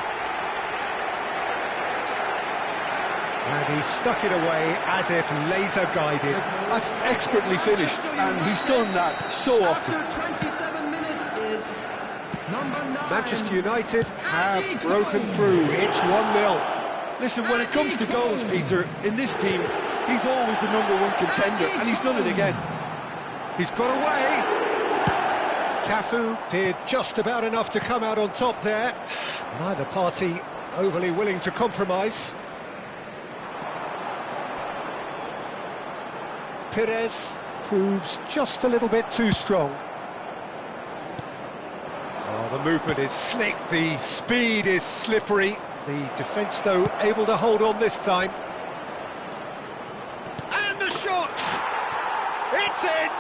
A: And he stuck it away as if laser-guided.
B: That's expertly finished, and he's done that so often.
C: After 27 minutes is number 9.
A: Manchester United have broken through. It's 1-0.
B: Listen, when it comes to goals, Peter, in this team, he's always the #1 contender, and he's done it again.
A: He's got away. Cafu did just about enough to come out on top there. Neither party overly willing to compromise. Perez proves just a little bit too strong. Oh, the movement is slick, the speed is slippery. The defence, though, able to hold on this time. And the shot! It's in!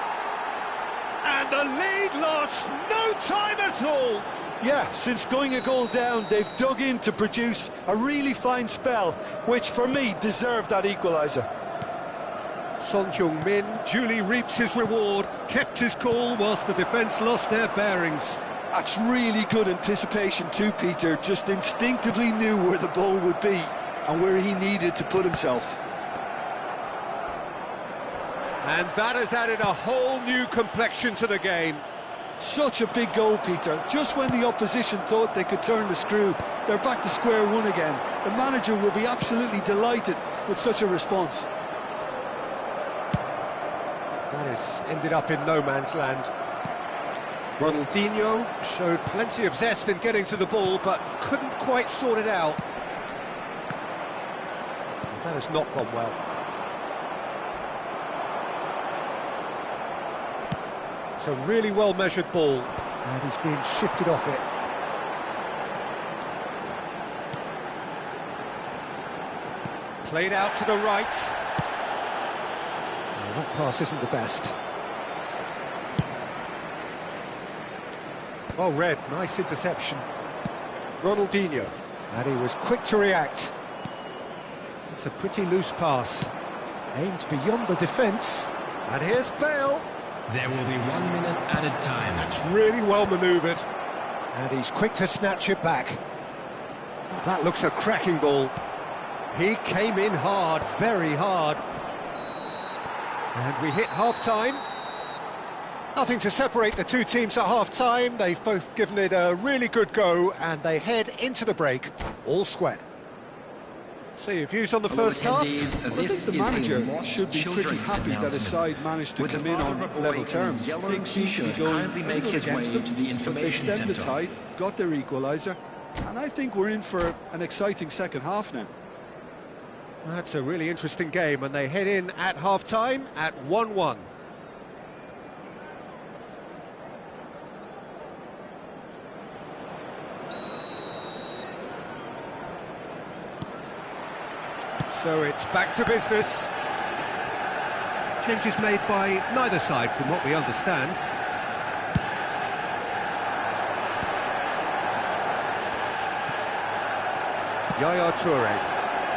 A: And the lead lost no time at all!
B: Yeah, since going a goal down, they've dug in to produce a really fine spell, which, for me, deserved that equaliser.
A: Son Heung-min duly reaps his reward, kept his cool whilst the defence lost their bearings.
B: That's really good anticipation too, Peter. Just instinctively knew where the ball would be and where he needed to put himself.
A: And that has added a whole new complexion to the game.
B: Such a big goal, Peter. Just when the opposition thought they could turn the screw, they're back to square one again. The manager will be absolutely delighted with such a response.
A: That has ended up in no man's land. Ronaldinho showed plenty of zest in getting to the ball, but couldn't quite sort it out. That has not gone well. It's a really well-measured ball, and he's being shifted off it. Played out to the right. Well, that pass isn't the best. Well read, nice interception. Ronaldinho, and he was quick to react. It's a pretty loose pass, aimed beyond the defence. And here's Bale.
C: There will be 1 minute added time.
A: That's really well manoeuvred. And he's quick to snatch it back. That looks a cracking ball. He came in hard, very hard. And we hit half-time. Nothing to separate the two teams at half-time. They've both given it a really good go, and they head into the break all square. So your views on the first half?
B: Well, I think the manager should be pretty happy that his side managed to come in on level terms. Things seem to be going a little against them, but they stemmed the tide, got their equaliser, and I think we're in for an exciting second half now.
A: That's a really interesting game, and they head in at half-time at 1-1. So it's back to business. Changes made by neither side, from what we understand. Yaya Toure.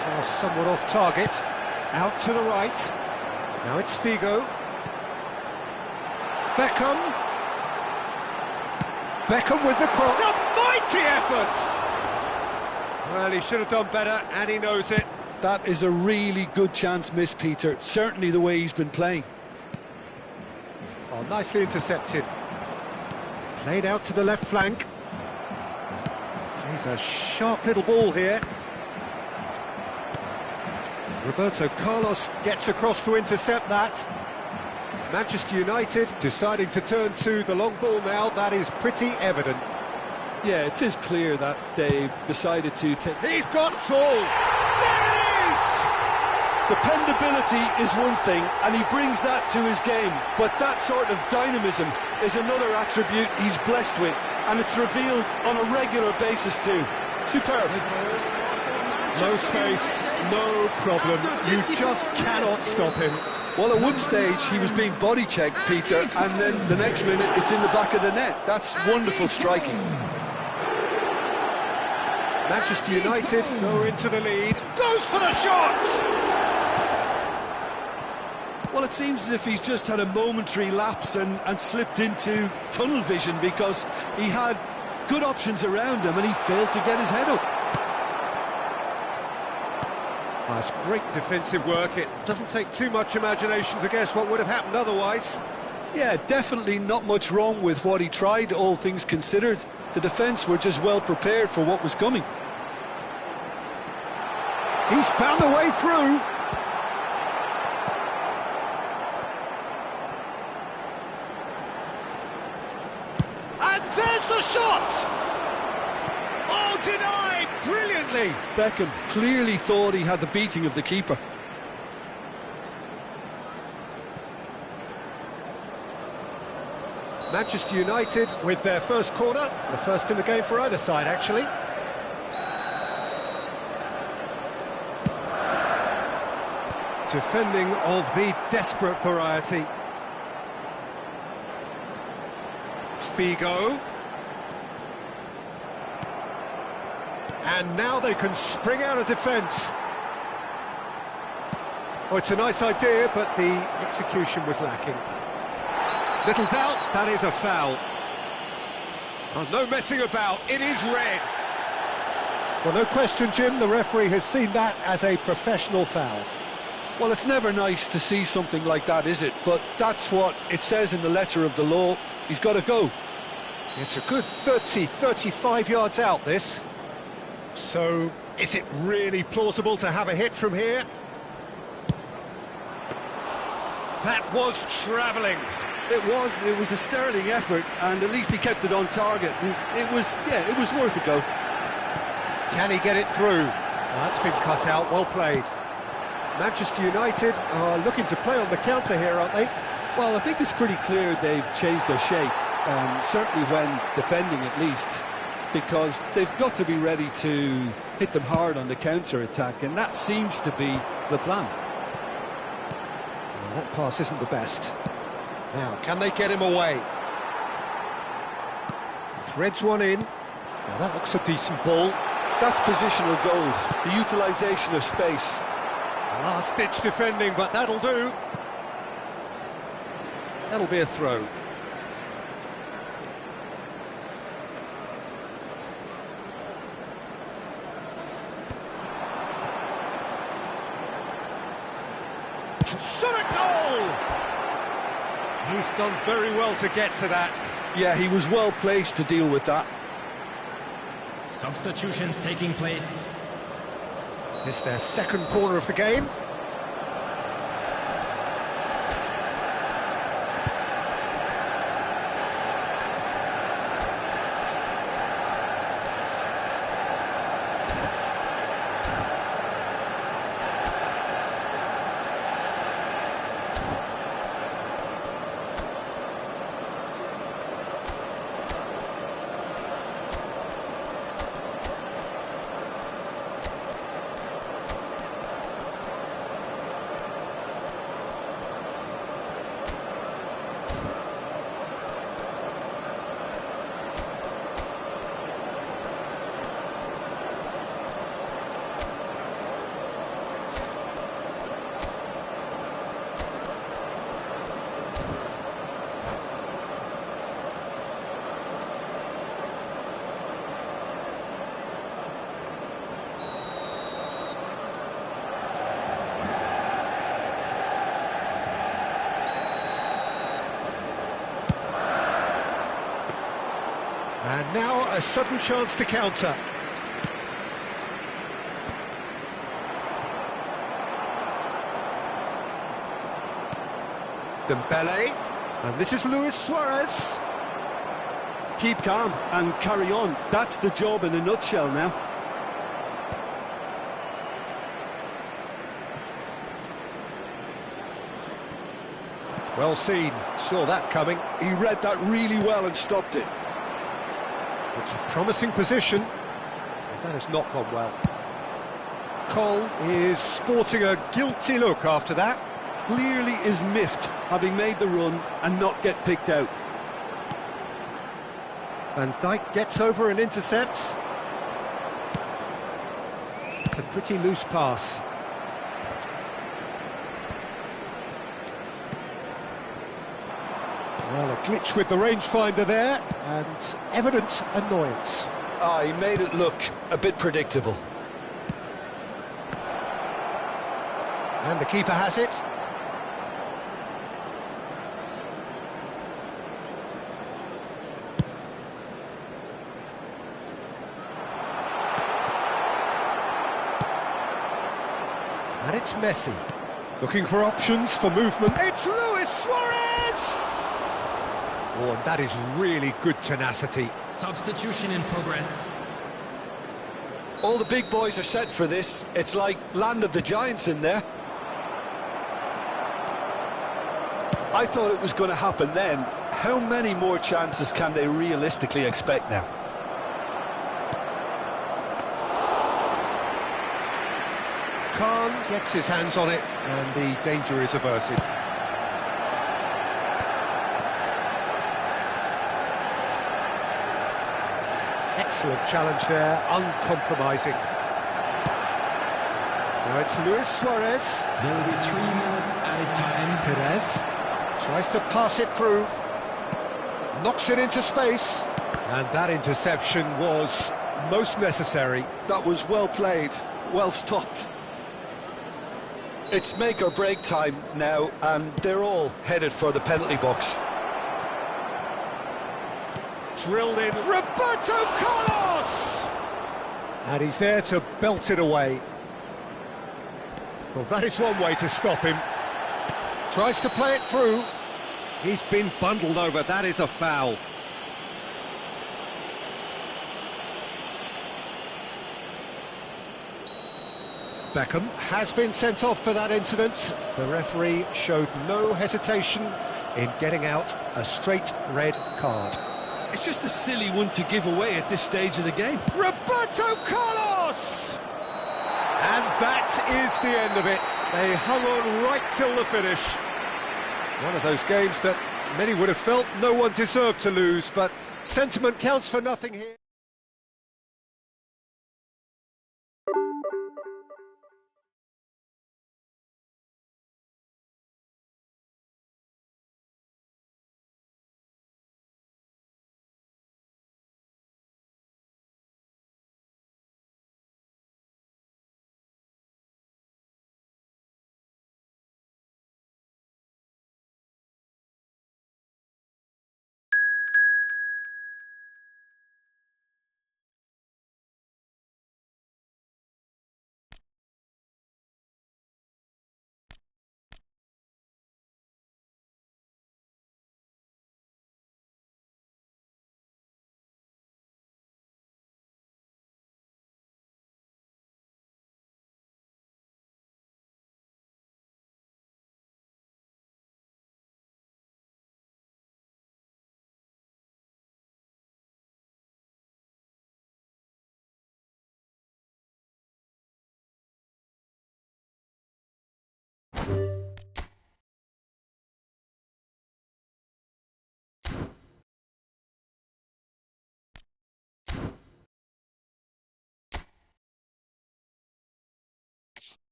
A: Pass somewhat off target. Out to the right. Now it's Figo. Beckham. Beckham with the cross. It's a mighty effort! Well, he should have done better, and he knows it.
B: That is a really good chance missed, Peter. Certainly the way he's been playing.
A: Oh, nicely intercepted. Played out to the left flank. He's a sharp little ball here. Roberto Carlos gets across to intercept that. Manchester United deciding to turn to the long ball now. That is pretty evident.
B: Yeah, it is clear that they've decided to take...
A: He's got tall! There it is!
B: Dependability is one thing, and he brings that to his game, but that sort of dynamism is another attribute he's blessed with, and it's revealed on a regular basis too. Superb.
A: No space, no problem. You just cannot stop him.
B: Well, at one stage he was being body checked, Peter, and then the next minute it's in the back of the net. That's wonderful striking.
A: Manchester United go into the lead. Goes for the shot!
B: Well, it seems as if he's just had a momentary lapse and slipped into tunnel vision, because he had good options around him and he failed to get his head up.
A: That's great defensive work. It doesn't take too much imagination to guess what would have happened otherwise.
B: Yeah, definitely not much wrong with what he tried, all things considered. The defence were just well prepared for what was coming.
A: He's found a way through. And there's the shot! Oh, denied brilliantly!
B: Beckham clearly thought he had the beating of the keeper.
A: Manchester United with their first corner, the first in the game for either side, actually. Defending of the desperate variety. Figo. And now they can spring out of defence. Oh, it's a nice idea, but the execution was lacking. Little doubt, that is a foul. Oh, no messing about, it is red. Well, no question, Jim, the referee has seen that as a professional foul.
B: Well, it's never nice to see something like that, is it? But that's what it says in the letter of the law. He's got to go.
A: It's a good 30, 35 yards out, this. So, is it really plausible to have a hit from here? That was travelling.
B: It was a sterling effort, and at least he kept it on target. It was worth a go.
A: Can he get it through? Well, that's been cut out, well played. Manchester United are looking to play on the counter here, aren't they?
B: Well, I think it's pretty clear they've changed their shape, certainly when defending at least, because they've got to be ready to hit them hard on the counter-attack, and that seems to be the plan.
A: Well, that pass isn't the best. Now, can they get him away? Threads one in. Now, that looks a decent ball.
B: That's positional gold, the utilisation of space.
A: Last-ditch defending, but that'll do. That'll be a throw. Shot at goal! He's done very well to get to that.
B: Yeah, he was well placed to deal with that.
C: Substitutions taking place.
A: It's their second corner of the game. And now a sudden chance to counter. Dembele, and this is Luis Suarez.
B: Keep calm and carry on. That's the job in a nutshell now.
A: Well seen, saw that coming.
B: He read that really well and stopped it.
A: It's a promising position, but that has not gone well. Cole is sporting a guilty look after that.
B: Clearly is miffed, having made the run and not get picked out.
A: Van Dijk gets over and intercepts. It's a pretty loose pass. Well, a glitch with the rangefinder there, and evident annoyance.
B: He made it look a bit predictable.
A: And the keeper has it. And it's Messi. Looking for options for movement. It's Luis Suarez! Oh, and that is really good tenacity.
C: Substitution in progress.
B: All the big boys are set for this. It's like land of the giants in there. I thought it was going to happen then. How many more chances can they realistically expect now?
A: Khan gets his hands on it, and the danger is averted. Excellent challenge there, uncompromising. Now it's Luis Suarez.
C: There will be 3 minutes added time.
A: Perez tries to pass it through, knocks it into space, and that interception was most necessary.
B: That was well played, well stopped. It's make or break time now, and they're all headed for the penalty box.
A: Drilled in, Roberto Carlos! And he's there to belt it away. Well, that is one way to stop him. Tries to play it through. He's been bundled over, that is a foul. Beckham has been sent off for that incident. The referee showed no hesitation in getting out a straight red card.
B: It's just a silly one to give away at this stage of the game.
A: Roberto Carlos! And that is the end of it. They hung on right till the finish. One of those games that many would have felt no one deserved to lose, but sentiment counts for nothing here.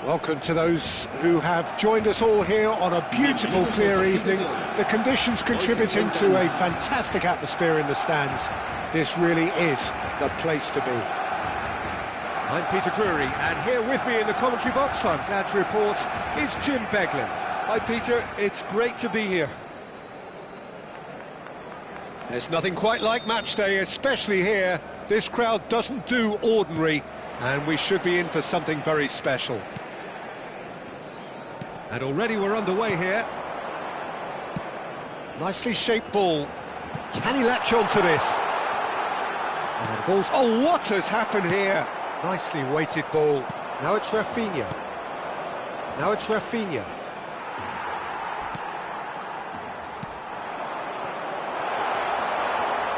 A: Welcome to those who have joined us all here on a beautiful, clear evening. The conditions contributing to a fantastic atmosphere in the stands. This really is the place to be. I'm Peter Drury, and here with me in the commentary box, I'm glad to report, is Jim Beglin.
B: Hi Peter, it's great to be here.
A: There's nothing quite like match day, especially here. This crowd doesn't do ordinary, and we should be in for something very special. And already we're underway here. Nicely shaped ball. Can he latch onto this? And the ball's... Oh, what has happened here? Nicely weighted ball. Now it's Rafinha. Now it's Rafinha.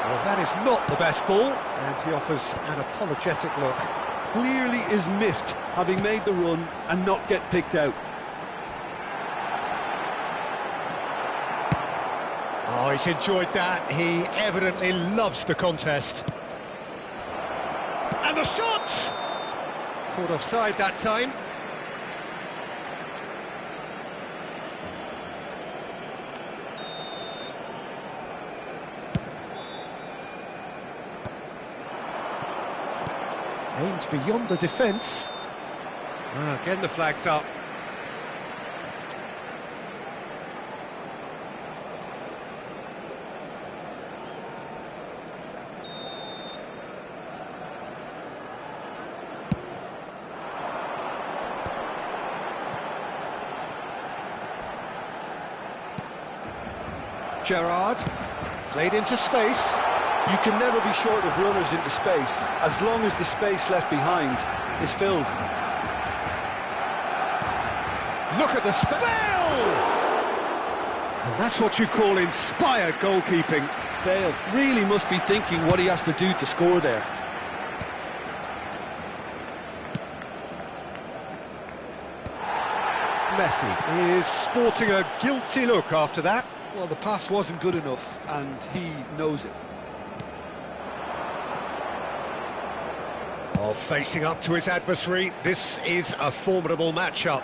A: Well, that is not the best ball, and he offers an apologetic look.
B: Clearly is miffed, having made the run and not get picked out.
A: Oh, he's enjoyed that. He evidently loves the contest. And the shot! Caught offside that time. Aimed beyond the defence. Again the flag's up. Gerrard, played into space.
B: You can never be short of runners into space, as long as the space left behind is filled.
A: Look at the space! And that's what you call inspired goalkeeping.
B: Bale really must be thinking what he has to do to score there.
A: Messi is sporting a guilty look after that.
B: Well, the pass wasn't good enough, and he knows it.
A: Oh, facing up to his adversary, this is a formidable matchup.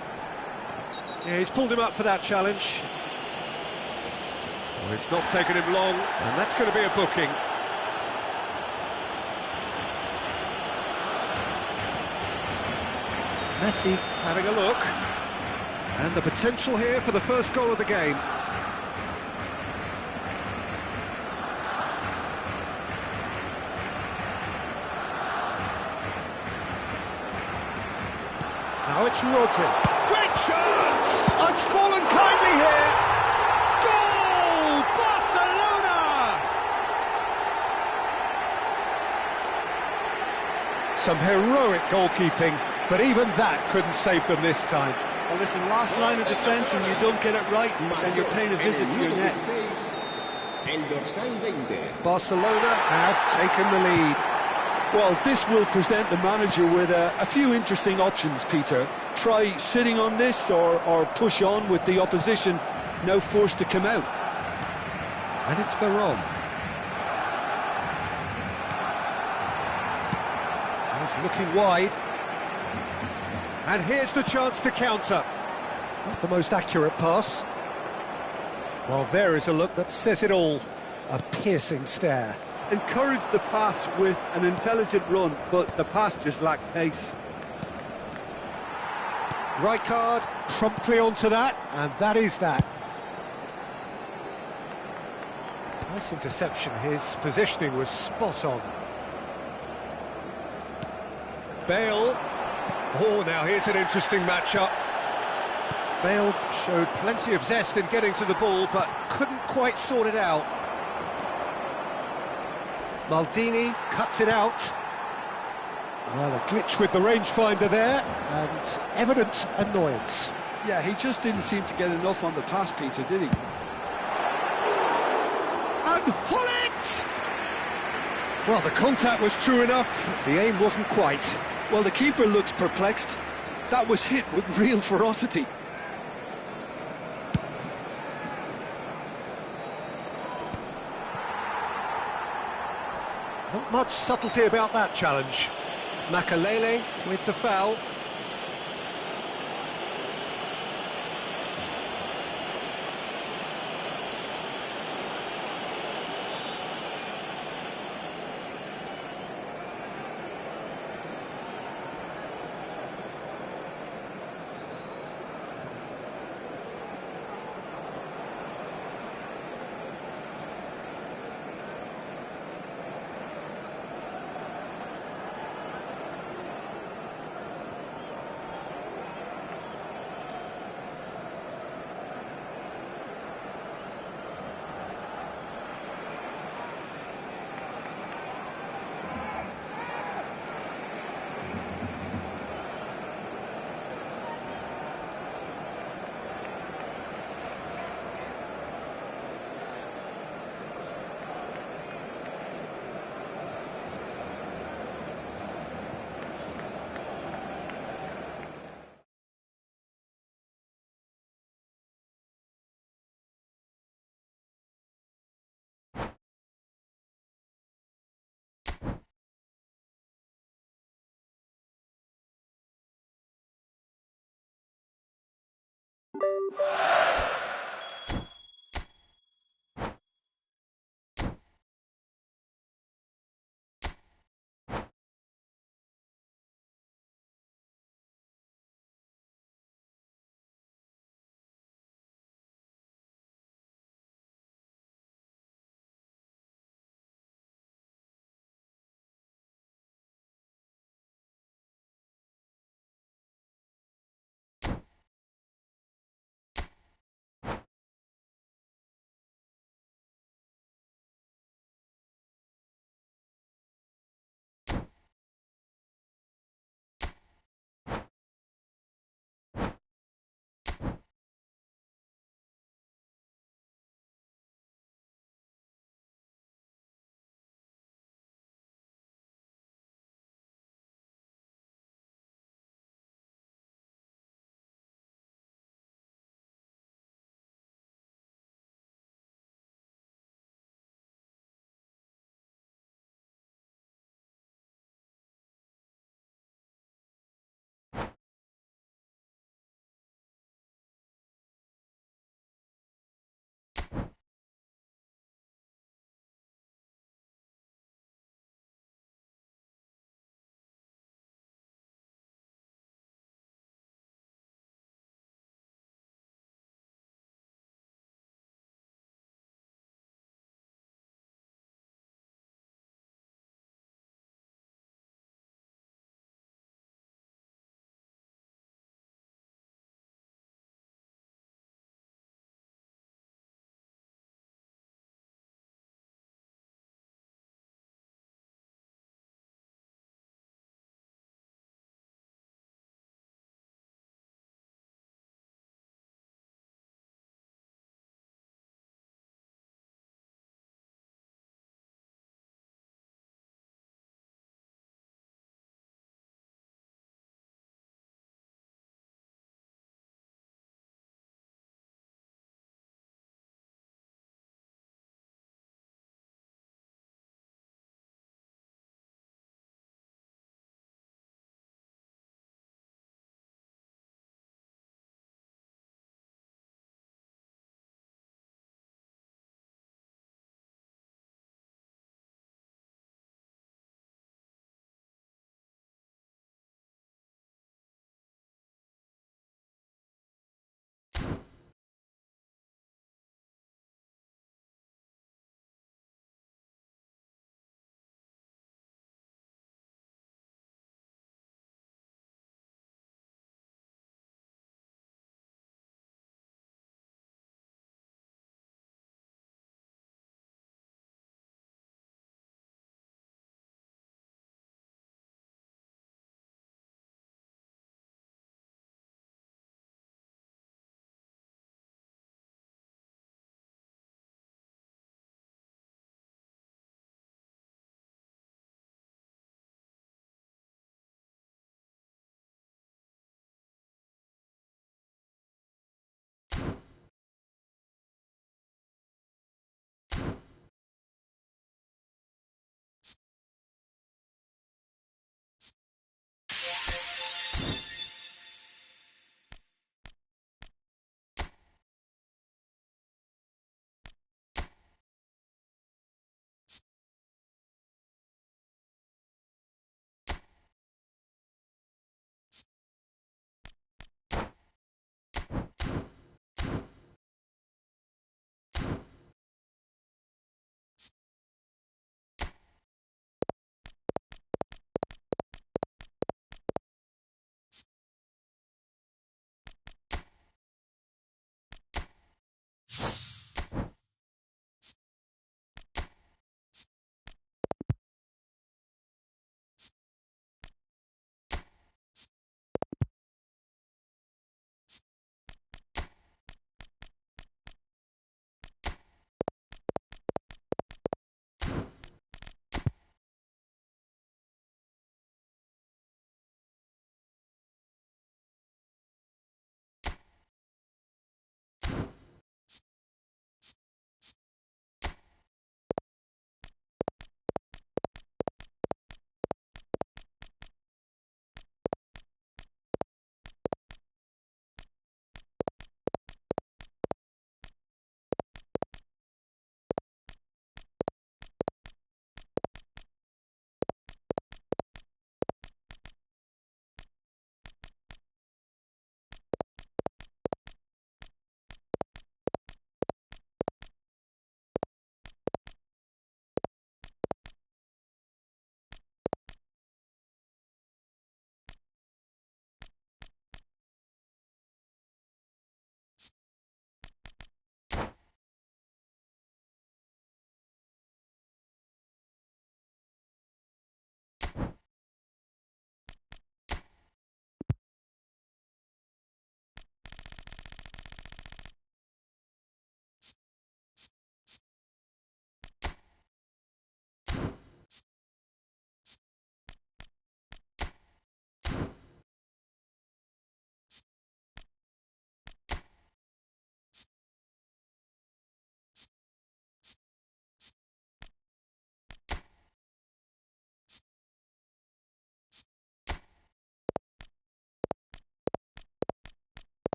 A: Yeah, he's pulled him up for that challenge. Well, it's not taken him long, and that's going to be a booking. Messi having a look. And the potential here for the first goal of the game. Now it's Rodri. Great chance! Oh, it's fallen kindly here. Goal! Barcelona! Some heroic goalkeeping, but even that couldn't save them this time.
B: Well, listen, last line of defence and you don't get it right, and you're paying a visit to your net.
A: Barcelona have taken the lead.
B: Well, this will present the manager with a few interesting options, Peter. Try sitting on this or push on with the opposition now forced to come out.
A: And it's Veron. He's looking wide. And here's the chance to counter. Not the most accurate pass. Well, there is a look that says it all. A piercing stare.
B: Encouraged the pass with an intelligent run, but the pass just lacked pace.
A: Rijkaard promptly onto that, and that is that. Nice interception. His positioning was spot on. Bale. Oh, now here's an interesting matchup. Bale showed plenty of zest in getting to the ball, but couldn't quite sort it out. Maldini cuts it out. Well, a glitch with the rangefinder there, and evident annoyance.
B: Yeah, he just didn't seem to get enough on the pass, Peter, did he?
A: And Hullet! Well, the contact was true enough, the aim wasn't quite.
B: Well, the keeper looks perplexed. That was hit with real ferocity.
A: Not much subtlety about that challenge. Makalele with the foul.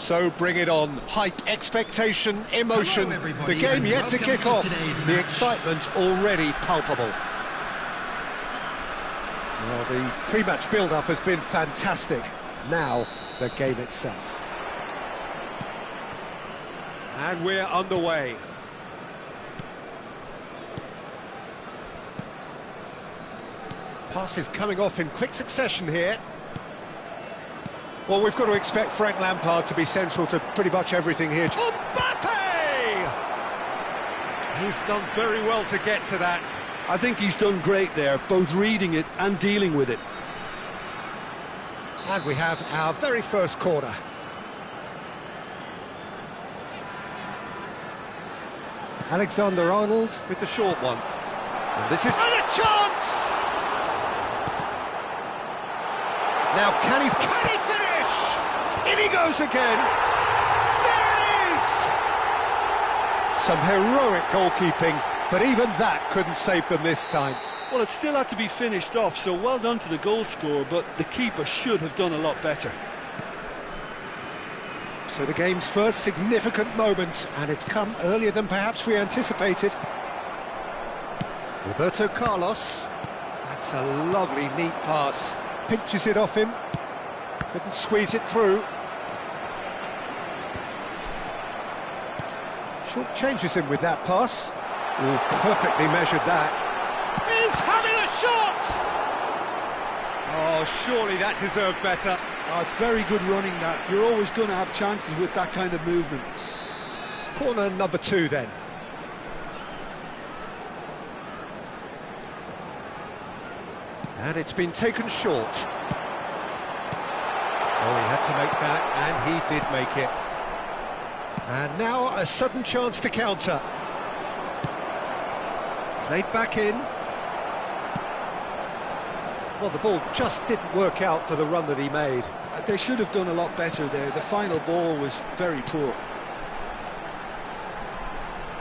A: So bring it on. Hype, expectation, emotion. The game yet to kick off. The excitement already palpable. Well, the pre-match build-up has been fantastic. Now, the game itself. And we're underway. Passes coming off in quick succession here. Well, we've got to expect Frank Lampard to be central to pretty much everything here. Mbappe! He's done very well to get to that.
B: I think he's done great there, both reading it and dealing with it.
A: And we have our very first corner. Alexander-Arnold with the short one. And this is... And a chance! Now, can he finish? In he goes again. There it is! Some heroic goalkeeping, but even that couldn't save them this time.
B: Well, it still had to be finished off, so well done to the goal scorer, but the keeper should have done a lot better.
A: So the game's first significant moment, and it's come earlier than perhaps we anticipated. Roberto Carlos. That's a lovely, neat pass. Pinches it off him. Couldn't squeeze it through. Short changes him with that pass. Oh, perfectly measured that. He's having a shot! Oh, surely that deserved better.
B: Oh, it's very good running, that. You're always going to have chances with that kind of movement.
A: Corner number 2 then. And it's been taken short. Oh, he had to make that, and he did make it. And now a sudden chance to counter. Played back in. Well, the ball just didn't work out for the run that he made.
B: They should have done a lot better there. The final ball was very poor.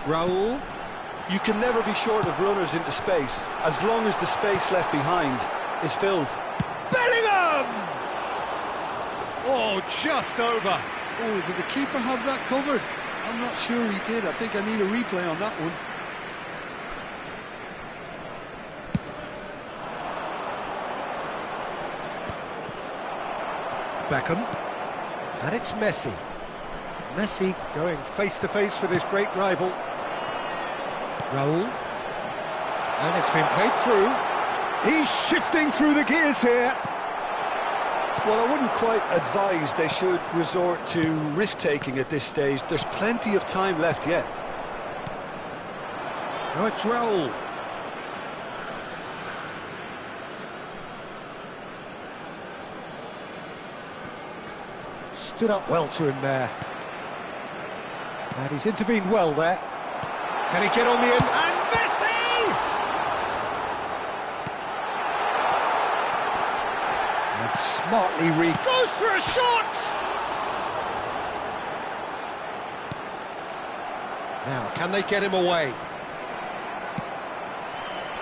A: Raul.
B: You can never be short of runners into space, as long as the space left behind is filled.
A: Bellingham! Oh, just over.
B: Oh, did the keeper have that covered? I'm not sure he did. I think I need a replay on that one.
A: Beckham. And it's Messi. Messi going face-to-face with his great rival. Raul. And it's been played through. He's shifting through the gears here.
B: Well, I wouldn't quite advise they should resort to risk-taking at this stage. There's plenty of time left yet.
A: Now it's Raul. Stood up well to him there. And he's intervened well there. Can he get on the end? And Messi! And smartly goes for a shot! Now, can they get him away?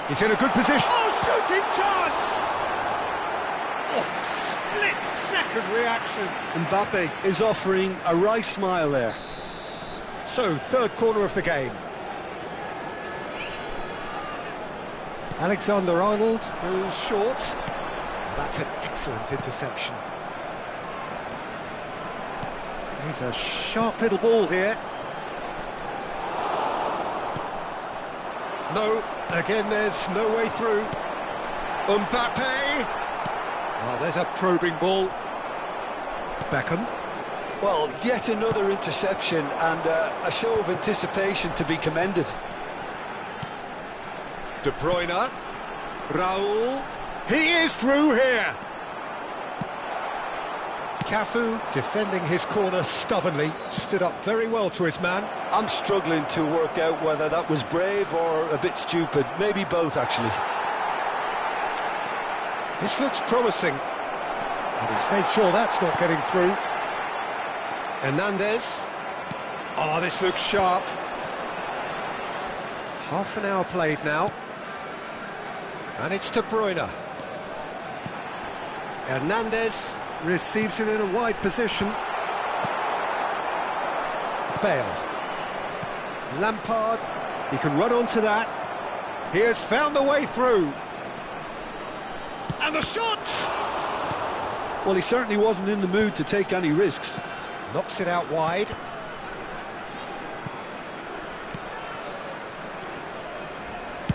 A: He's in a good position. Oh, shooting chance! Oh, split-second reaction.
B: Mbappe is offering a wry smile there.
A: So, third corner of the game. Alexander-Arnold goes short. That's an excellent interception. He's a sharp little ball here. No, again there's no way through. Mbappe! Oh, there's a probing ball. Beckham.
B: Well, yet another interception and a show of anticipation to be commended.
A: De Bruyne. Raul. He is through here. Cafu, defending his corner stubbornly, stood up very well to his man.
B: I'm struggling to work out whether that was brave or a bit stupid. Maybe both, actually.
A: This looks promising. And he's made sure that's not getting through. Hernandez. Oh, this looks sharp. Half an hour played now. And it's De Bruyne. Hernandez receives it in a wide position. Bale. Lampard, he can run onto that. He has found the way through. And the shot!
B: Well, he certainly wasn't in the mood to take any risks.
A: Knocks it out wide.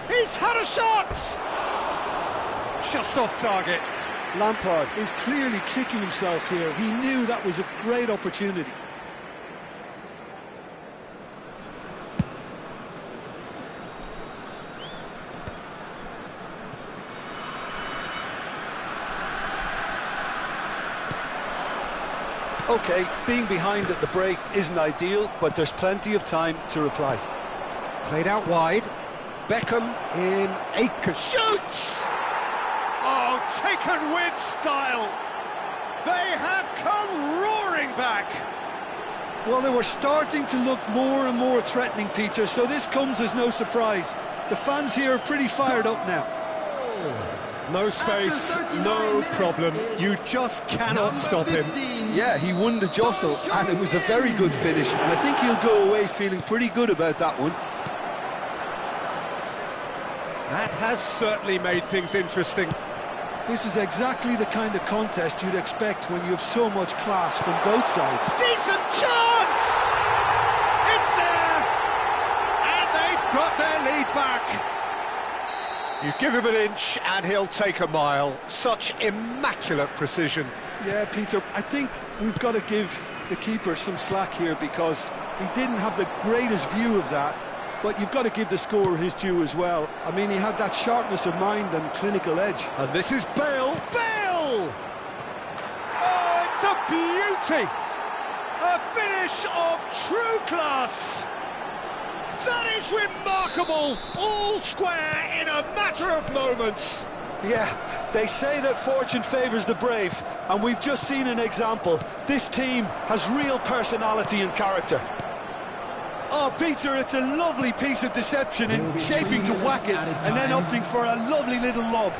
A: He's had a shot! Just off target.
B: Lampard is clearly kicking himself here. He knew that was a great opportunity. OK, being behind at the break isn't ideal, but there's plenty of time to reply.
A: Played out wide. Beckham in Akers. Shoots! Oh, taken with style! They have come roaring back!
B: Well, they were starting to look more and more threatening, Peter, so this comes as no surprise. The fans here are pretty fired up now.
A: No space, no problem. You just cannot stop him.
B: Yeah, he won the jostle, and it was a very good finish, and I think he'll go away feeling pretty good about that one.
A: That has certainly made things interesting.
B: This is exactly the kind of contest you'd expect when you have so much class from both sides.
A: Decent chance! It's there! And they've got their lead back. You give him an inch and he'll take a mile. Such immaculate precision.
B: Yeah, Peter, I think we've got to give the keeper some slack here because he didn't have the greatest view of that. But you've got to give the scorer his due as well. I mean, he had that sharpness of mind and clinical edge.
A: And this is Bale. Bale! Oh, it's a beauty! A finish of true class! That is remarkable! All square in a matter of moments.
B: Yeah, they say that fortune favours the brave, and we've just seen an example. This team has real personality and character. Oh, Peter, it's a lovely piece of deception in shaping to whack it and then opting for a lovely little lob.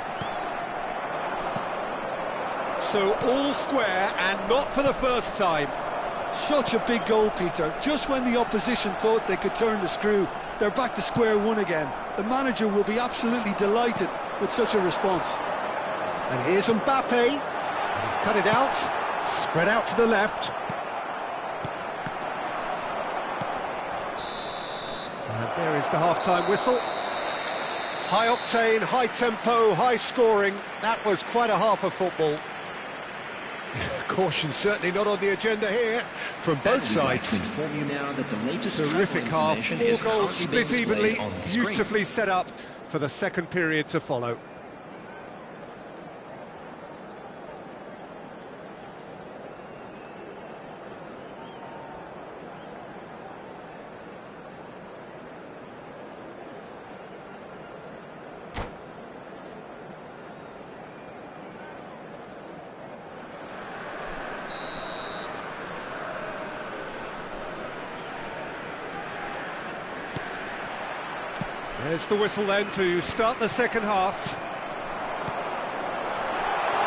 A: So all square and not for the first time.
B: Such a big goal, Peter. Just when the opposition thought they could turn the screw, they're back to square one again. The manager will be absolutely delighted with such a response.
A: And here's Mbappe. He's cut it out, spread out to the left. And there is the half-time whistle. High octane, high tempo, high scoring. That was quite a half of football. Caution certainly not on the agenda here from both sides. Terrific half, 4 goals split evenly, beautifully set up for the second period to follow. There's the whistle then to start the second half.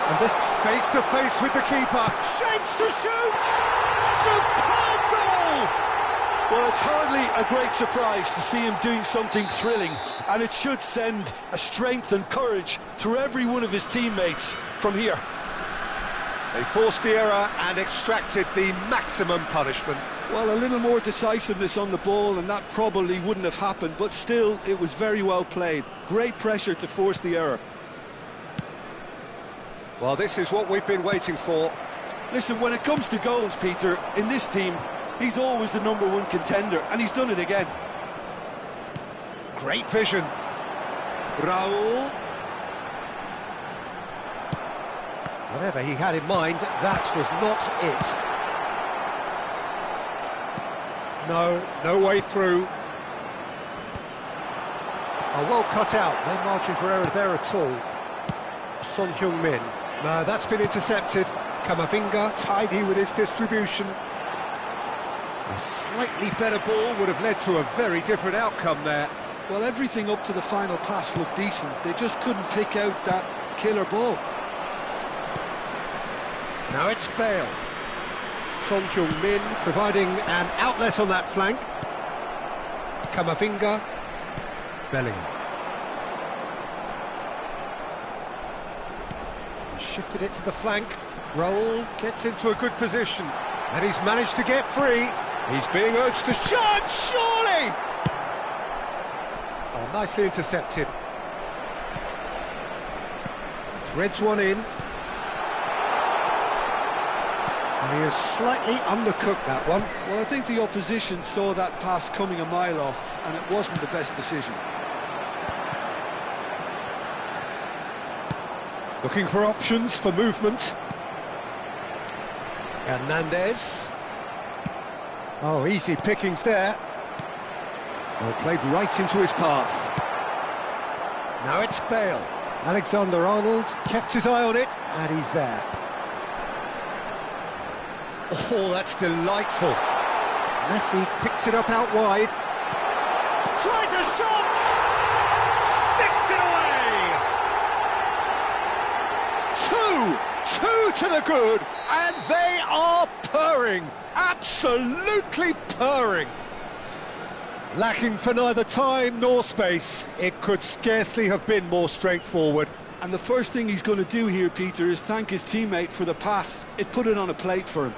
A: And just face-to-face with the keeper. Shapes to shoot! Superb goal!
B: Well, it's hardly a great surprise to see him doing something thrilling, and it should send a strength and courage through every one of his teammates from here.
A: They forced the error and extracted the maximum punishment.
B: Well, a little more decisiveness on the ball and that probably wouldn't have happened, but still, it was very well played. Great pressure to force the error.
A: Well, this is what we've been waiting for.
B: Listen, when it comes to goals, Peter, in this team, he's always the #1 contender, and he's done it again.
A: Great vision. Raul. Whatever he had in mind, that was not it. No way through. Oh, well cut out. No margin for error there at all. Son Heung-min. No, that's been intercepted. Camavinga tidy with his distribution. A slightly better ball would have led to a very different outcome there.
B: Well, everything up to the final pass looked decent. They just couldn't pick out that killer ball.
A: Now it's Bale. Son Heung-min providing an outlet on that flank. Kamavinga. Bellingham. Shifted it to the flank. Raul gets into a good position. And he's managed to get free. He's being urged to shot, surely! Oh, nicely intercepted. Threads one in. And he has slightly undercooked that one.
B: Well, I think the opposition saw that pass coming a mile off, and it wasn't the best decision.
A: Looking for options for movement. Hernandez. Oh, easy pickings there. Well, played right into his path. Now it's Bale. Alexander-Arnold kept his eye on it, and he's there. Oh, that's delightful. Messi picks it up out wide. Tries a shot! Sticks it away! Two to the good, and they are purring. Absolutely purring. Lacking for neither time nor space, it could scarcely have been more straightforward.
B: And the first thing he's going to do here, Peter, is thank his teammate for the pass. It put it on a plate for him.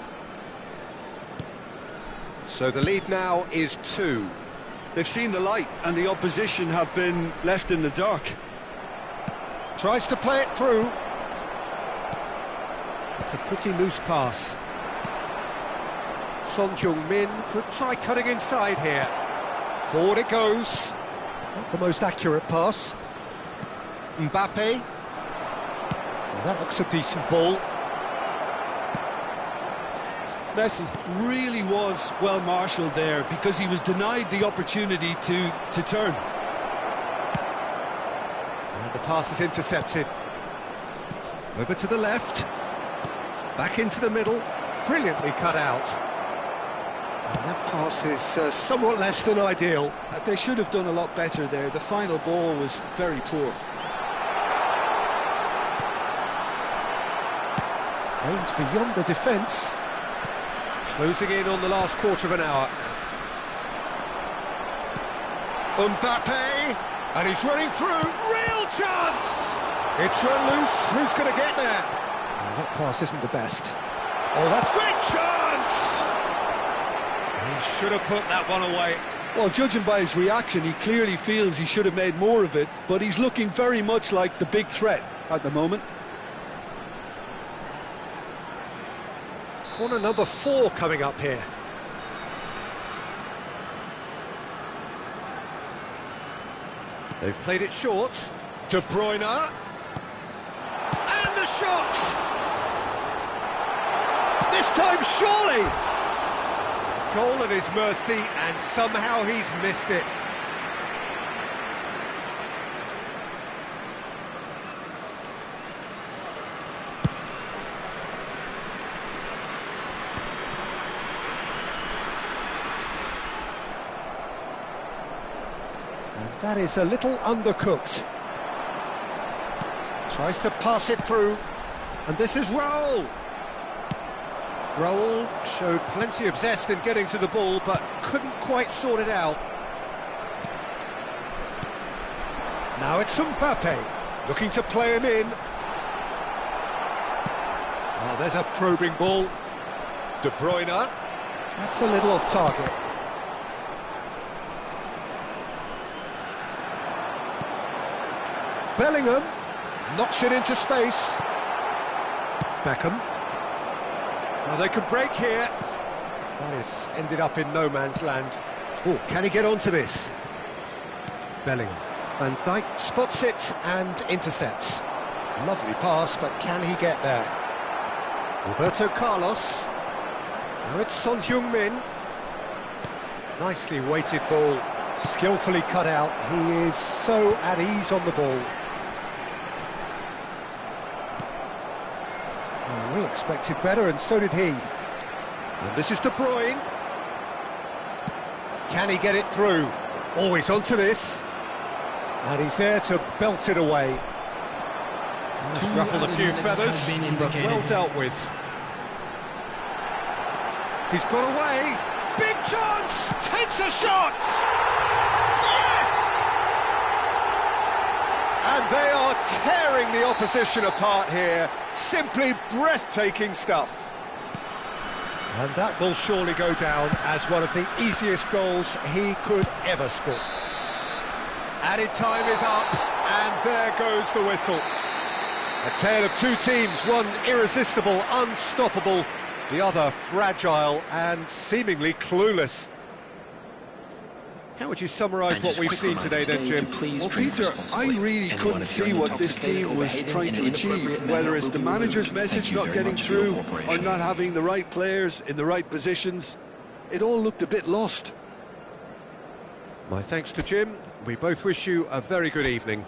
A: So the lead now is 2.
B: They've seen the light, and the opposition have been left in the dark.
A: Tries to play it through. It's a pretty loose pass. Son Heung-min could try cutting inside here. Forward it goes. Not the most accurate pass. Mbappe. Well, that looks a decent ball.
B: Messi really was well marshalled there because he was denied the opportunity to turn.
A: And the pass is intercepted. Over to the left. Back into the middle. Brilliantly cut out. And that pass is somewhat less than ideal.
B: They should have done a lot better there. The final ball was very poor.
A: Aimed beyond the defence. Closing in on the last quarter of an hour. Mbappe, and he's running through. Real chance! It's run loose. Who's going to get there? Oh, that pass isn't the best. Oh, that's great chance! He should have put that one away.
B: Well, judging by his reaction, he clearly feels he should have made more of it, but he's looking very much like the big threat at the moment.
A: Corner number 4 coming up here. They've played it short. De Bruyne. And the shot! This time, surely! Goal at his mercy, and somehow he's missed it. And that is a little undercooked. Tries to pass it through, and this is Raul. Raul showed plenty of zest in getting to the ball, but couldn't quite sort it out. Now it's Mbappe, looking to play him in. Oh, there's a probing ball. De Bruyne. That's a little off target. Bellingham knocks it into space. Beckham. Now they could break here. This ended up in no man's land. Oh, can he get onto this? Bellingham. Van Dijk spots it and intercepts. Lovely pass, but can he get there? Roberto Carlos. Now it's Son Heung-min. Nicely weighted ball, skillfully cut out. He is so at ease on the ball. We expected better, and so did he. And this is De Bruyne. Can he get it through? Oh, he's onto this. And he's there to belt it away. Just ruffled a few feathers, but well dealt with. He's got away. Big chance! Takes a shot! Yes! And they are tearing the opposition apart here. Simply breathtaking stuff. And that will surely go down as one of the easiest goals he could ever score. Added time is up, and there goes the whistle. A tale of two teams, one irresistible, unstoppable, the other fragile and seemingly clueless. How would you summarise what we've seen today then, Jim?
B: Well, Peter, I really couldn't see what this team was trying to achieve, whether it's the manager's message not getting through or not having the right players in the right positions. It all looked a bit lost.
A: My thanks to Jim. We both wish you a very good evening.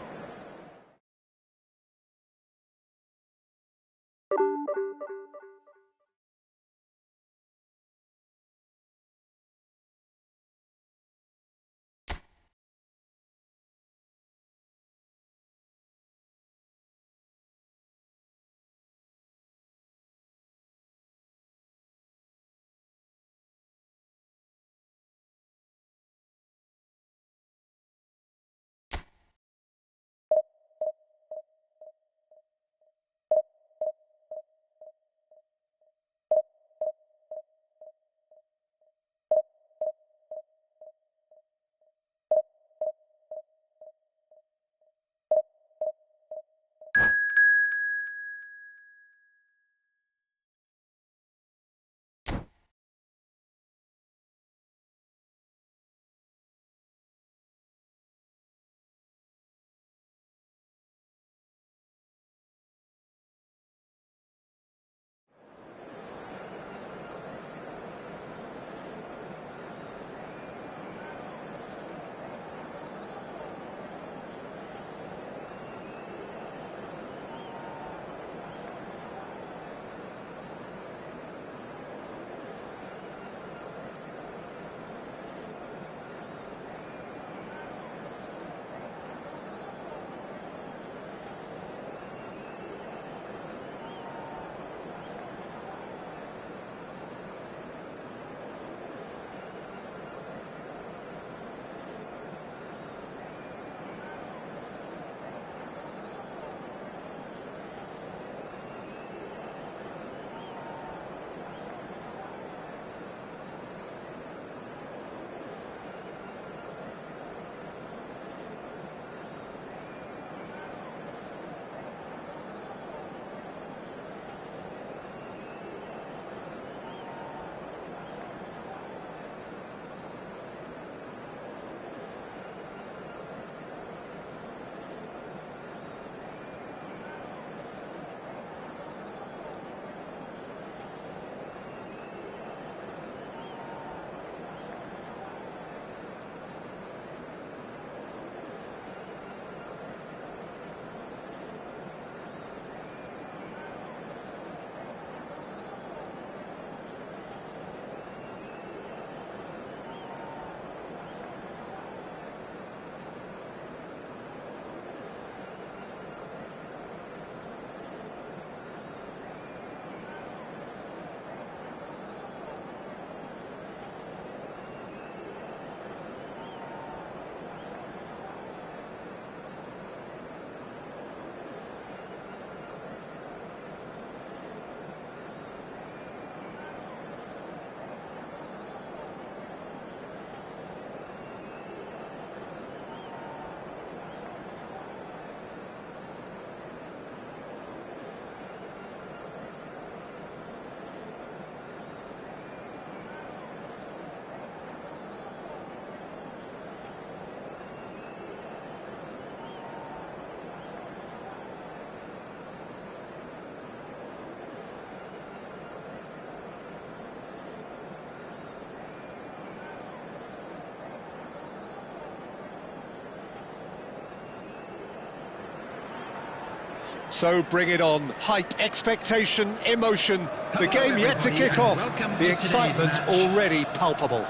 A: So bring it on. Hype, expectation, emotion. The game yet to kick off. The excitement already palpable.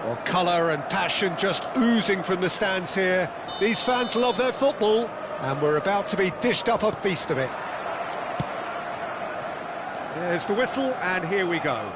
A: Well, colour and passion just oozing from the stands here. These fans love their football, and we're about to be dished up a feast of it. There's the whistle, and here we go.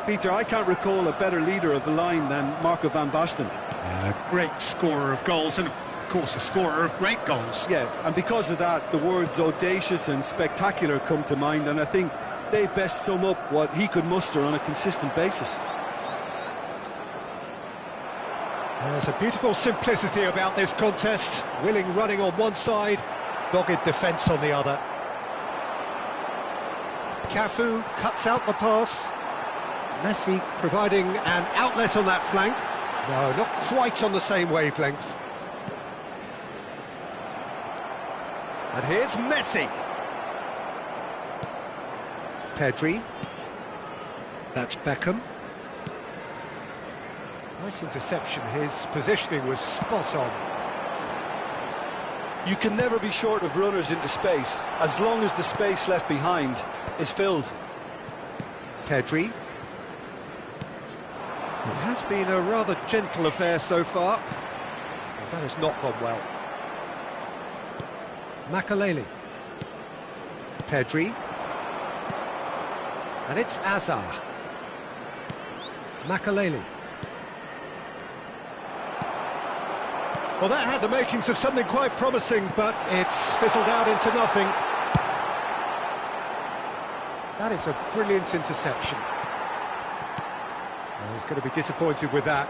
B: Peter, I can't recall a better leader of the line than Marco van Basten.
A: A great scorer of goals, and of course a scorer of great goals.
B: Yeah, and because of that, the words audacious and spectacular come to mind, and I think they best sum up what he could muster on a consistent basis.
A: There's a beautiful simplicity about this contest. Willing running on one side, dogged defence on the other. Cafu cuts out the pass. Messi providing an outlet on that flank. No, not quite on the same wavelength. And here's Messi. Pedri. That's Beckham. Nice interception. His positioning was spot on.
B: You can never be short of runners into space, as long as the space left behind is filled.
A: Pedri. It has been a rather gentle affair so far. That has not gone well. Makaleli. Pedri. And it's Azar. Makaleli. Well, that had the makings of something quite promising, but it's fizzled out into nothing. That is a brilliant interception. Well, he's going to be disappointed with that.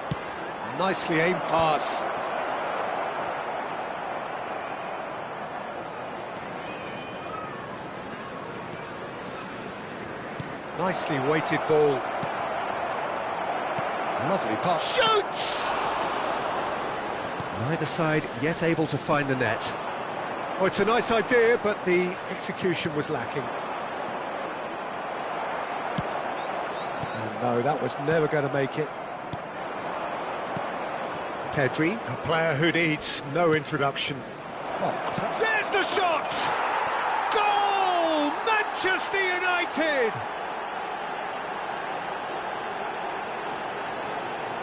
A: Nicely aimed pass. Nicely weighted ball. Lovely pass. Shoots! Neither side yet able to find the net. Oh, it's a nice idea, but the execution was lacking. And no, that was never going to make it. Pedri, a player who needs no introduction. Oh, there's the shot! Goal! Manchester United!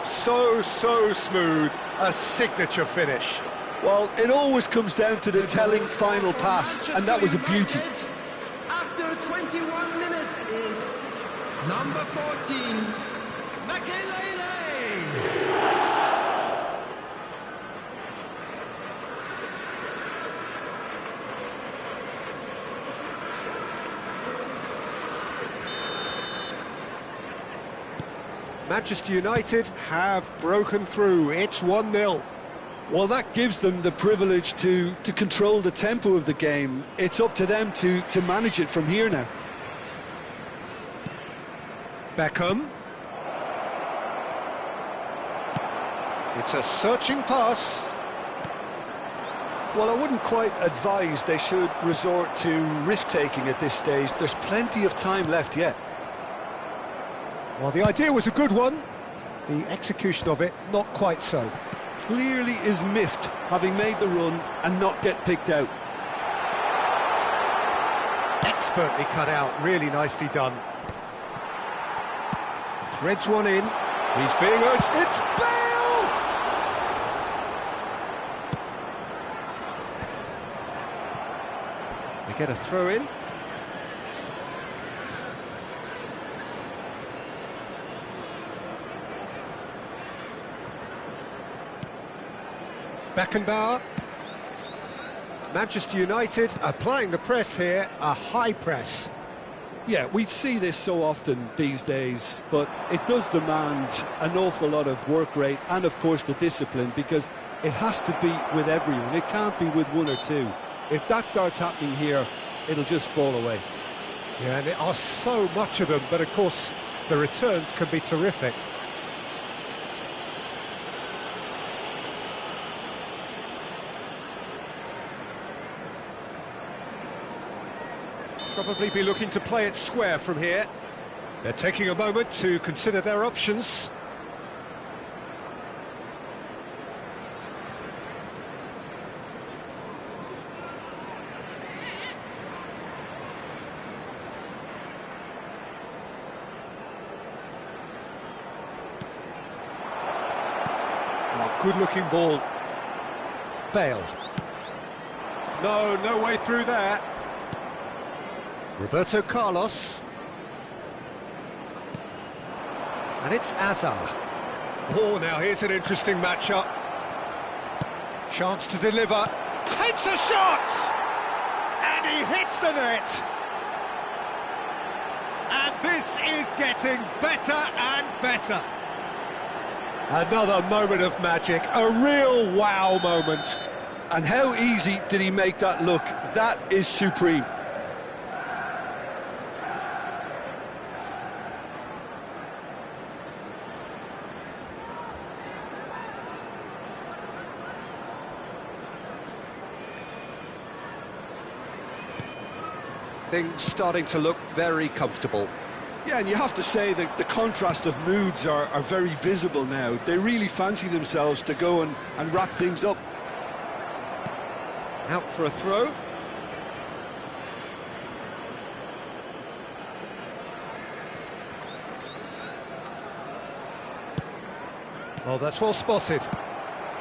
A: So smooth, a signature finish.
B: Well, it always comes down to the telling final pass, and that was a beauty.
C: After 21 minutes is number 14, Makelele.
A: Manchester United have broken through. It's 1-0.
B: Well, that gives them the privilege to control the tempo of the game. It's up to them to manage it from here now.
A: Beckham. It's a searching pass.
B: Well, I wouldn't quite advise they should resort to risk-taking at this stage. There's plenty of time left yet.
A: Well, the idea was a good one. The execution of it, not quite so.
B: Clearly is miffed, having made the run and not get picked out.
A: Expertly cut out, really nicely done. Threads one in. He's being urged. It's Bale! We get a throw in. Beckenbauer. Manchester United applying the press here, a high press.
B: Yeah, we see this so often these days, but it does demand an awful lot of work rate and, of course, the discipline, because it has to be with everyone. It can't be with one or two. If that starts happening here, it'll just fall away.
A: Yeah, and there are so much of them, but of course the returns can be terrific. Probably be looking to play it square from here. They're taking a moment to consider their options. Oh, good-looking ball. Bale. No, no way through there. Roberto Carlos. And it's Azar. Oh, now here's an interesting matchup. Chance to deliver. Takes a shot! And he hits the net! And this is getting better and better. Another moment of magic, a real wow moment.
B: And how easy did he make that look? That is supreme.
A: Things starting to look very comfortable.
B: Yeah, and you have to say that the contrast of moods are very visible now. They really fancy themselves to go and wrap things up.
A: Out for a throw. Oh, that's well spotted.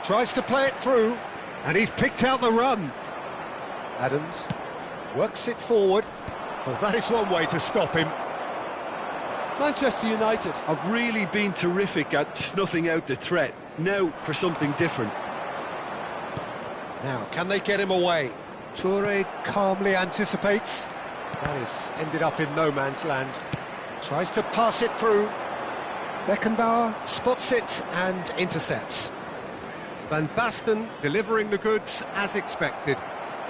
A: Tries to play it through, and he's picked out the run. Adams works it forward. Well, that is one way to stop him.
B: Manchester United have really been terrific at snuffing out the threat. Now for something different.
A: Now, can they get him away? Toure calmly anticipates. That is ended up in no man's land. Tries to pass it through. Beckenbauer spots it and intercepts. Van Basten delivering the goods as expected.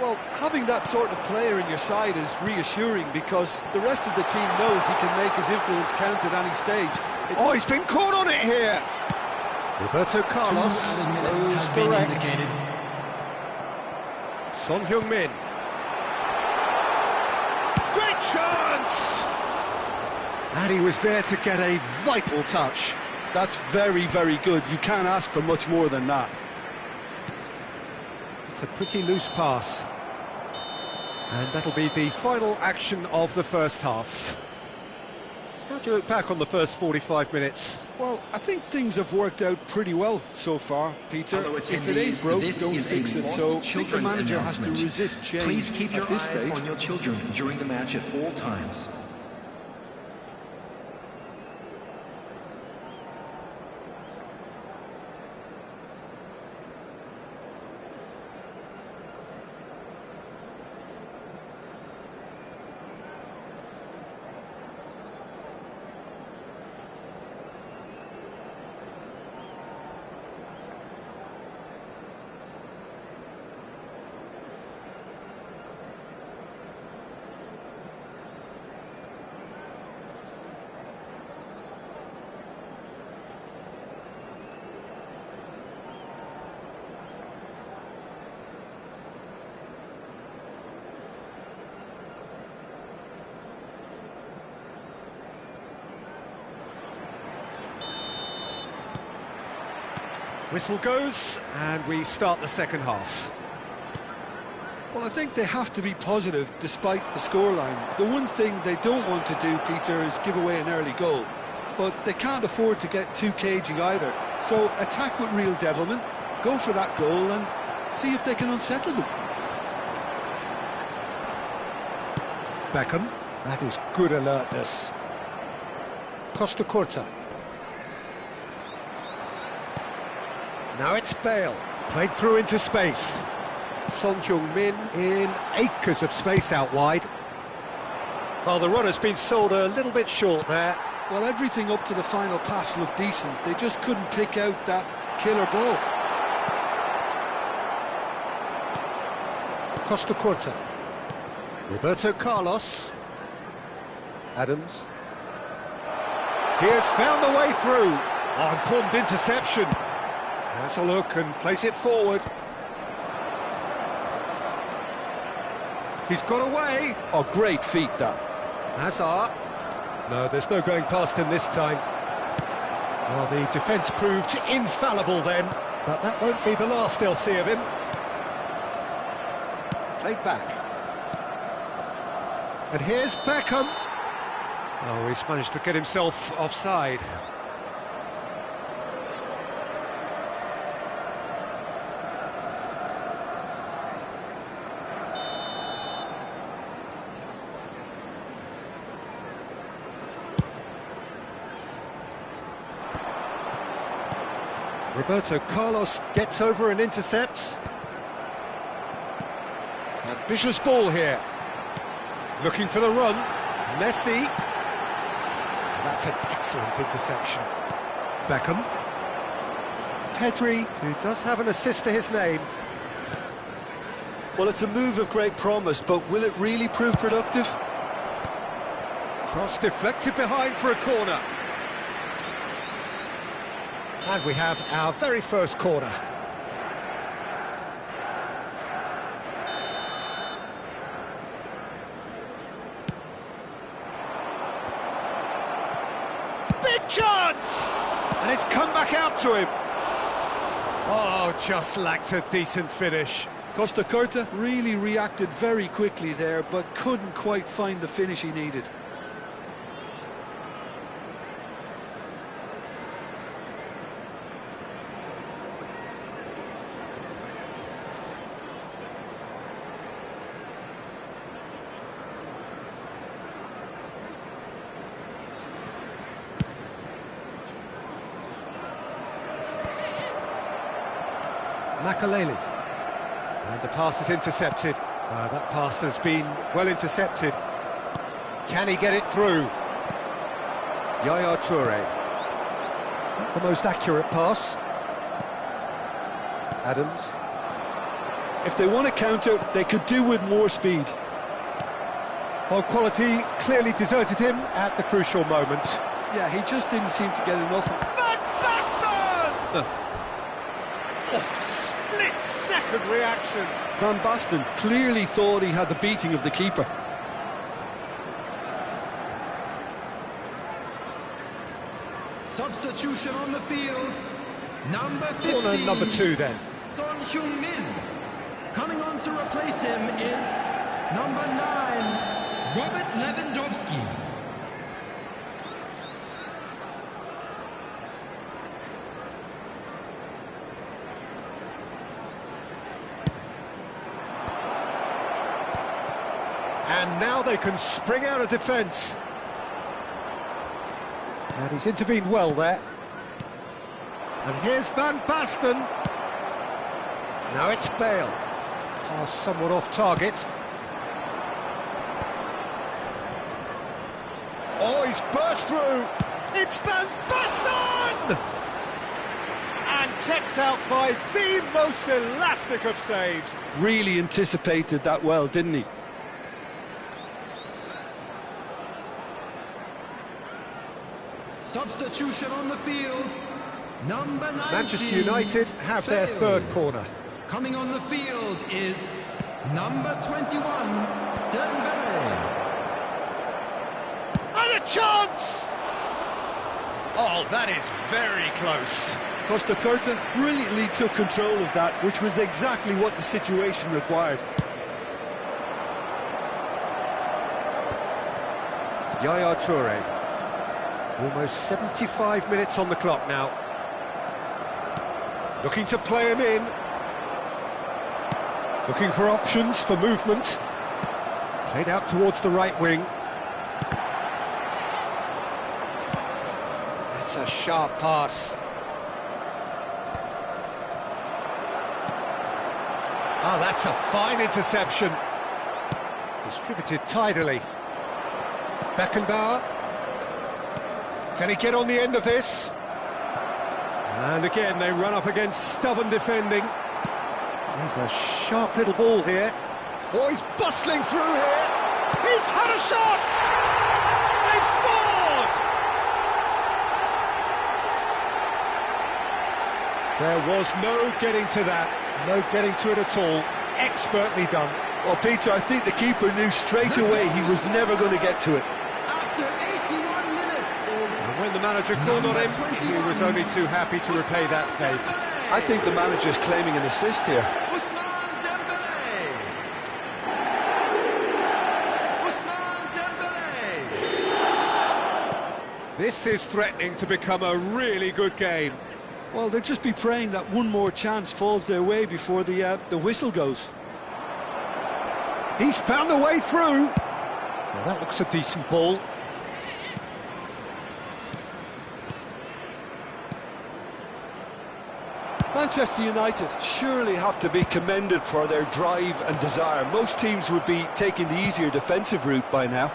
B: Well, having that sort of player in your side is reassuring because the rest of the team knows he can make his influence count at any stage.
A: Oh, he's been caught on it here! Roberto Carlos goes direct. Son Heung-min. Great chance! And he was there to get a vital touch.
B: That's very, very good. You can't ask for much more than that.
A: It's a pretty loose pass. And that'll be the final action of the first half. How do you look back on the first 45 minutes?
B: Well, I think things have worked out pretty well so far, Peter. If it ain't broke, don't fix it. So I think the manager has to resist change
D: Please keep your
B: at this
D: eyes
B: stage.
D: on your children during the match at all times.
A: Whistle goes, and we start the second half.
B: Well, I think they have to be positive despite the scoreline. The one thing they don't want to do, Peter, is give away an early goal. But they can't afford to get too cagey either. So attack with real devilment, go for that goal and see if they can unsettle them.
A: Beckham, that is good alertness. Costa Curta. Now it's Bale, played through into space. Son Heung-min in acres of space out wide. Well, the runner's been sold a little bit short there.
B: Well, everything up to the final pass looked decent. They just couldn't pick out that killer ball.
A: Costa Curta. Roberto Carlos. Adams. He has found the way through. Oh, important interception. Has a look and place it forward. He's got away.
B: Oh, great feat, that.
A: Hazard. No, there's no going past him this time. Well, the defence proved infallible then, but that won't be the last they'll see of him. Played back. And here's Beckham. Oh, he's managed to get himself offside. Roberto Carlos gets over and intercepts. Ambitious ball here. Looking for the run. Messi. That's an excellent interception. Beckham. Pedri, who does have an assist to his name.
B: Well, it's a move of great promise, but will it really prove productive?
A: Cross deflected behind for a corner. And we have our very first corner. Big chance! And it's come back out to him. Oh, just lacked a decent finish.
B: Costa Curta really reacted very quickly there, but couldn't quite find the finish he needed.
A: Makaleli. And the pass is intercepted. That pass has been well intercepted. Can he get it through? Yaya Toure. Not the most accurate pass. Adams.
B: If they want to counter, they could do with more speed.
A: Well, quality clearly deserted him at the crucial moment.
B: Yeah, he just didn't seem to get enough.
A: Van Basten! Split-second reaction.
B: Van Basten clearly thought he had the beating of the keeper.
C: Substitution on the field. Number 15.
A: Corner number 2 then.
C: Son Heung-min. Coming on to replace him is number 9, Robert Lewandowski.
A: And now they can spring out of defence. And he's intervened well there. And here's Van Basten. Now it's Bale. Pass somewhat off target. Oh, he's burst through. It's Van Basten! And kept out by the most elastic of saves.
B: Really anticipated that well, didn't he?
C: Substitution on the field. Number 19.
A: Manchester United have their third corner.
C: Coming on the field is number 21, Dembele.
A: And a chance! Oh, that is very close.
B: Costa Curta brilliantly took control of that, which was exactly what the situation required.
A: Yaya Toure. Almost 75 minutes on the clock now. Looking to play him in. Looking for options for movement. Played out towards the right wing. That's a sharp pass. Oh, that's a fine interception. Distributed tidily. Beckenbauer. Can he get on the end of this? And again, they run up against stubborn defending. There's a sharp little ball here. Oh, he's bustling through here. He's had a shot! They've scored! There was no getting to that. No getting to it at all. Expertly done.
B: Well, Peter, I think the keeper knew straight away he was never going to get to it.
C: After 81 minutes is...
A: And when the manager called on him, he was only too happy to repay that fate.
B: I think the manager's claiming an assist here.
C: Ousmane Dembele. Ousmane Dembele.
A: This is threatening to become a really good game.
B: Well, they'll just be praying that one more chance falls their way before the whistle goes.
A: He's found a way through. Now that looks a decent ball.
B: Manchester United surely have to be commended for their drive and desire. Most teams would be taking the easier defensive route by now.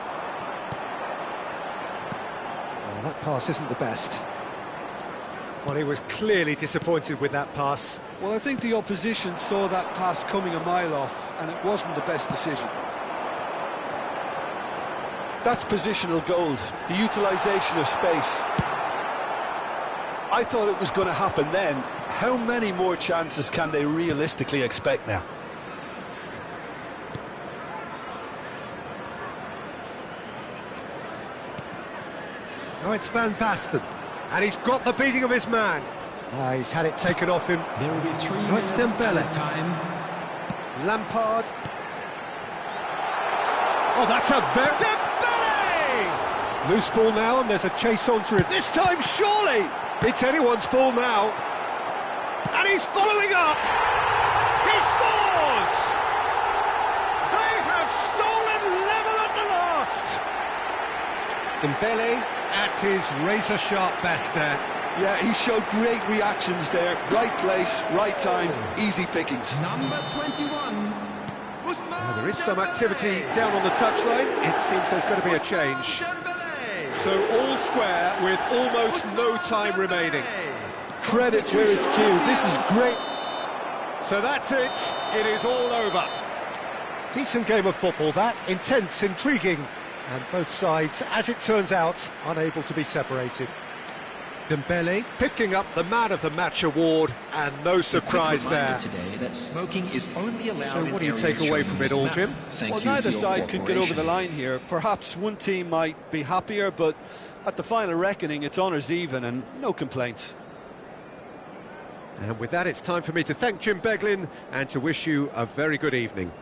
A: Well, that pass isn't the best. Well, he was clearly disappointed with that pass.
B: Well, I think the opposition saw that pass coming a mile off, and it wasn't the best decision. That's positional gold, the utilisation of space. I thought it was going to happen then. How many more chances can they realistically expect now?
A: Now it's Van Basten, and he's got the beating of his man. He's had it taken off him.
C: There will be 3
A: Now it's
C: minutes
A: Dembele.
C: added time.
A: Lampard. Oh, that's a very... Dembele! Loose ball now, and there's a chase onto it. This time, surely! It's anyone's ball now. And he's following up! He scores! They have stolen level at the last! Dembele at his razor-sharp best there.
B: Yeah, he showed great reactions there. Right place, right time, easy pickings.
C: Number 21.
A: Now, there is some activity down on the touchline. It seems there's going to be a change. So all square with almost no time remaining.
B: Credit where it's due. This is great.
A: So that's it. It is all over. Decent game of football, that. Intense, intriguing. And both sides, as it turns out, unable to be separated. Dembele picking up the Man of the Match award, and no surprise there.
D: Today that smoking is only allowed.
A: So what do you take away from it all, Jim?
B: Well, neither side could get over the line here. Perhaps one team might be happier, but at the final reckoning, it's honours even and no complaints.
A: And with that, it's time for me to thank Jim Beglin and to wish you a very good evening.